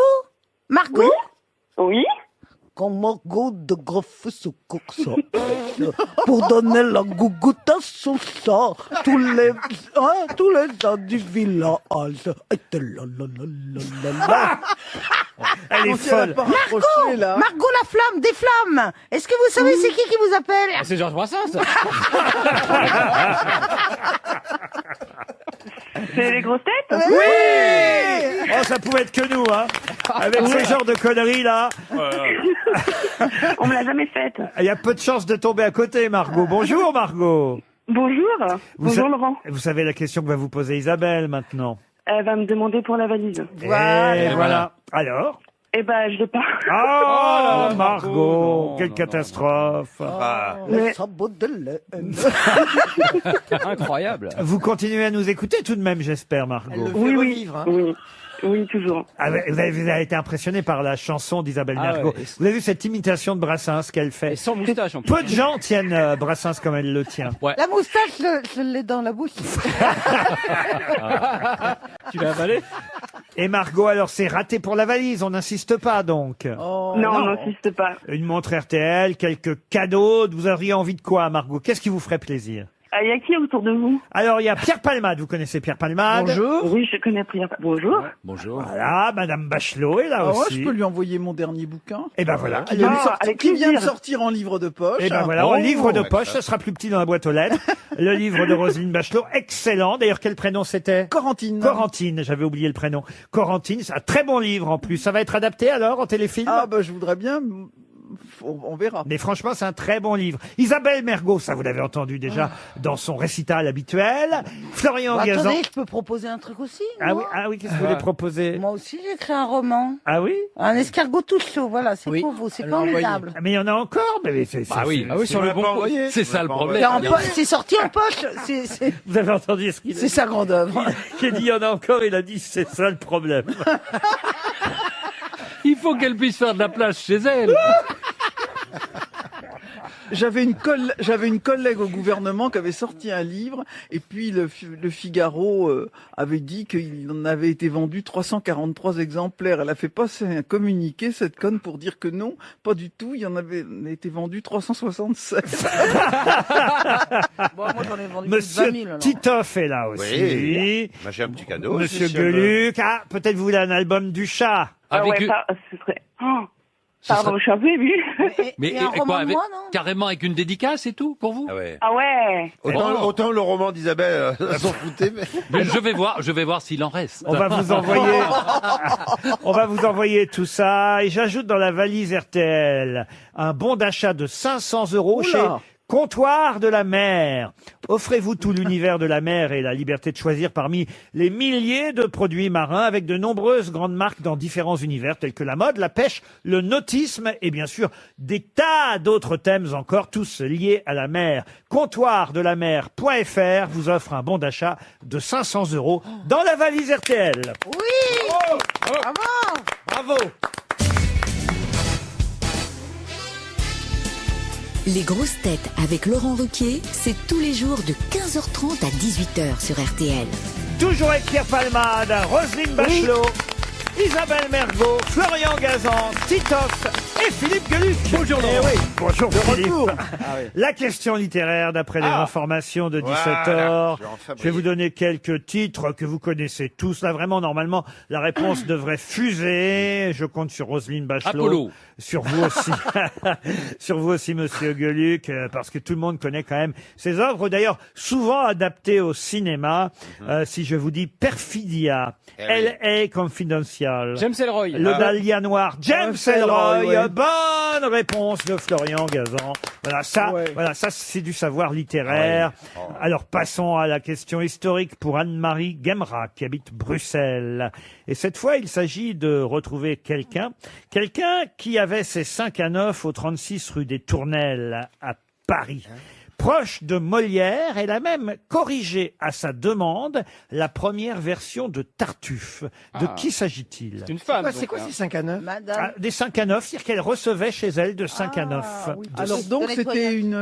Margot? Oui? quand Margot de Groff se course pour donner la gougoute à son sang. Tous les gens du village étaient là. Elle est folle. Margot la flamme des flammes. Est-ce que vous savez c'est qui vous appelle? C'est Georges Brassens. C'est les grosses têtes? Oui. Oh, ça pouvait être que nous, hein. Avec ce genre de conneries là. On me l'a jamais faite. Il y a peu de chances de tomber à côté, Margot. Bonjour, Margot. Bonjour. Bonjour Laurent. Vous savez la question que va vous poser Isabelle maintenant. Elle va me demander pour la valise. Et voilà. Alors? Eh ben, je l'ai pas. Oh, Margot, quelle catastrophe. Mais- Incroyable. Vous continuez à nous écouter tout de même, j'espère, Margot. Oui, oui, toujours. Ah, vous avez été impressionné par la chanson d'Isabelle Ah Mergo. ouais. Vous avez vu cette imitation de Brassens qu'elle fait. Et sans moustache en plus. Peu de gens tiennent Brassens comme elle le tient. Ouais. La moustache, je l'ai dans la bouche. Tu l'as avalé? Et Margot, alors c'est raté pour la valise, on n'insiste pas donc. Oh, Non, on n'insiste pas. Une montre RTL, quelques cadeaux, vous auriez envie de quoi, Margot? Qu'est-ce qui vous ferait plaisir? Il y a qui autour de vous? Alors il y a Pierre Palmade, vous connaissez Pierre Palmade? Oui, je connais Pierre. Bonjour. Bonjour. Voilà, Madame Bachelot est là Ah ouais, aussi. je peux lui envoyer mon dernier bouquin. Et ben voilà. Qui vient, de sortir, avec qui vient de plaisir. sortir en livre de poche. Et ben voilà, en livre de poche, ça sera plus petit dans la boîte aux lettres. Le livre de Roselyne Bachelot, excellent. D'ailleurs, quel prénom c'était? Corentine. Corentine, j'avais oublié le prénom. Corentine, c'est un très bon livre en plus. Ça va être adapté alors en téléfilm? Ah bah je voudrais bien. On verra. Mais franchement, c'est un très bon livre. Isabelle Mergo, ça vous l'avez entendu déjà dans son récital habituel. Florian Bah, Gazan. attendez, je peux proposer un truc aussi. moi Ah oui, qu'est-ce que vous voulez proposer? Moi aussi, j'ai écrit un roman. Ah oui? Un escargot tout chaud, voilà, c'est pour vous, c'est formidable. Mais il y en a encore? Mais Ah oui, sur le bon courrier. C'est ça le C'est problème. c'est sorti en poche, Vous avez entendu ce qu'il a c'est dit? sa grande œuvre. Qui a dit il y en a encore, il a dit c'est ça le problème. Il faut qu'elle puisse faire de la place chez elle. J'avais une collègue au gouvernement qui avait sorti un livre et puis le Figaro avait dit qu'il en avait été vendu 343 exemplaires. Elle a fait passer un communiqué, cette conne, pour dire que non, pas du tout, il y en avait été vendu 367. Bon, moi, j'en ai vendu plus de Monsieur 20 000, alors. Titoff est là aussi. Oui. Moi, j'ai un petit cadeau. Monsieur aussi, Gueluc. Ah, peut-être vous voulez un album du chat. Avec ouais, une- ce serait... Oh, pardon, je suis un peu émue. Mais Et un roman de avec- moi, non? carrément avec une dédicace et tout pour vous? Ah ouais. Ah ouais. Autant le roman d'Isabelle, s'en foutait, mais... Mais je vais voir s'il en reste. On va vous envoyer, on va vous envoyer tout ça. Et j'ajoute dans la valise RTL un bon d'achat de 500 € Oula. chez Comptoir de la mer. Offrez-vous tout l'univers de la mer et la liberté de choisir parmi les milliers de produits marins avec de nombreuses grandes marques dans différents univers tels que la mode, la pêche, le nautisme et bien sûr des tas d'autres thèmes encore, tous liés à la mer. Comptoirdelamer.fr vous offre un bon d'achat de 500 € dans la valise RTL. Oui! Bravo! Bravo! Les grosses têtes avec Laurent Ruquier, c'est tous les jours de 15h30 à 18h sur RTL. Toujours avec Pierre Palmade, Roselyne Bachelot, Isabelle Mergo, Florian Gazan, Titoff et Philippe Gueluc. Bonjour, Eh Laurent. oui, bonjour Philippe. retour. La question littéraire d'après les informations de 17h. Voilà, je vais en fabriquer. Je vais vous donner quelques titres que vous connaissez tous. Là, vraiment, normalement, la réponse devrait fuser. Je compte sur Roselyne Bachelot. Apollo. Sur vous aussi. Sur vous aussi, monsieur Gueluc, parce que tout le monde connaît quand même ces œuvres. D'ailleurs, souvent adaptées au cinéma. Si je vous dis Perfidia, L.A. Confidential. James Ellroy. Le Dahlia Noir, James Ellroy. ouais. Bonne réponse de Florian Gazan. Voilà, ça, Ouais. voilà, ça, c'est du savoir littéraire. Alors, passons à la question historique pour Anne-Marie Gemra, qui habite Bruxelles. Et cette fois, il s'agit de retrouver quelqu'un qui avait ses 5 à 9 au 36 rue des Tournelles à Paris. Proche de Molière, elle a même corrigé à sa demande la première version de Tartuffe. De qui s'agit-il? C'est une femme. C'est quoi ces 5 à 9? Madame. Des 5 à 9, c'est-à-dire qu'elle recevait chez elle de 5 à 9. Alors donc c'était une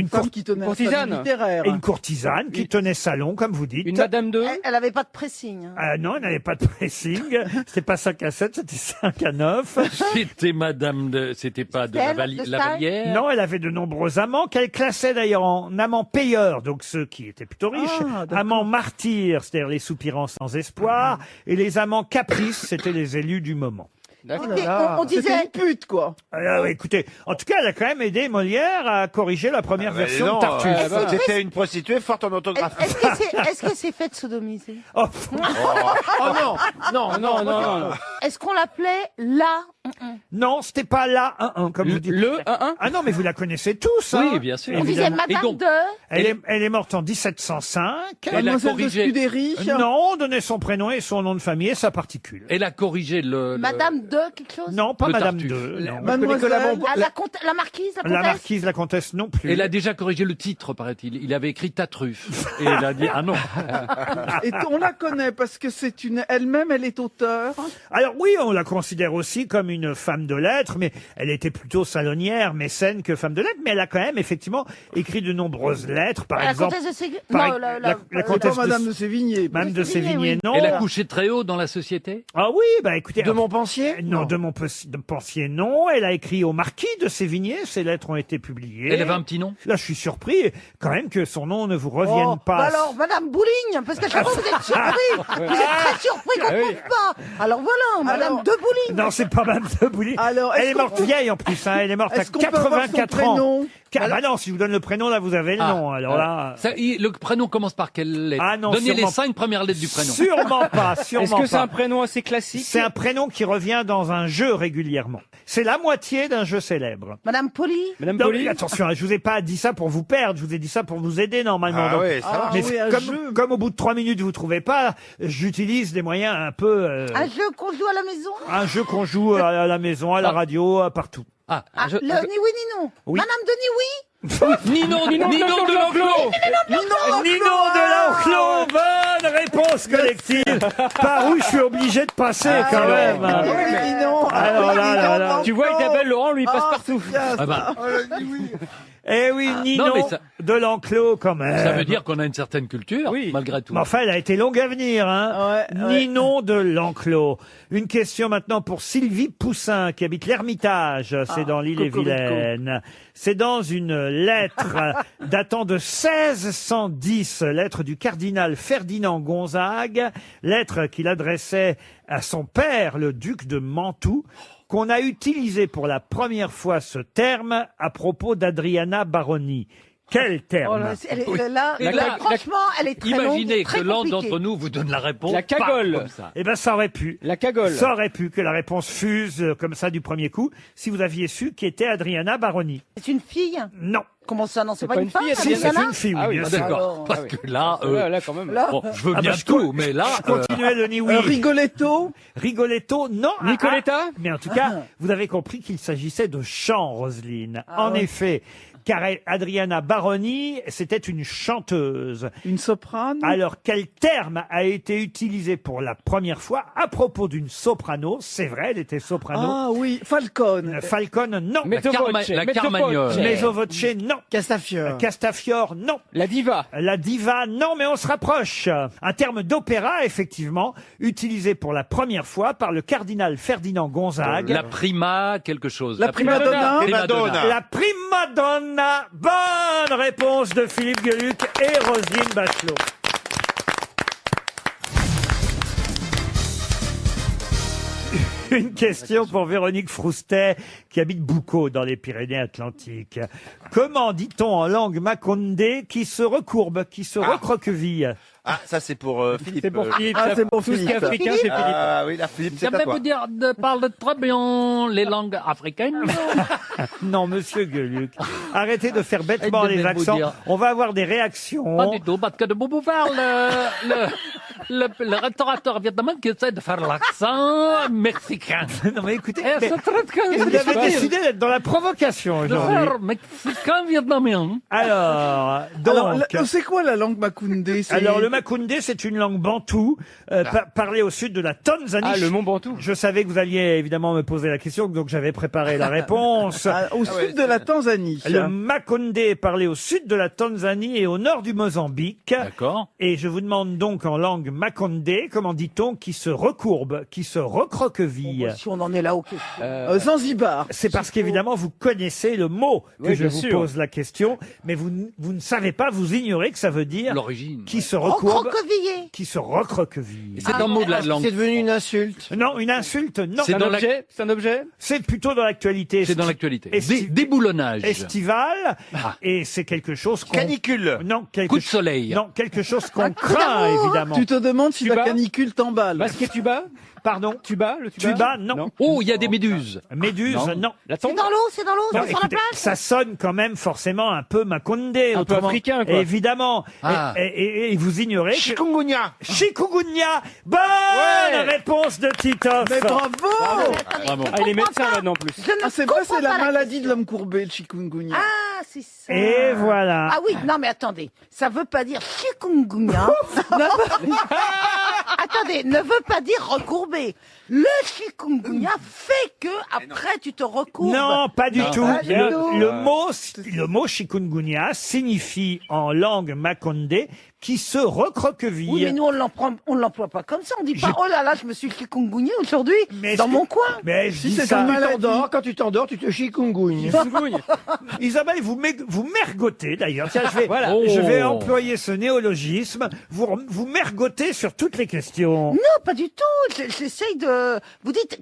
femme qui tenait un salon littéraire. Une courtisane qui tenait salon, comme vous dites. Une Madame 2. Elle avait pas de pressing. Hein. Ah non, elle n'avait pas de pressing. C'était pas 5 à 7, c'était 5 à 9. C'était Madame de... C'était pas de Lavalière? Non, elle avait de nombreux amants, qu'elle classait d'ailleurs en amants payeurs, donc ceux qui étaient plutôt riches. Amants martyrs, c'est-à-dire les soupirants sans espoir. Et les amants caprices, c'était les élus du moment. On disait une pute, quoi. Alors, écoutez, en tout cas, elle a quand même aidé Molière à corriger la première version de Tartuffe. C'était une prostituée forte en autographe. Est-ce que c'est fait de sodomiser? Oh, non. Est-ce qu'on l'appelait la? Non, c'était pas la 1-1, comme vous dites. Le 1-1? Ah non, mais vous la connaissez tous, hein. Oui, bien sûr. On disait Évidemment. Madame de. Elle est morte en 1705. Elle a Mademoiselle de corrigé. Scudéry. Non, on donnait son prénom et son nom de famille et sa particule. Elle a corrigé Madame de quelque chose? Non, pas Le Madame Tartuffe. 2. non. Mademoiselle. La marquise, la comtesse? La marquise, la comtesse non plus. Elle a déjà corrigé le titre, paraît-il. Il avait écrit ta truffe. Et elle a dit, ah non. Et on la connaît parce que c'est une. Elle-même, elle est auteure. Alors oui, on la considère aussi comme une femme de lettres, mais elle était plutôt salonnière, mécène que femme de lettres, mais elle a quand même effectivement écrit de nombreuses lettres, par La exemple. comtesse de Sévigné? par- Non, la C'est comtesse pas Madame de Sévigné. Madame de Sévigné, Sévigné, oui. non. Elle a couché très haut dans la société? Ah oui, bah écoutez. De Montpensier? Non, de Montpensier, non. Elle a écrit au marquis de Sévigné, ses lettres ont été publiées. Elle avait un petit nom? Là, je suis surpris quand même que son nom ne vous revienne pas. Bah alors, Madame Bouligne, parce qu'à chaque fois vous êtes surpris. Vous êtes très surpris qu'on ne trouve pas. Alors voilà, Madame de Bouligne. Non, c'est pas Madame de Bouligne. Alors, elle est-ce est morte qu'on- vieille en plus, hein. Elle est morte à Est-ce qu'on peut avoir son 84 ans. prénom? Ah bah non, si je vous donne le prénom, là, vous avez le nom. Alors là. Le prénom commence par quelle lettre? Ah non, Donnez les sûrement- 5 premières lettres du prénom. Sûrement pas, sûrement Est-ce que c'est pas. un prénom assez classique? C'est un prénom qui revient dans un jeu régulièrement. C'est la moitié d'un jeu célèbre. Madame Poli? Madame Non, Poli? mais attention, je vous ai pas dit ça pour vous perdre, je vous ai dit ça pour vous aider normalement. Ah Donc, oui, ça mais oui, un jeu. comme au bout de 3 minutes vous trouvez pas, j'utilise des moyens un peu Un jeu qu'on joue à la maison? un jeu qu'on joue à la maison, à la radio, partout. Ah, Le ni oui ni non. Oui. Madame de ni oui? Ninon de l'enclos. Ninon de l'enclos, bonne réponse collective. Par où je suis obligé de passer quand même. Oui, non. Alors là. Tu vois, Isabelle Laurent, lui, il passe partout. Ah bah, Eh oui, Ninon non, mais ça- de l'enclos quand même. ça veut dire qu'on a une certaine culture, Oui. malgré tout. Mais enfin, elle a été longue à venir, hein. Ouais, ouais. Ninon de l'Enclos. Une question maintenant pour Sylvie Poussin, qui habite l'Ermitage. C'est dans l'île-et-Vilaine. C'est dans une lettre datant de 1610, lettre du cardinal Ferdinand Gonzague, lettre qu'il adressait à son père, le duc de Mantoue, qu'on a utilisé pour la première fois ce terme à propos d'Adriana Baroni. Quel terme? Oh là, Et là, franchement, elle est très longue, Imaginez très que l'un compliquée. d'entre nous vous donne la réponse. La cagole. pas comme ça. Eh ben, ça aurait pu. La cagole. Ça aurait pu que la réponse fuse comme ça du premier coup, si vous aviez su qui était Adriana Baroni. C'est une fille? Non. Comment ça, non, c'est pas pas une une femme, fille, Si, c'est Adriana? une fille, oui, Ah oui, bien ah, sûr. D'accord. Alors, Parce que là, Là, quand même. bon, je veux Ah, bien bah, je tout, mais là, Continuez le ni oui. Rigoletto. Rigoletto, non. Nicoletta? Mais en tout cas, vous avez compris qu'il s'agissait de chant, Roselyne. En effet. Car Adriana Baroni, c'était une chanteuse. Une soprane. Alors, quel terme a été utilisé pour la première fois à propos d'une soprano? C'est vrai, elle était soprano. Ah oui, Falcone. Falcone, non. la Carmagnole. Mezzo voce, non. Castafiore. Castafiore, non. La diva. La diva, non, mais on se rapproche. Un terme d'opéra, effectivement, utilisé pour la première fois par le cardinal Ferdinand Gonzague. la prima, quelque chose. La prima donna. Prima donna. La prima donna. Bonne réponse de Philippe Gueluc et Roselyne Bachelot. Une question pour Véronique Froustet, qui habite Boucau, dans les Pyrénées-Atlantiques. Comment dit-on en langue macondé qui se recourbe, qui se recroqueville? Ah, ça c'est pour Philippe. C'est pour Philippe. Ah, ça. c'est pour Tout ce qui est Philippe. africain, c'est Philippe. Ah oui, là, Philippe, c'est à J'aimerais toi. vous dire de parler très bien les langues africaines. Non, monsieur Gueluc. Arrêtez de faire bêtement Et de les vous accents. dire. On va avoir des réactions. Pas du tout, parce que de vous faire le restaurateur vietnamien qui essaie de faire l'accent mexicain. Non mais écoutez, Eh, c'est très vous avez décidé d'être dans la provocation de aujourd'hui. faire mexicain vietnamien. Alors, donc... c'est quoi la langue Makoundé? Alors, le Makoundé, c'est une langue bantoue, parlée au sud de la Tanzanie. Ah, le mont Bantou. Je savais que vous alliez évidemment me poser la question, donc j'avais préparé la réponse. Au sud de la Tanzanie. Le Makoundé est parlé au sud de la Tanzanie et au nord du Mozambique. D'accord. Et je vous demande donc en langue Makoundé, comment dit-on, qui se recourbe, qui se recroqueville. Si on en est là, ok. Zanzibar. C'est parce qu'évidemment vous connaissez le mot que Oui, je bien vous sûr. pose la question, mais vous ne savez pas, vous ignorez que ça veut dire L'origine. qui se recourbe, Recroquevillé. qui se recroqueville. C'est un mot de la langue. C'est devenu une insulte. Non, une insulte, non. C'est C'est un dans la- objet? C'est un objet? C'est plutôt dans l'actualité. C'est dans l'actualité. Esti- Déboulonnage. Estival, et c'est quelque chose qu'on... Canicule. Non, Coup de soleil. Non, quelque chose qu'on craint, évidemment. Tu te demandes si Tuba la canicule t'emballe. Basket tuba? Pardon. Tuba? Le tuba? Tuba, non. Oh, il y a des méduses. Méduse, non. La C'est tombe? dans l'eau, c'est dans l'eau, Non, c'est sur la écoutez, plage. ça sonne quand même forcément un peu Makondé. Un peu autrement- africain, quoi. Évidemment. Ah. Et vous ignorez que... Chikungunya. Chikungunya. Bonne réponse de Titoff. Mais bravo! Bravo. Ah, il est médecin maintenant en plus. Je ne Ah, c'est vrai, comprends c'est la pas maladie question. de l'homme courbé, le chikungunya. Ah, c'est ça. Et voilà. Ah oui, non mais attendez, ça veut pas dire chikungunya. Attendez, ne veut pas dire recourbé. Le chikungunya fait que après tu te recourbes. Non, pas du tout. pas du tout. Le mot chikungunya signifie en langue Makondé qui se recroqueville. Oui, mais nous on l'emploie pas comme ça. On dit pas oh là là, je me suis chikungugné aujourd'hui Mais dans c'est- mon coin. Mais je Si dis c'est ça. quand tu t'endors, quand tu t'endors, tu te chikungugnes. Isabelle, vous mergotez d'ailleurs. Tiens, Voilà. je vais Oh. employer ce néologisme. Vous mergotez sur toutes les questions. Non, pas du tout. J'essaye de. Vous dites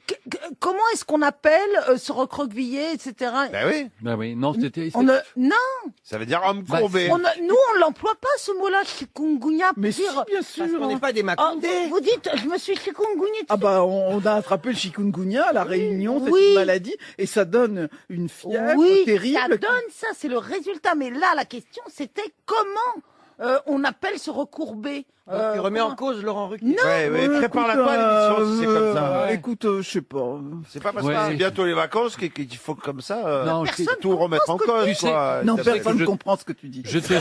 comment est-ce qu'on appelle se recroqueviller, etc. Ben oui, Ben oui, non, c'était. On ne... Non, ça veut dire homme courbé. nous on l'emploie pas ce mot-là, chikungunya. pour Mais si, dire... bien sûr. On n'est pas des Oh, Makondé. vous dites, je me suis chikungugné. Ah bah on a attrapé le chikungunya à la Réunion, c'est Oui. une maladie et ça donne une fièvre Oui, terrible. ça donne ça, c'est le résultat. Mais là, la question, c'était comment on appelle se recourber. Tu remets en comment- cause Laurent Ruquier. Non, Ouais, prépare-la toi l'émission si c'est comme ça. Écoute, je sais pas. C'est pas parce Ouais. que c'est bientôt les vacances qu'il faut comme ça Non, Personne tout remettre en comprend ce que cause. tu sais. quoi. Non, Ça fait- personne ne je- comprend ce que tu dis. Je te,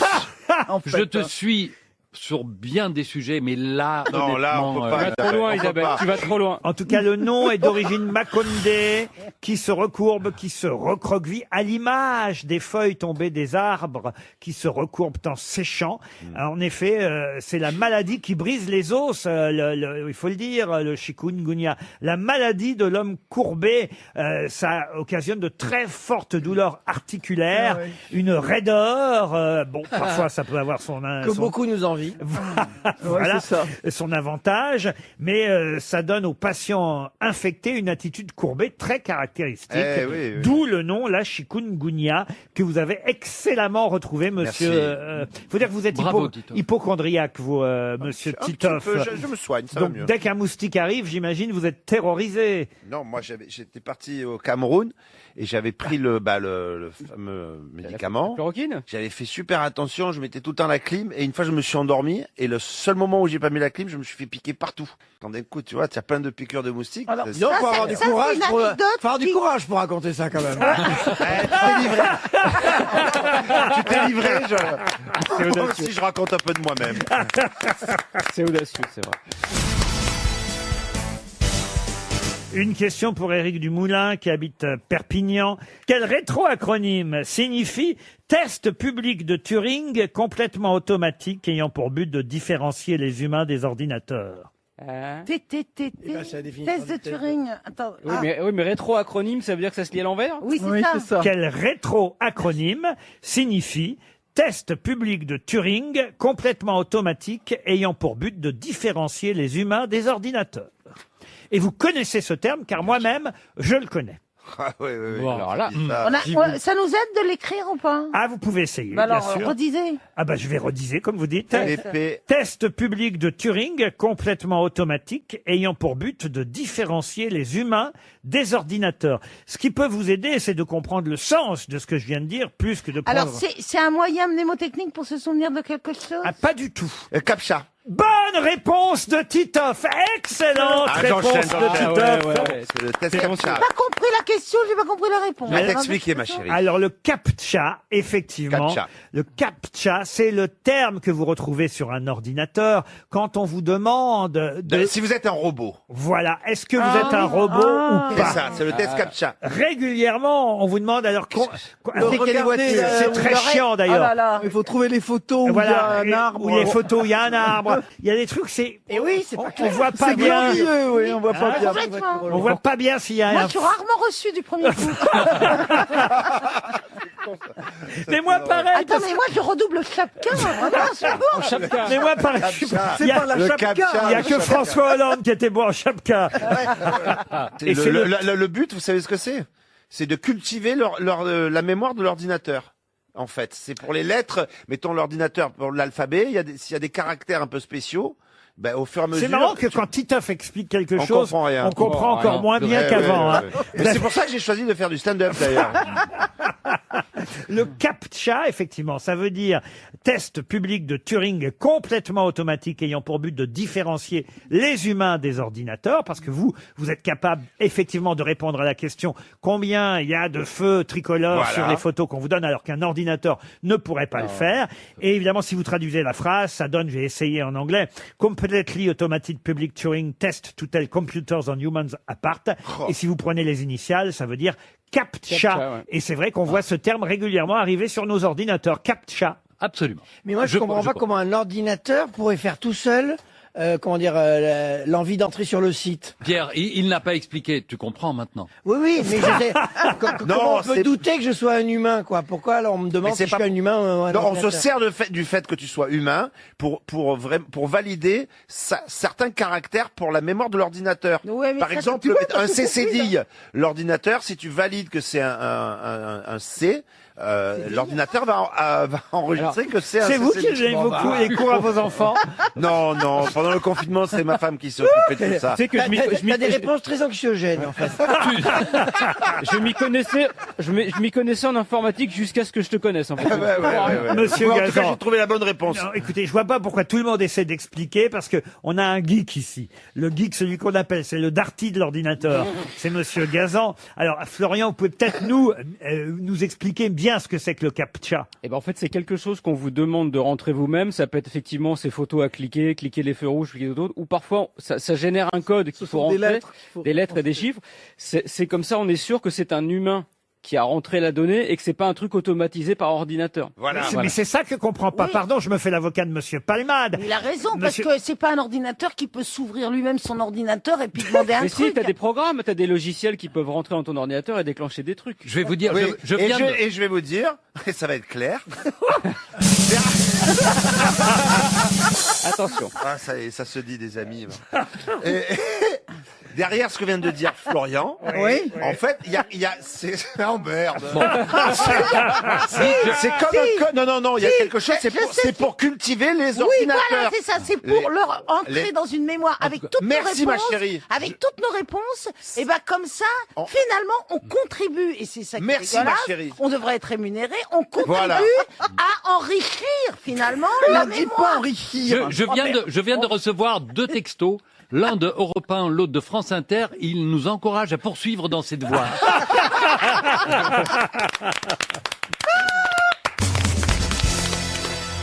En fait, je te suis sur bien des sujets, mais là, Non, là, on peut honnêtement, pas. Tu vas trop loin, On peut Isabelle. pas. Tu vas trop loin. En tout cas, le nom est d'origine Makondé, qui se recourbe, qui se recroqueville, à l'image des feuilles tombées des arbres qui se recourbent en séchant. En effet, c'est la maladie qui brise les os, il faut le dire, le chikungunya. La maladie de l'homme courbé, ça occasionne de très fortes douleurs articulaires, Ah ouais. une raideur, bon, parfois ça peut avoir Que beaucoup nous envient. voilà c'est ça. son avantage, mais ça donne aux patients infectés une attitude courbée très caractéristique. Eh oui, oui. D'où le nom, la chikungunya, que vous avez excellemment retrouvé, monsieur. Merci. Faut dire que vous êtes Bravo, Titoff. hypochondriaque, vous, monsieur Un petit Titoff. peu, je me soigne, ça va Donc, mieux. dès qu'un moustique arrive, j'imagine, vous êtes terrorisé. Non, moi j'étais parti au Cameroun et j'avais pris le fameux médicament. Chloroquine? J'avais fait super attention, je mettais tout le temps la clim et une fois je me suis endormi et le seul moment où j'ai pas mis la clim, je me suis fait piquer partout. Quand d'un coup, tu vois, tu as plein de piqûres de moustiques. Alors, ça- Dis donc, faut avoir du ça, c'est courage une pour, anecdote faut avoir du qui- courage pour raconter ça quand même. tu t'es livré, C'est moi audacieux. aussi je raconte un peu de moi-même. C'est audacieux, c'est vrai. Une question pour Éric Dumoulin qui habite Perpignan. Quel rétroacronyme signifie test public de Turing complètement automatique ayant pour but de différencier les humains des ordinateurs? TTT. Eh ben, c'est la définition Test de du test. Turing. Attends. Oui, ah, mais rétro-acronyme, ça veut dire que ça se lit à l'envers? oui, c'est Oui, ça. c'est ça. Quel rétroacronyme signifie test public de Turing complètement automatique ayant pour but de différencier les humains des ordinateurs? Et vous connaissez ce terme car moi-même, je le connais. Ah, oui, oui, oui. Bon, alors là, Ça nous aide de l'écrire ou pas? Ah, vous pouvez essayer, Bah bien alors, sûr. redisez. Ah bah je vais rediser comme vous dites. TP. Test public de Turing complètement automatique ayant pour but de différencier les humains des ordinateurs. Ce qui peut vous aider, c'est de comprendre le sens de ce que je viens de dire plus que de prendre... Alors, c'est un moyen mnémotechnique pour se souvenir de quelque chose? Ah, pas du tout. Captcha. Bonne bonne réponse de Titoff. Excellente réponse de Titoff. C'est le test J'ai CAPTCHA. pas compris la question, j'ai pas compris la réponse. Je vais t'expliquer, ma chérie. Alors le CAPTCHA, effectivement, CAPTCHA. le CAPTCHA, c'est le terme que vous retrouvez sur un ordinateur quand on vous demande Si vous êtes un robot. Voilà, est-ce que vous êtes un robot ou C'est pas? ça, c'est le test CAPTCHA. Régulièrement, on vous demande alors Regardez, c'est très chiant d'ailleurs. Il faut trouver les photos où Voilà, il y a un arbre. où il y a des photos, il y a un arbre, il y a des trucs, c'est. Et oui, c'est pas On clair. voit pas C'est bien. glorieux, oui, on voit pas bien. Complètement. On voit pas bien s'il y a Moi, un. je suis rarement reçu du premier coup. Mais moi pareil. Attends, mais moi, je redouble chacun. Vraiment, c'est bon. Mais moi pareil. C'est pas la chapka. Il y a que François Hollande qui était bon en chapka. Et c'est Le but, vous savez ce que c'est? C'est de cultiver la mémoire de l'ordinateur. En fait, c'est pour les lettres. Mettons l'ordinateur pour l'alphabet. S'il y a des caractères un peu spéciaux, ben, au fur et à mesure. C'est marrant que quand Titoff explique quelque On chose, comprend rien. on comprend encore rien. moins bien Ouais, qu'avant. ouais, hein. ouais. Mais c'est pour ça que j'ai choisi de faire du stand-up d'ailleurs. Le CAPTCHA, effectivement, ça veut dire test public de Turing complètement automatique ayant pour but de différencier les humains des ordinateurs, parce que vous êtes capable effectivement de répondre à la question combien il y a de feux tricolores Voilà. sur les photos qu'on vous donne, alors qu'un ordinateur ne pourrait pas le faire. Et évidemment, si vous traduisez la phrase, ça donne, j'ai essayé en anglais, completely automated public Turing test to tell computers on humans apart. Et si vous prenez les initiales, ça veut dire CAPTCHA. CAPTCHA, ouais. Et c'est vrai qu'on voit ce terme régulièrement arriver sur nos ordinateurs. CAPTCHA. Absolument. Mais moi, je comprends pas comment un ordinateur pourrait faire tout seul, l'envie d'entrer sur le site. Pierre, il n'a pas expliqué. Tu comprends maintenant. Oui, mais je sais, comment on peut c'est- douter que je sois un humain, quoi? Pourquoi alors on me demande Mais c'est si je pas- suis un humain ou un Non, on se ordinateur? sert du fait que tu sois humain pour valider certains caractères pour la mémoire de l'ordinateur. Ouais, mais Par ça, exemple, tu vois, un parce que c'est C-cédille. L'ordinateur, si tu valides que c'est un C, l'ordinateur va enregistrer que c'est un C'est vous C-cédille. qui donnez les cours à vos enfants. Non, pendant le confinement, c'est ma femme qui s'est occupée de tout ça. Tu sais que T'as des réponses très anxiogènes, en fait. je m'y connaissais en informatique jusqu'à ce que je te connaisse, en fait. Ouais. Monsieur Bon, en tout cas, Gazan. j'ai trouvé la bonne réponse. Non, écoutez, je vois pas pourquoi tout le monde essaie d'expliquer, parce que on a un geek ici. Le geek, celui qu'on appelle, c'est le Darty de l'ordinateur. C'est Monsieur Gazan. Alors, Florian, vous pouvez peut-être nous expliquer bien ce que c'est que le CAPTCHA. Eh ben, en fait, c'est quelque chose qu'on vous demande de rentrer vous-même. Ça peut être effectivement ces photos à cliquer les feux rouges, cliquer d'autres, ou parfois, ça génère un code qu'il faut rentrer. Des lettres et des chiffres. C'est comme ça, on est sûr que c'est un humain qui a rentré la donnée et que c'est pas un truc automatisé par ordinateur. Mais c'est ça que je comprends pas. Oui. Pardon, je me fais l'avocat de Monsieur Palmade. Il a raison, Monsieur- parce que c'est pas un ordinateur qui peut s'ouvrir lui-même son ordinateur et puis demander un Mais si, truc. t'as des programmes, t'as des logiciels qui peuvent rentrer dans ton ordinateur et déclencher des trucs. Je vais vous dire, Oui, je viens de... et je vais vous dire, et ça va être clair. Attention. Ah, ça se dit, des amis. Et, derrière ce que vient de dire Florian, en fait, il y a, oh merde. C'est comme non, il y a quelque chose, c'est pour cultiver les Oui, ordinateurs. voilà, c'est ça, c'est pour leur entrer dans une mémoire avec toutes Merci, nos ma réponses. chérie. Avec toutes nos réponses, et ben comme ça, finalement, on contribue. Et c'est ça qui est Merci, ma dégueulasse. chérie. On devrait être rémunéré. On contribue Voilà. à enrichir finalement la mémoire. Je viens de recevoir 2 textos. L'un de Europe 1, l'autre de France Inter. Il nous encourage à poursuivre dans cette voie.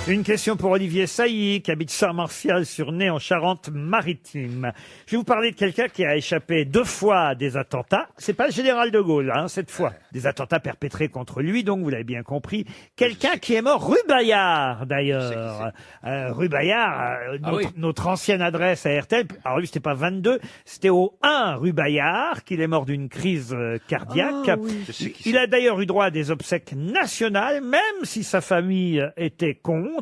Une question pour Olivier Sailly, qui habite Saint-Martial-sur-Nez en Charente-Maritime. Je vais vous parler de quelqu'un qui a échappé 2 fois à des attentats. C'est pas le général de Gaulle, hein, cette fois. Des attentats perpétrés contre lui, donc vous l'avez bien compris. Quelqu'un qui est mort rue Bayard, d'ailleurs. Rue Bayard, notre ancienne adresse à RTL. Alors lui, c'était pas 22, c'était au 1 rue Bayard qu'il est mort d'une crise cardiaque. Il a d'ailleurs eu droit à des obsèques nationales, même si sa famille était contre.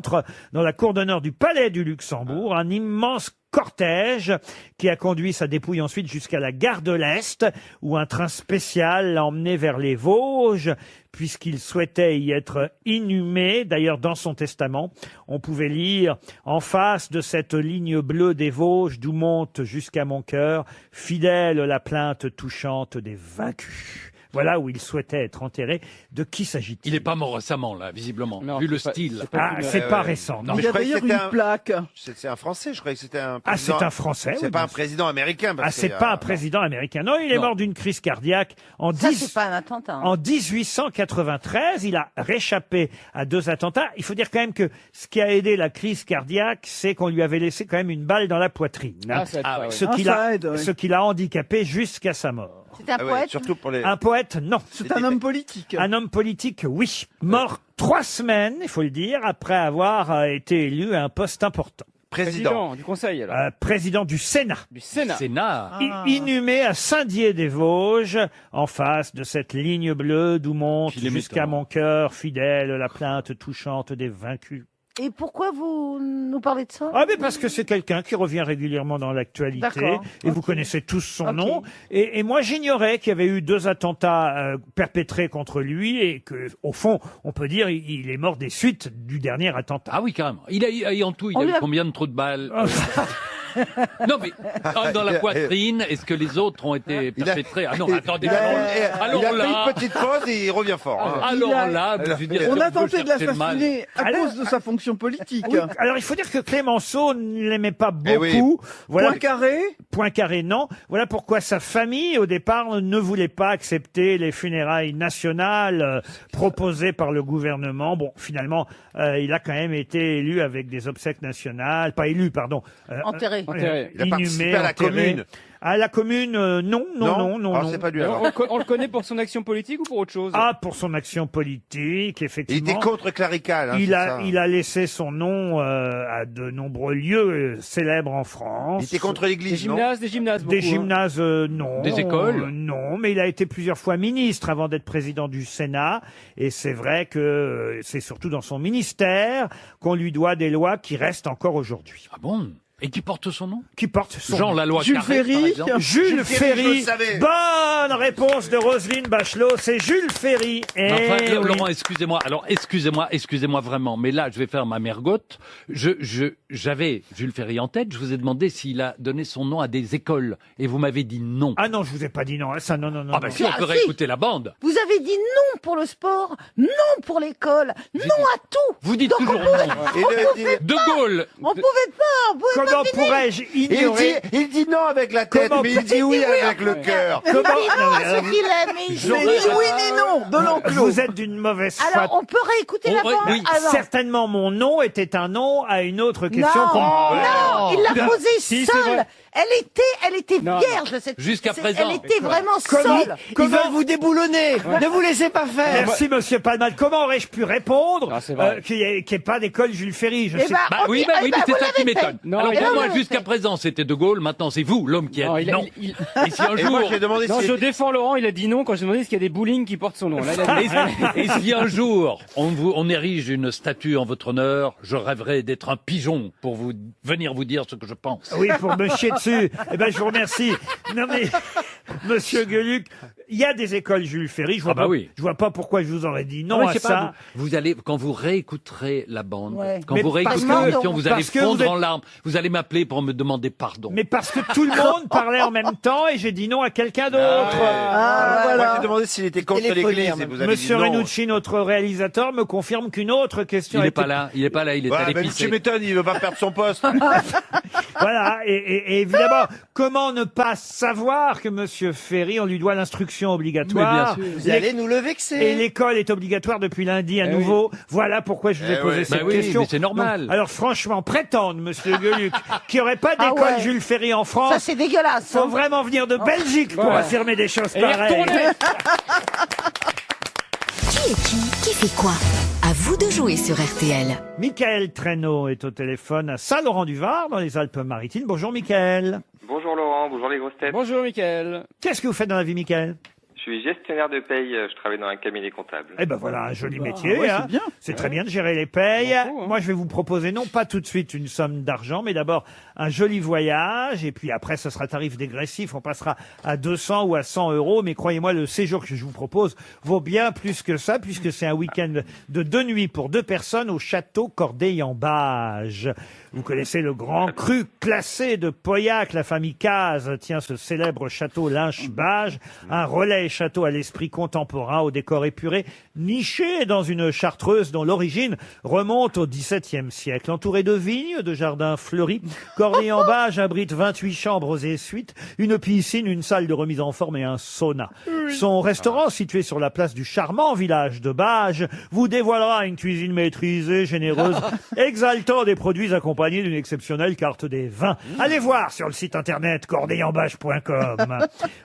Dans la cour d'honneur du Palais du Luxembourg, un immense cortège qui a conduit sa dépouille ensuite jusqu'à la gare de l'Est, où un train spécial l'a emmené vers les Vosges, puisqu'il souhaitait y être inhumé. D'ailleurs, dans son testament, on pouvait lire « En face de cette ligne bleue des Vosges, d'où monte jusqu'à mon cœur, fidèle la plainte touchante des vaincus ». Voilà où il souhaitait être enterré. De qui s'agit-il? Il n'est pas mort récemment, là, visiblement, vu le style. C'est pas récent. Non. Il y a d'ailleurs une plaque. C'est un Français, je croyais que c'était un Ah, président. c'est un Français. C'est oui, pas bien un sûr. président américain. parce Ah, c'est qu'il y a- pas un président américain. Non, il est mort d'une crise cardiaque Ça, c'est pas un attentat. en 1893. Il a réchappé à 2 attentats. Il faut dire quand même que ce qui a aidé la crise cardiaque, c'est qu'on lui avait laissé quand même une balle dans la poitrine. Ah, ça aide pas, oui. Ce qui l'a handicapé jusqu'à sa mort. C'est un poète. Surtout pour les. Un poète, non. C'est un homme politique. Un homme politique, oui. Mort 3 semaines, il faut le dire, après avoir été élu à un poste important. Président du Conseil, alors. Président du Sénat. Du Sénat. Inhumé à Saint-Dié-des-Vosges, en face de cette ligne bleue d'où monte jusqu'à mon cœur fidèle la plainte touchante des vaincus. Et pourquoi vous nous parlez de ça? Ah, mais parce que c'est quelqu'un qui revient régulièrement dans l'actualité. D'accord. Et vous connaissez tous son nom. Et moi, j'ignorais qu'il y avait eu 2 attentats perpétrés contre lui et que, au fond, on peut dire, il est mort des suites du dernier attentat. Ah oui, carrément. Il a en tout, il a eu combien de trous de balles? Non, mais dans la poitrine, est-ce que les autres ont été perpétrés? Ah non, attendez. il Alors a fait là, une petite pause et il revient fort. hein. alors là, je veux dire, On a si veut tenté de chercher le mal. l'assassiner à cause de sa fonction politique. Oui, alors il faut dire que Clémenceau ne l'aimait pas Eh oui. beaucoup. Voilà. Poincaré. Poincaré, non. Voilà pourquoi sa famille, au départ, ne voulait pas accepter les funérailles nationales proposées par le gouvernement. Bon, finalement, il a quand même été élu avec des obsèques nationales. Pas élu, pardon. Enterré. Il a participé à la commune. À la commune, non. Alors, c'est pas lui, alors. On le connaît pour son action politique ou pour autre chose? Ah, pour son action politique, Il effectivement. était contre clérical. Hein, Il c'est a, ça. il a laissé son nom à de nombreux lieux célèbres en France. Il était contre l'église, non? Des gymnases beaucoup, Des hein. gymnases, non. Des écoles Non, mais il a été plusieurs fois ministre avant d'être président du Sénat. Et c'est vrai que c'est surtout dans son ministère qu'on lui doit des lois qui restent encore aujourd'hui. Ah bon? Et qui porte son nom? Qui porte son Genre nom. la loi Jules Carré, par Ferry. exemple. Jules je le Ferry. savais. Bonne réponse de Roselyne Bachelot. C'est Jules Ferry. Et Enfin, oui. Laurent, excusez-moi. Alors, excusez-moi vraiment. Mais là, je vais faire ma mergotte. J'avais Jules Ferry en tête. Je vous ai demandé s'il a donné son nom à des écoles. Et vous m'avez dit non. Ah non, je vous ai pas dit non. Ça, non. Ah ben, si on peut si. réécouter la bande. Vous avez dit non pour le sport, non pour l'école, non à tout. Vous dites Donc, toujours on pouvait- non. De Gaulle. On pouvait pas. Comment pourrais-je ignorer Il dit non avec la tête, Comment- mais il dit oui avec le cœur. Il dit non Non, mais à ce qu'il aime. et il dit Mais oui. ni oui ni non de l'enclos. Vous êtes d'une mauvaise foi. Alors, on peut réécouter la Oh, bande. oui, Alors, Certainement, mon nom était un nom à une autre question. non, qu'on- non, il l'a posée Si, c'est seule. vrai. Elle était Non, vierge. Cette... Jusqu'à c'est- présent. Elle était vraiment Comment- seule. Ils veulent vous déboulonner. Ne vous laissez pas faire. Merci, monsieur Palmal. Comment aurais-je pu répondre Ah, c'est vrai. qu'il n'y ait pas d'école Jules Ferry? Je Eh sais ben, Bah ok, oui, eh ben, mais c'est vous ça qui l'avez fait. m'étonne. Non, Alors il pour a- moi, vous l'avez jusqu'à fait. présent, c'était De Gaulle. Maintenant, c'est vous, l'homme qui a Non, dit non. Et si un Et moi, jour, j'ai demandé Non, si je défends Laurent, il a dit non quand j'ai demandé s'il y a des bowling qui portent son nom. Là, il a dit- et si un jour on érige une statue en votre honneur, je rêverais d'être un pigeon pour venir vous dire ce que je pense. Oui, pour me chier dessus. Eh ben, je vous remercie. Non, mais, monsieur Gueluc, il y a des écoles Jules Ferry. Je vois, Ah bah pas, oui. je vois pas pourquoi je vous aurais dit non Ouais, je à sais ça. pas, vous allez, quand vous réécouterez la bande, Ouais. quand Mais vous réécouterez parce que- l'émission, vous allez parce que vous fondre êtes- en larmes. Vous allez m'appeler pour me demander pardon. Mais parce que tout le monde parlait en même temps et j'ai dit non à quelqu'un d'autre. Moi, j'ai demandé s'il était contre Téléphoner, l'église en et même vous avez Monsieur dit non. Renucci, notre réalisateur, me confirme qu'une autre question Il n'est était- pas là, il est est Ouais, allé mais pisser. tu m'étonnes, il veut pas perdre son poste. Voilà, et évidemment, comment ne pas savoir que Monsieur Ferry, on lui doit l'instruction obligatoire. Mais bien sûr. Vous allez nous le vexer. Et l'école est obligatoire depuis lundi à nouveau. Voilà pourquoi je vous ai Eh posé ouais. cette Bah oui, question. mais c'est normal. Donc, alors franchement, prétendre, Monsieur Gueluc, qu'il n'y aurait pas Ah d'école ouais. Jules Ferry en Ça, France, c'est dégueulasse. faut hein. vraiment venir de Belgique pour Ouais. affirmer des choses Et pareilles. retournez. Qui est qui fait quoi? À vous de jouer sur RTL. Michael Traîneau est au téléphone à Saint-Laurent-du-Var, dans les Alpes-Maritimes. Bonjour Michael. Bonjour Laurent, bonjour les grosses têtes. Bonjour, Mickaël. Qu'est-ce que vous faites dans la vie, Michael? Je suis gestionnaire de paye, je travaille dans un cabinet comptable. Eh ben voilà, un joli métier. ouais, hein. c'est bien. C'est très bien de gérer les payes. Bon coup, hein. Moi, je vais vous proposer non pas tout de suite une somme d'argent, mais d'abord un joli voyage. Et puis après, ce sera tarif dégressif. On passera à 200 ou à 100 euros. Mais croyez-moi, le séjour que je vous propose vaut bien plus que ça, puisque c'est un week-end de 2 nuits pour 2 personnes au château Corday-en-Bage. Vous connaissez le grand cru classé de Pauillac. La famille Cazes tient ce célèbre château Lynch-Bage, un relais château à l'esprit contemporain, au décor épuré, niché dans une chartreuse dont l'origine remonte au XVIIe siècle. Entouré de vignes, de jardins fleuris, Corday-en-Bage abrite 28 chambres et suites, une piscine, une salle de remise en forme et un sauna. Son restaurant, situé sur la place du charmant village de Bage, vous dévoilera une cuisine maîtrisée, généreuse, exaltant des produits accompagnés d'une exceptionnelle carte des vins. Allez voir sur le site internet cordayenbage.com.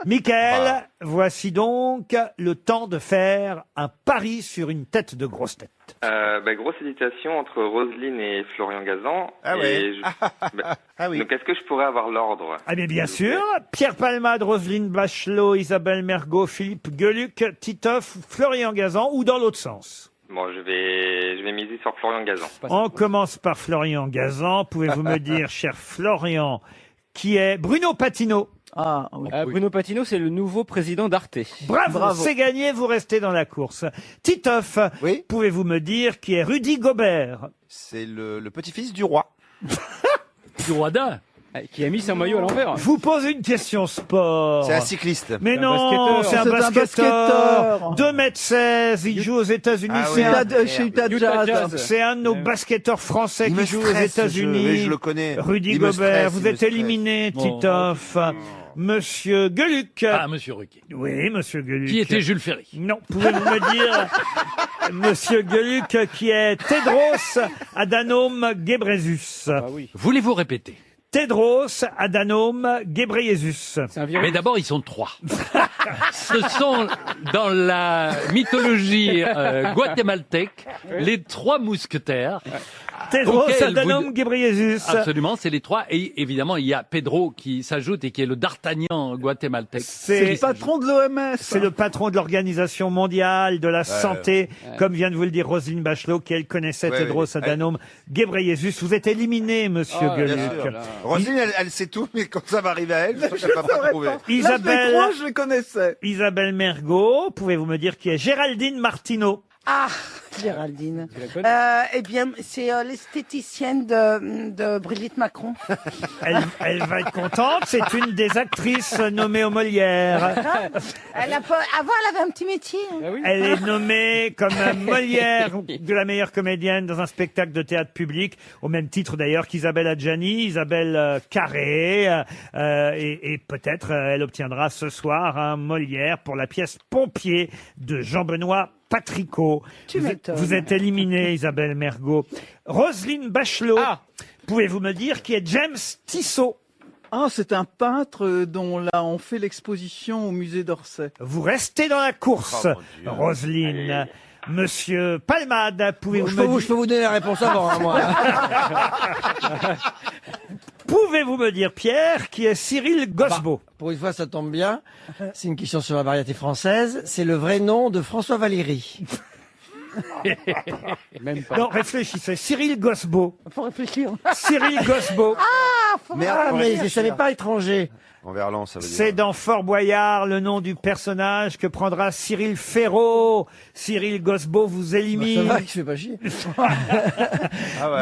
Michael, voici donc le temps de faire un pari sur une tête de grosse tête. Grosse hésitation entre Roselyne et Florian Gazan. Ah et ouais. Donc est-ce que je pourrais avoir l'ordre? Ah bien sûr, Pierre Palmade, Roselyne Bachelot, Isabelle Mergo, Philippe Gueluc, Titoff, Florian Gazan ou dans l'autre sens? Bon, je vais miser sur Florian Gazan. On commence par Florian Gazan. Pouvez-vous me dire, cher Florian, qui est Bruno Patino? Bruno Patino, c'est le nouveau président d'Arte. Bravo, c'est gagné, vous restez dans la course. Titoff, pouvez-vous me dire qui est Rudy Gobert? C'est le petit-fils du roi. Du roi d'un. Qui a mis son maillot à l'envers. Je vous pose une question sport. C'est un cycliste. Mais non, c'est un basketteur. 2,16 m, il joue aux États-Unis. Chez Utah Jazz. C'est un de nos basketteurs français qui joue aux États-Unis. Je le connais. Rudy Gobert, vous êtes éliminé, Titoff. Monsieur Gueluc. Ah, monsieur Ruquier. Oui, monsieur Gueluc. Qui était Jules Ferry. Non, pouvez-vous me dire, monsieur Gueluc, qui est Tedros Adhanom Ghebreyesus? Voulez-vous répéter? Tedros Adhanom Ghebreyesus. Mais d'abord, ils sont 3. Ce sont, dans la mythologie guatémaltèque, les 3 mousquetaires. Tedros Adhanom Ghebreyesus. Absolument, c'est les 3. Et évidemment, il y a Pedro qui s'ajoute et qui est le d'Artagnan guatémaltèque. C'est le patron de l'OMS. C'est le patron de l'Organisation mondiale de la santé, comme vient de vous le dire Roselyne Bachelot, qui elle connaissait Tedros Adhanom Ghebreyesus. Vous êtes éliminé, monsieur Gueluc. Roselyne, elle sait tout, mais quand ça va arriver à elle, je ne vais pas trouver. Isabelle, Là, je les connaissais. Isabelle Mergo, pouvez-vous me dire qui est Géraldine Martineau? Ah, Géraldine. Eh bien, c'est l'esthéticienne de Brigitte Macron. Elle va être contente, c'est une des actrices nommées aux Molières. Avant, elle avait un petit métier. Elle est nommée comme Molière de la meilleure comédienne dans un spectacle de théâtre public, au même titre d'ailleurs qu'Isabelle Adjani, Isabelle Carré, et peut-être elle obtiendra ce soir un Molière pour la pièce Pompier de Jean-Benoît Patricot. Vous êtes éliminé, Isabelle Mergo. Roselyne Bachelot, pouvez-vous me dire qui est James Tissot? Ah, c'est un peintre dont là on fait l'exposition au musée d'Orsay. Vous restez dans la course, Roselyne. Monsieur Palmade, pouvez-vous me dire... Je peux vous donner la réponse avant, moi. Pouvez-vous me dire, Pierre, qui est Cyril Gosbo? Pour une fois, ça tombe bien. C'est une question sur la variété française. C'est le vrai nom de François Valéry. Même pas. Non, réfléchissez. Cyril Gosbo. Faut réfléchir. Cyril Gosbo. Mais je ne savais pas étranger. En verlan, ça veut dire. C'est dans Fort Boyard le nom du personnage que prendra Cyril Ferraud. Cyril Gosbo vous élimine. Ça va, il se fait pas chier.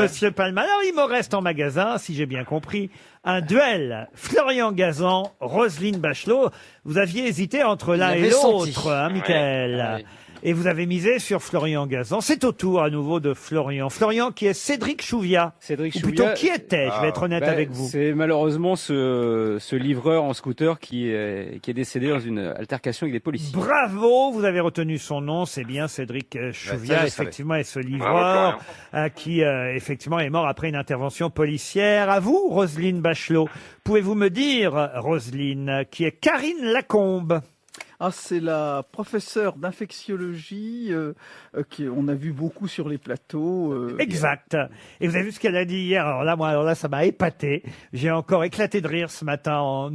Monsieur Palma. Alors, il me reste en magasin, si j'ai bien compris, un duel. Florian Gazan, Roselyne Bachelot. Vous aviez hésité entre l'un et l'autre, hein, Michael. Et vous avez misé sur Florian Gazan. C'est au tour à nouveau de Florian. Florian qui est Cédric Chouviat. Ou plutôt qui était, je vais être honnête avec vous. C'est malheureusement ce livreur en scooter qui est décédé dans une altercation avec des policiers. Bravo, vous avez retenu son nom, c'est bien Cédric Chouviat, effectivement, et ce livreur qui effectivement est mort après une intervention policière. À vous, Roselyne Bachelot. Pouvez-vous me dire, Roselyne, qui est Karine Lacombe? Ah, c'est la professeure d'infectiologie on a vu beaucoup sur les plateaux. Exact. Et vous avez vu ce qu'elle a dit hier. Alors là, ça m'a épaté. J'ai encore éclaté de rire ce matin,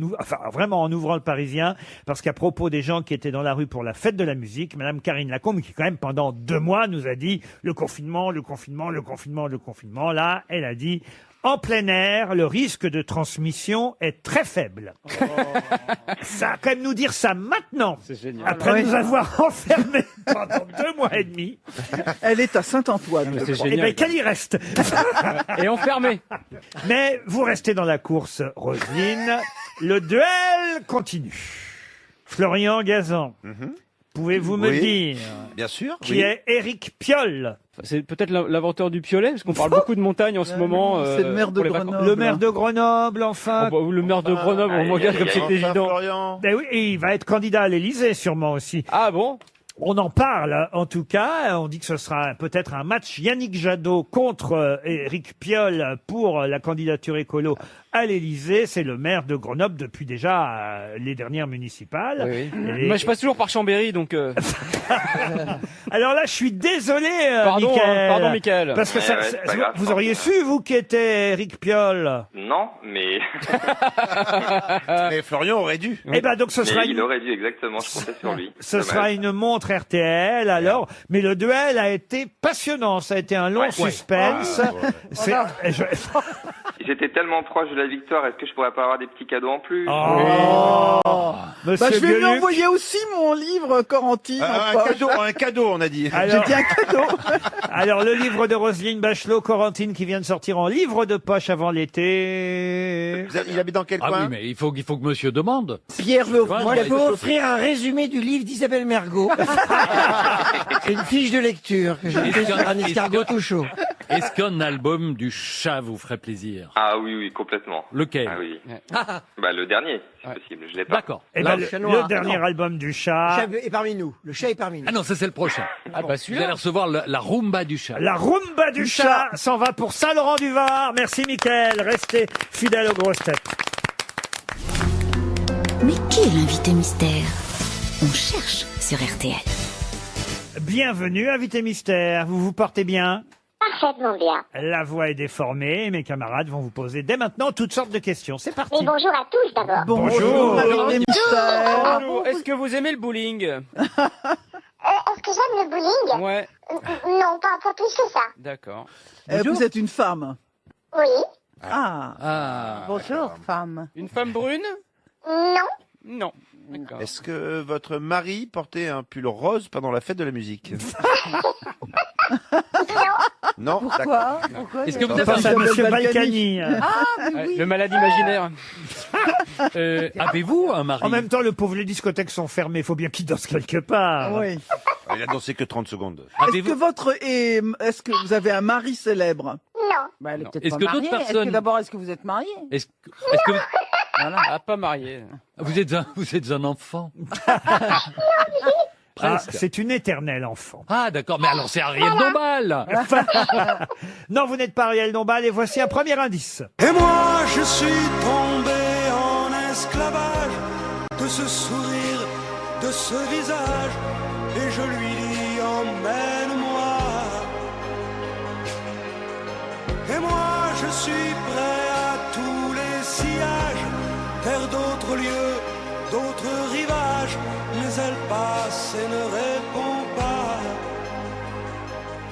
vraiment en ouvrant le Parisien, parce qu'à propos des gens qui étaient dans la rue pour la fête de la musique, Madame Karine Lacombe, qui quand même pendant 2 mois nous a dit le confinement. Là, elle a dit: en plein air, le risque de transmission est très faible. Ça va quand même nous dire ça maintenant. C'est génial. Après nous avoir enfermés pendant 2 mois et demi. Elle est à Saint-Antoine. C'est Eh génial. bien, qu'elle y reste. Et enfermée. Mais vous restez dans la course, Roselyne. Le duel continue. Florian Gazan, pouvez-vous me Oui. dire Bien sûr. qui oui. est Éric Piolle? C'est peut-être l'inventeur du piolet, parce qu'on parle beaucoup de montagnes en ce moment. c'est le maire de pour les vacances. Grenoble. Le maire de Grenoble, enfin. Oh, bah, le maire de Grenoble, on regarde comme c'est évident. Florian. Ben oui, et il va être candidat à l'Élysée sûrement aussi. Ah bon? On en parle, en tout cas. On dit que ce sera peut-être un match Yannick Jadot contre Éric Piolle pour la candidature écolo à l'Élysée. C'est le maire de Grenoble depuis déjà les dernières municipales. Oui. Et- Moi, je passe toujours par Chambéry, donc. Alors là, je suis désolé, Pardon, Mickaël. pardon, Mickaël. Parce que Ouais, ouais, c'est pas grave, vous auriez su, vous, qui était Éric Piolle. Non, mais. Mais Florian aurait dû. Eh ben, donc ce sera mais il une... aurait dû, exactement. Je comptais sur lui. Ce Dommage. sera une montre RTL, alors. Mais le duel a été passionnant. Ça a été un long suspense. C'est- je- J'étais tellement proche de la victoire, est-ce que je pourrais pas avoir des petits cadeaux en plus? Monsieur Bah, je vais lui Gueluc. envoyer aussi mon livre Corentine. en poche. Un cadeau, on a dit. Alors- J'ai dit un cadeau. Alors, le livre de Roselyne Bachelot, Corentine, qui vient de sortir en livre de poche avant l'été. Il habite dans quel Ah coin oui, mais il faut que monsieur demande. Pierre veut, Ouais, moi, ouais, je peux offrir un résumé du livre d'Isabelle Mergo. C'est une fiche de lecture que j'ai fait sur un escargot tout chaud. Est-ce qu'un album du chat vous ferait plaisir? Ah oui, oui, complètement. Lequel? Ah oui. Bah, le dernier, si possible. Je l'ai pas. D'accord. Eh Là, ben, chat le noir. dernier Non. album du Le chat. chat est parmi nous. Le chat est parmi nous. Ah non, ça c'est le prochain. Ah bah Vous celui-là. allez recevoir la rumba du chat. La rumba du chat s'en va pour Saint-Laurent-du-Var. Merci, Mickaël. Restez fidèles aux grosses têtes. Mais qui est l'invité mystère? On cherche sur RTL. Bienvenue, invité mystère. Vous vous portez bien? Parfaitement bien. La voix est déformée. Mes camarades vont vous poser dès maintenant toutes sortes de questions. C'est parti. Mais bonjour à tous d'abord. Bonjour. Invité mystère. Bonjour. Est-ce que vous aimez le bowling? Est-ce que j'aime le bowling? Ouais. Non, pas plus que ça. D'accord. Vous êtes une femme. Oui. Ah. Ah. Bonjour, femme. Une femme brune? Non. Non. D'accord. Est-ce que votre mari portait un pull rose pendant la fête de la musique? Non. Pourquoi? Pourquoi Est-ce que vous On êtes passe à Isabelle Monsieur Balkany. Balkany. Ah, mais Ouais, oui. le malade imaginaire. Avez-vous un mari? En même temps, le pauvre, les discothèques sont fermées. Il faut bien qu'il danse quelque part. Oui. Il a dansé que 30 secondes. Est-ce que vous avez un mari célèbre? Non. Bah, elle est peut-être Est-ce pas que d'autres mariée. personnes- D'abord, est-ce que vous êtes marié? Est-ce que Ah, pas marié. vous êtes un enfant? Ah, Presque. c'est une éternelle enfant. Ah, d'accord, mais alors c'est Ariel Dombal. Non, vous n'êtes pas Ariel Dombal et voici un premier indice. Et moi je suis tombé en esclavage de ce sourire, de ce visage, et je lui dis emmène-moi. Et moi je suis prêt à tous les sillages, vers d'autres lieux, d'autres rivages, mais elle passe et ne répond pas.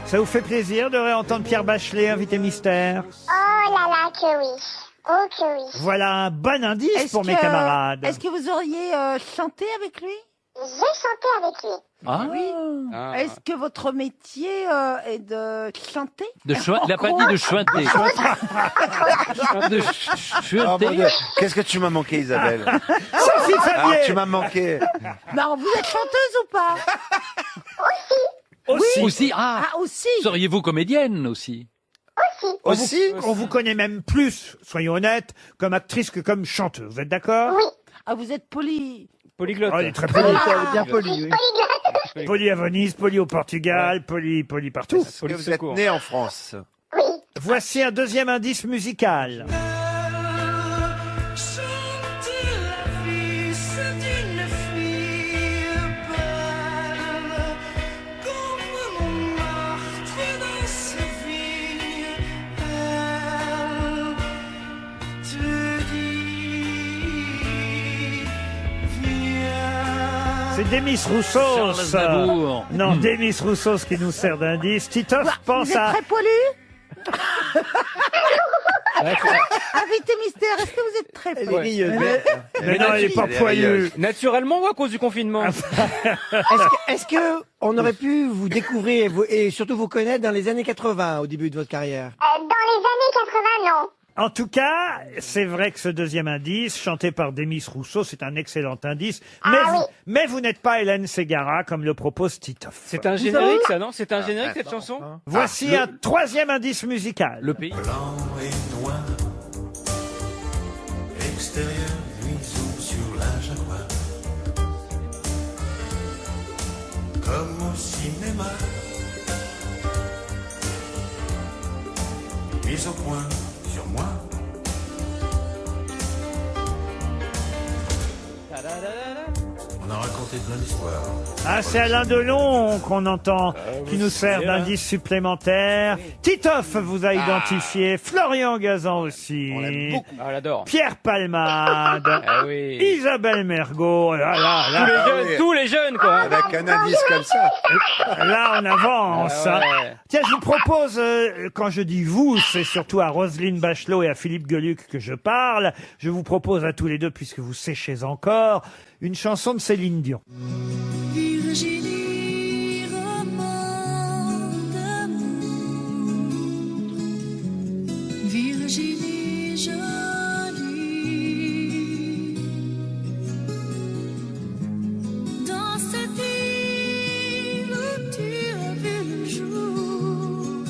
Ça vous fait plaisir de réentendre Pierre Bachelet, invité mystère? Oh là là, que oui. Oh que oui. Voilà un bon indice pour mes camarades. Est-ce que vous auriez chanté avec lui? J'ai chanté avec lui. Ah Oui. Ah. Est-ce que votre métier est de chanter? Il a pas dit de chuinter. De Oh, chuinter. mon Dieu. Qu'est-ce que tu m'as manqué, Isabelle? Sophie Fabier. Ah, tu m'as manqué. Non, vous êtes chanteuse ou pas? Aussi. Ah. Ah, aussi. Seriez-vous comédienne aussi? On vous connaît même plus, soyons honnêtes, comme actrice que comme chanteuse. Vous êtes d'accord? Oui. Ah, vous êtes Polyglotte. Oh, elle est très polie. Elle est bien polie, oui. Polie à Venise, polie au Portugal, polie partout. Est-ce que vous êtes né en France? Oui. Voici un deuxième indice musical. Chanter la vie, c'est une fille belle, comme Montmartre dans ses vignes. Elle te dit, viens. C'est Demis Roussos. Charles Aznavour. Non, Demis Roussos qui nous sert d'indice. Titoff pense Vous êtes à... très poilu? Invité mystère, est-ce que vous êtes très poilu? Mais non, il est pas poilu. Naturellement ou à cause du confinement? Est-ce que on aurait pu vous découvrir et surtout vous connaître dans les années 80 au début de votre carrière? Dans les années 80, non. En tout cas, c'est vrai que ce deuxième indice, chanté par Demis Rousseau, c'est un excellent indice. Mais vous n'êtes pas Hélène Ségara, comme le propose Titoff. C'est un générique, ça, non? C'est un générique, cette chanson? Voici un troisième indice musical. Le pays. Blanc et noir, extérieur, luisant sur la Jaguar. Comme au cinéma, mise au point sur moi. On a raconté plein d'histoires. Ah, c'est Alain Delon qu'on entend, qui nous sert d'indice supplémentaire. Titoff vous a identifié, Florian Gazan aussi. On l'aime beaucoup. Ah, on l'adore. Pierre Palmade, Ah oui. Isabelle Mergo. Tous les jeunes, quoi. Avec un indice comme ça. Là, on avance. Ah ouais. Hein. Tiens, je vous propose, quand je dis vous, c'est surtout à Roselyne Bachelot et à Philippe Gueluc que je parle. Je vous propose à tous les deux, puisque vous séchez encore, une chanson de Céline Dion. Virginie, roman d'amour. Virginie jolie. Dans cette île où tu as vu le jour.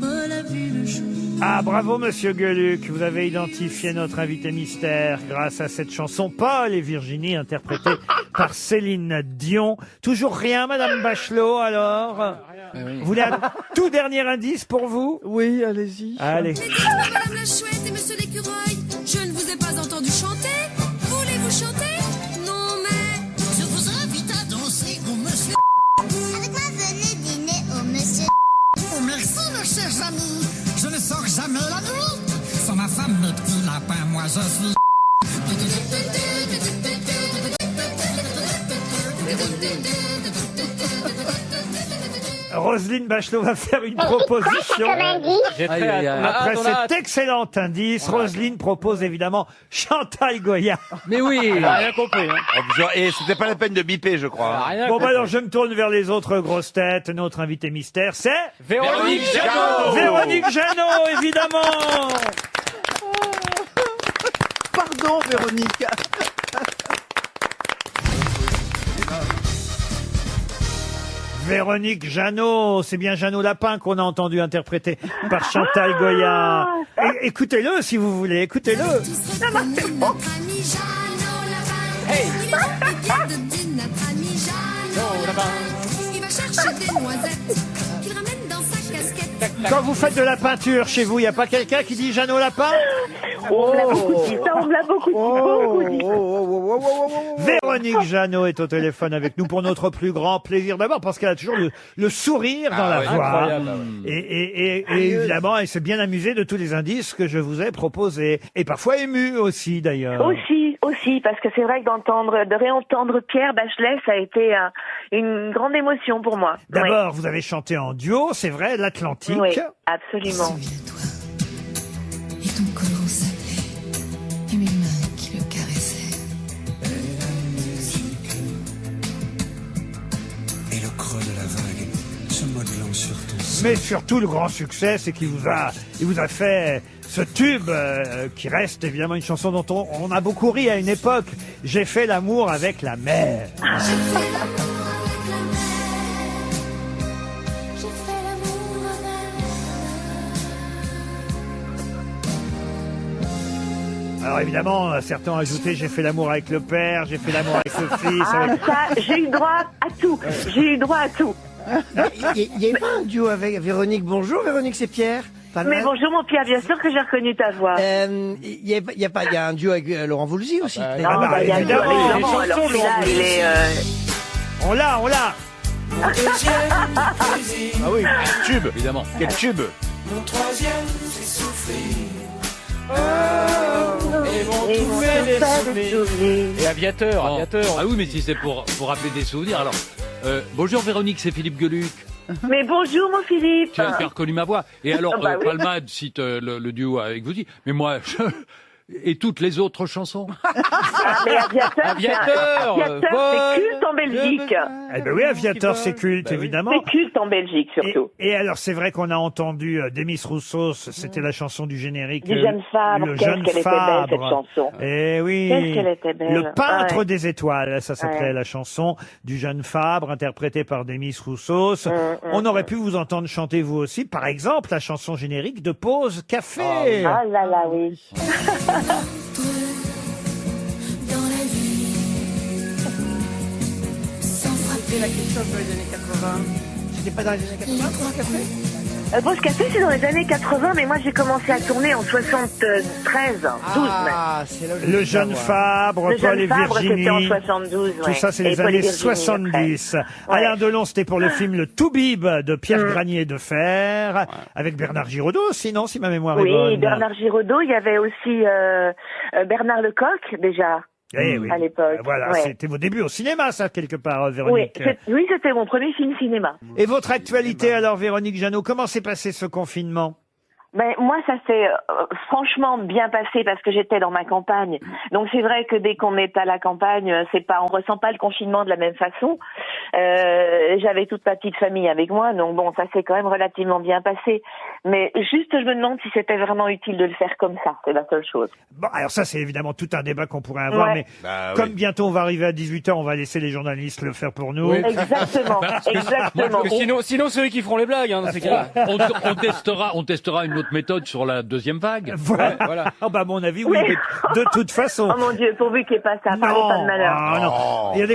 Paul a vu le jour. Ah, bravo, monsieur Gueluc. Vous avez identifié notre invité mystère grâce à cette chanson Paul et Virginie, interprétée par Céline Dion. Toujours rien, madame Bachelot, alors? Vous voulez un tout dernier indice pour vous? Oui, allez-y. Allez. Dites-moi, madame la chouette et monsieur l'écureuil, je ne vous ai pas entendu chanter. Voulez-vous chanter? Non, mais je vous invite à danser au monsieur. Avec moi, venez dîner au monsieur. Oh, merci, mes chers amis. Je ne sors jamais la nuit. Sans ma femme, mes petits lapins, moi je suis. Roselyne Bachelot va faire une proposition. J'ai très hâte. Après On a hâte. cet excellent indice, Roselyne propose évidemment Chantal Goya. Mais oui. On a rien compris, hein. Et c'était pas la peine de biper, je crois. Bon, bah alors je me tourne vers les autres grosses têtes. Notre invité mystère, c'est Véronique Jeannot. Véronique Jeannot, évidemment. Pardon, Véronique. Véronique Jeannot, c'est bien Jeannot Lapin qu'on a entendu interpréter par Chantal Goya. Écoutez-le si vous voulez, écoutez-le. Hey. Il va chercher des noisettes qu'il ramène dans sa casquette. Quand vous faites de la peinture chez vous, il n'y a pas quelqu'un qui dit Jeannot Lapin? On me l'a beaucoup dit, ça, on me l'a beaucoup dit. Véronique Jeannot est au téléphone avec nous pour notre plus grand plaisir. D'abord parce qu'elle a toujours le sourire dans la voix. Incroyable. Et évidemment, elle s'est bien amusée de tous les indices que je vous ai proposés. Et parfois émue aussi, d'ailleurs. Aussi, parce que c'est vrai que de réentendre Pierre Bachelet, ça a été une grande émotion pour moi. D'abord, vous avez chanté en duo, c'est vrai, l'Atlantique. Oui, absolument. Et ton corps s'appelait, et mes mains qui le caressaient. Et le creux de la vague se modelant sur ton sein. Mais surtout, le grand succès, c'est qu'il vous a fait ce tube qui reste évidemment une chanson dont on a beaucoup ri à une époque. J'ai fait l'amour avec la mer. Alors évidemment, certains ont ajouté j'ai fait l'amour avec le père, j'ai fait l'amour avec le fils. Ça, j'ai eu droit à tout. J'ai eu droit à tout. Il y a pas un duo avec Véronique. Bonjour Véronique, c'est Pierre. Mais bonjour mon Pierre, bien sûr que j'ai reconnu ta voix. Il y a un duo avec Laurent Voulzy aussi. Il y a un duo avec Laurent, alors celui-là, il est... On l'a. Mon deuxième plaisir. Ah oui, tube, évidemment. Quel tube. Mon troisième, c'est souffrir. Et mon tout fait des souvenirs. Et Aviateur. Ah oui, mais si c'est pour rappeler des souvenirs, alors... bonjour Véronique, c'est Philippe Gueluc. Mais bonjour mon Philippe. Tu as reconnu ma voix. Et alors, Bah oui. Palmade cite le duo avec vous. Mais moi, Et toutes les autres chansons. Mais Aviateur, c'est culte en Belgique. Eh ben oui, Aviateur, c'est culte, évidemment. C'est culte en Belgique, surtout. Et alors, c'est vrai qu'on a entendu Demis Roussos, c'était la chanson du générique. Du Jeune Fabre, le qu'est-ce Jeune qu'elle était belle, cette Fabre. chanson. Eh oui. Qu'est-ce qu'elle était belle. Le peintre Ouais. des étoiles, ça s'appelait la chanson du Jeune Fabre, interprétée par Demis Roussos. On aurait pu vous entendre chanter vous aussi, par exemple, la chanson générique de Pause Café. Ah là là, oui. Dans la vie, sans frapper la question pour les années 80. C'était pas dans les années 80, Pause Café? Pause Café, c'est dans les années 80, mais moi j'ai commencé à tourner en 73, 12 même. c'est Le Jeune Fabre, Le Paul Jeune et Fabre, Virginie. c'était en 72, Tout ouais. ça, c'est Et les Paul et années Virginie 70. après. Alain Delon, c'était pour le film Le Toubib de Pierre Granier de Fer, avec Bernard Giraudot, sinon, si ma mémoire est bonne. Oui, Bernard Giraudot, il y avait aussi Bernard Lecoq, déjà. Eh oui. À l'époque. Voilà, ouais. c'était vos débuts au cinéma, ça, quelque part, Oui, Véronique. oui, c'était mon premier film cinéma. Et votre actualité, alors, Véronique Jeannot, comment s'est passé ce confinement? Ben, moi, ça s'est franchement bien passé parce que j'étais dans ma campagne. Donc c'est vrai que dès qu'on est à la campagne, on ressent pas le confinement de la même façon. J'avais toute ma petite famille avec moi, donc bon, ça s'est quand même relativement bien passé. Mais juste, je me demande si c'était vraiment utile de le faire comme ça. C'est la seule chose. Bon, alors ça, c'est évidemment tout un débat qu'on pourrait avoir, Ouais. mais comme bientôt on va arriver à 18h, on va laisser les journalistes le faire pour nous. Oui. Exactement, exactement. Sinon, c'est eux qui feront les blagues, hein, dans ces cas-là. On testera une autre méthode sur la deuxième vague. Voilà. Ah bah à mon avis, oui. Oui. De toute façon. Oh mon Dieu, pourvu qu'il n'y ait pas ça. Parlez pas de malheur. Ah, non. Il y a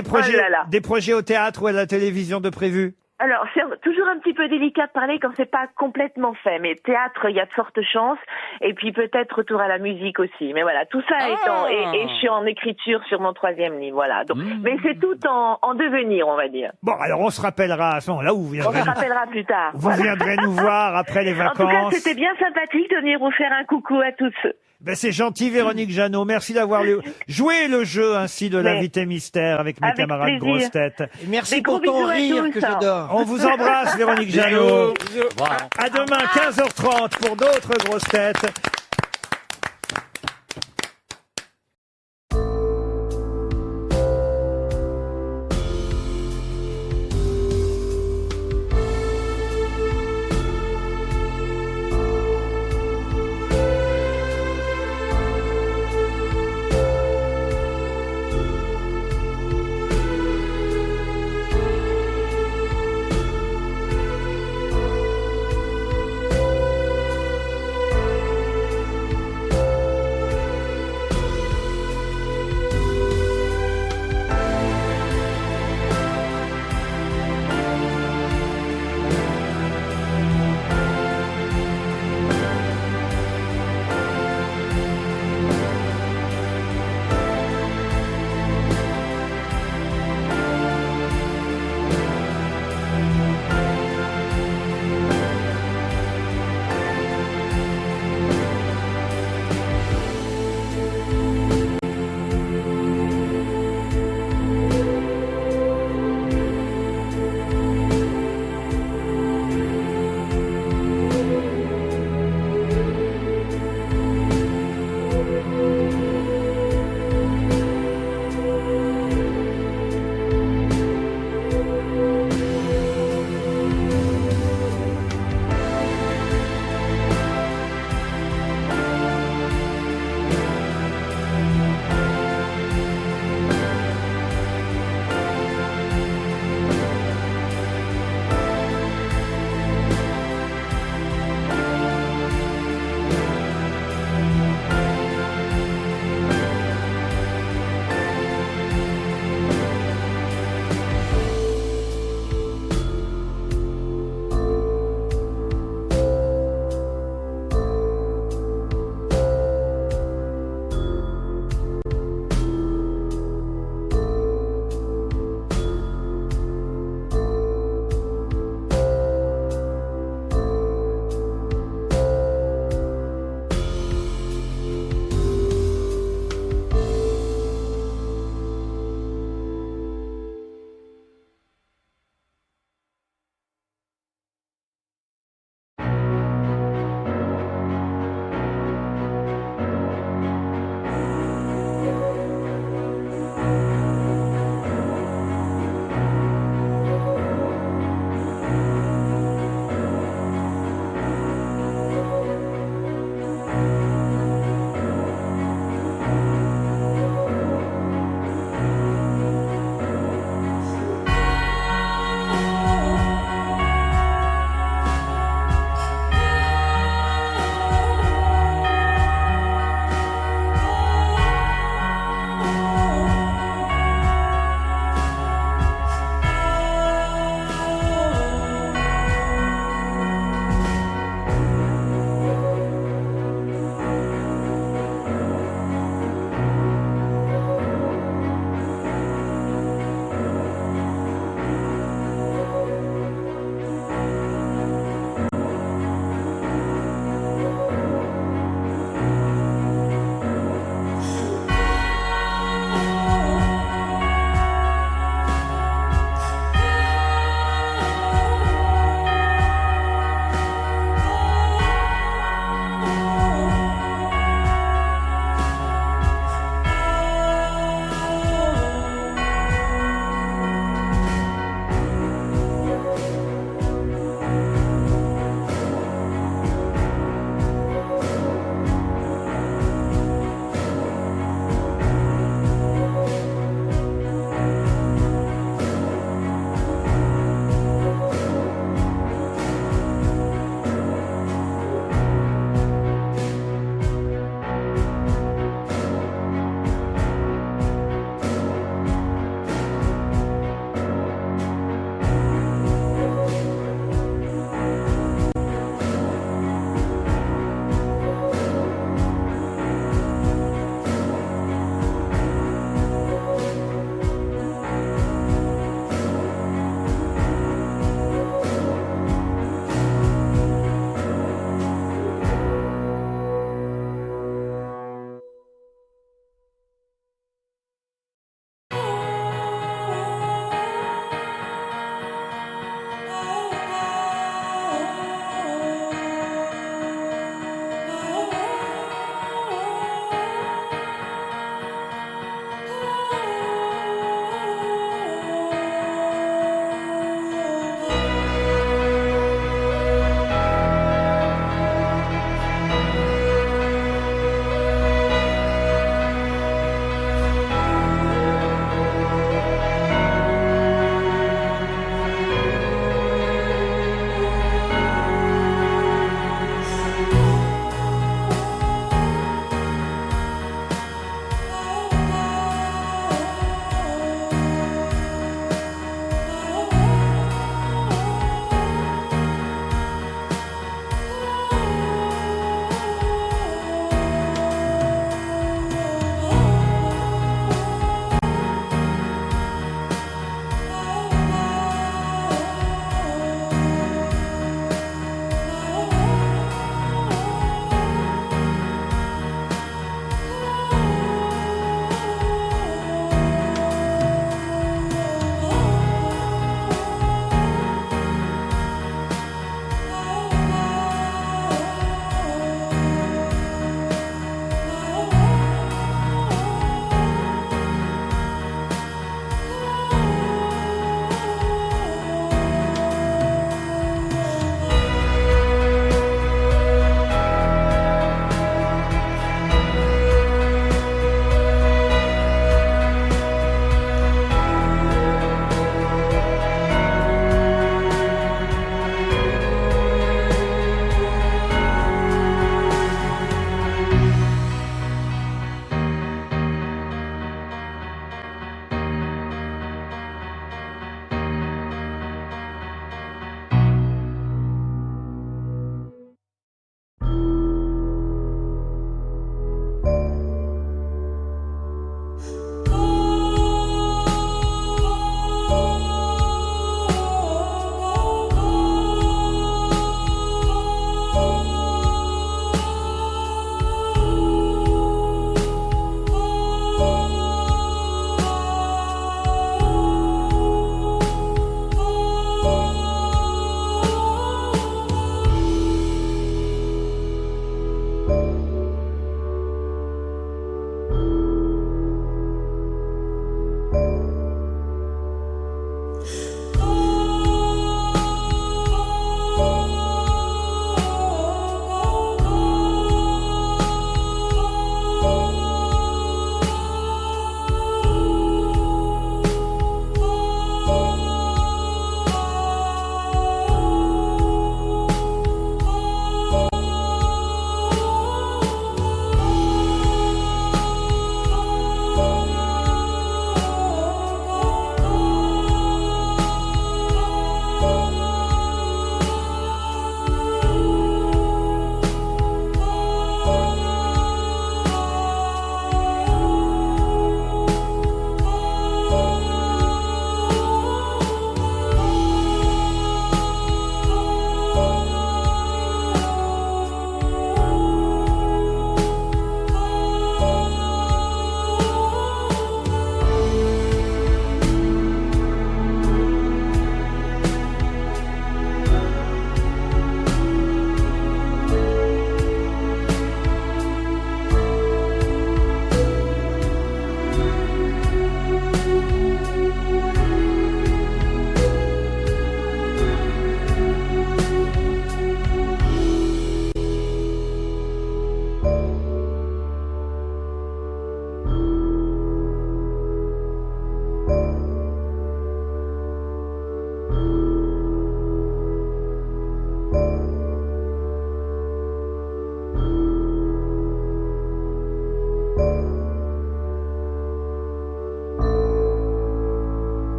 des projets au théâtre ou à la télévision de prévus? Alors, c'est toujours un petit peu délicat de parler quand c'est pas complètement fait. Mais théâtre, il y a de fortes chances. Et puis peut-être retour à la musique aussi. Mais voilà, tout ça étant... Et je suis en écriture sur mon 3e livre, voilà. Donc, mais c'est tout en devenir, on va dire. Bon, alors on se rappellera à ce moment-là où vous On viendrez. se rappellera plus tard. Vous viendrez nous voir après les En tout cas, vacances. c'était bien sympathique de venir vous faire un coucou à tous. Ben c'est gentil, Véronique Jeannot. Merci d'avoir joué le jeu ainsi de l'invité mystère avec mes camarades plaisir. grosses têtes. Et merci Des pour gros ton bisous à rire tous. que j'adore. On vous embrasse, Véronique Jeannot. À demain, 15h30 pour d'autres grosses têtes.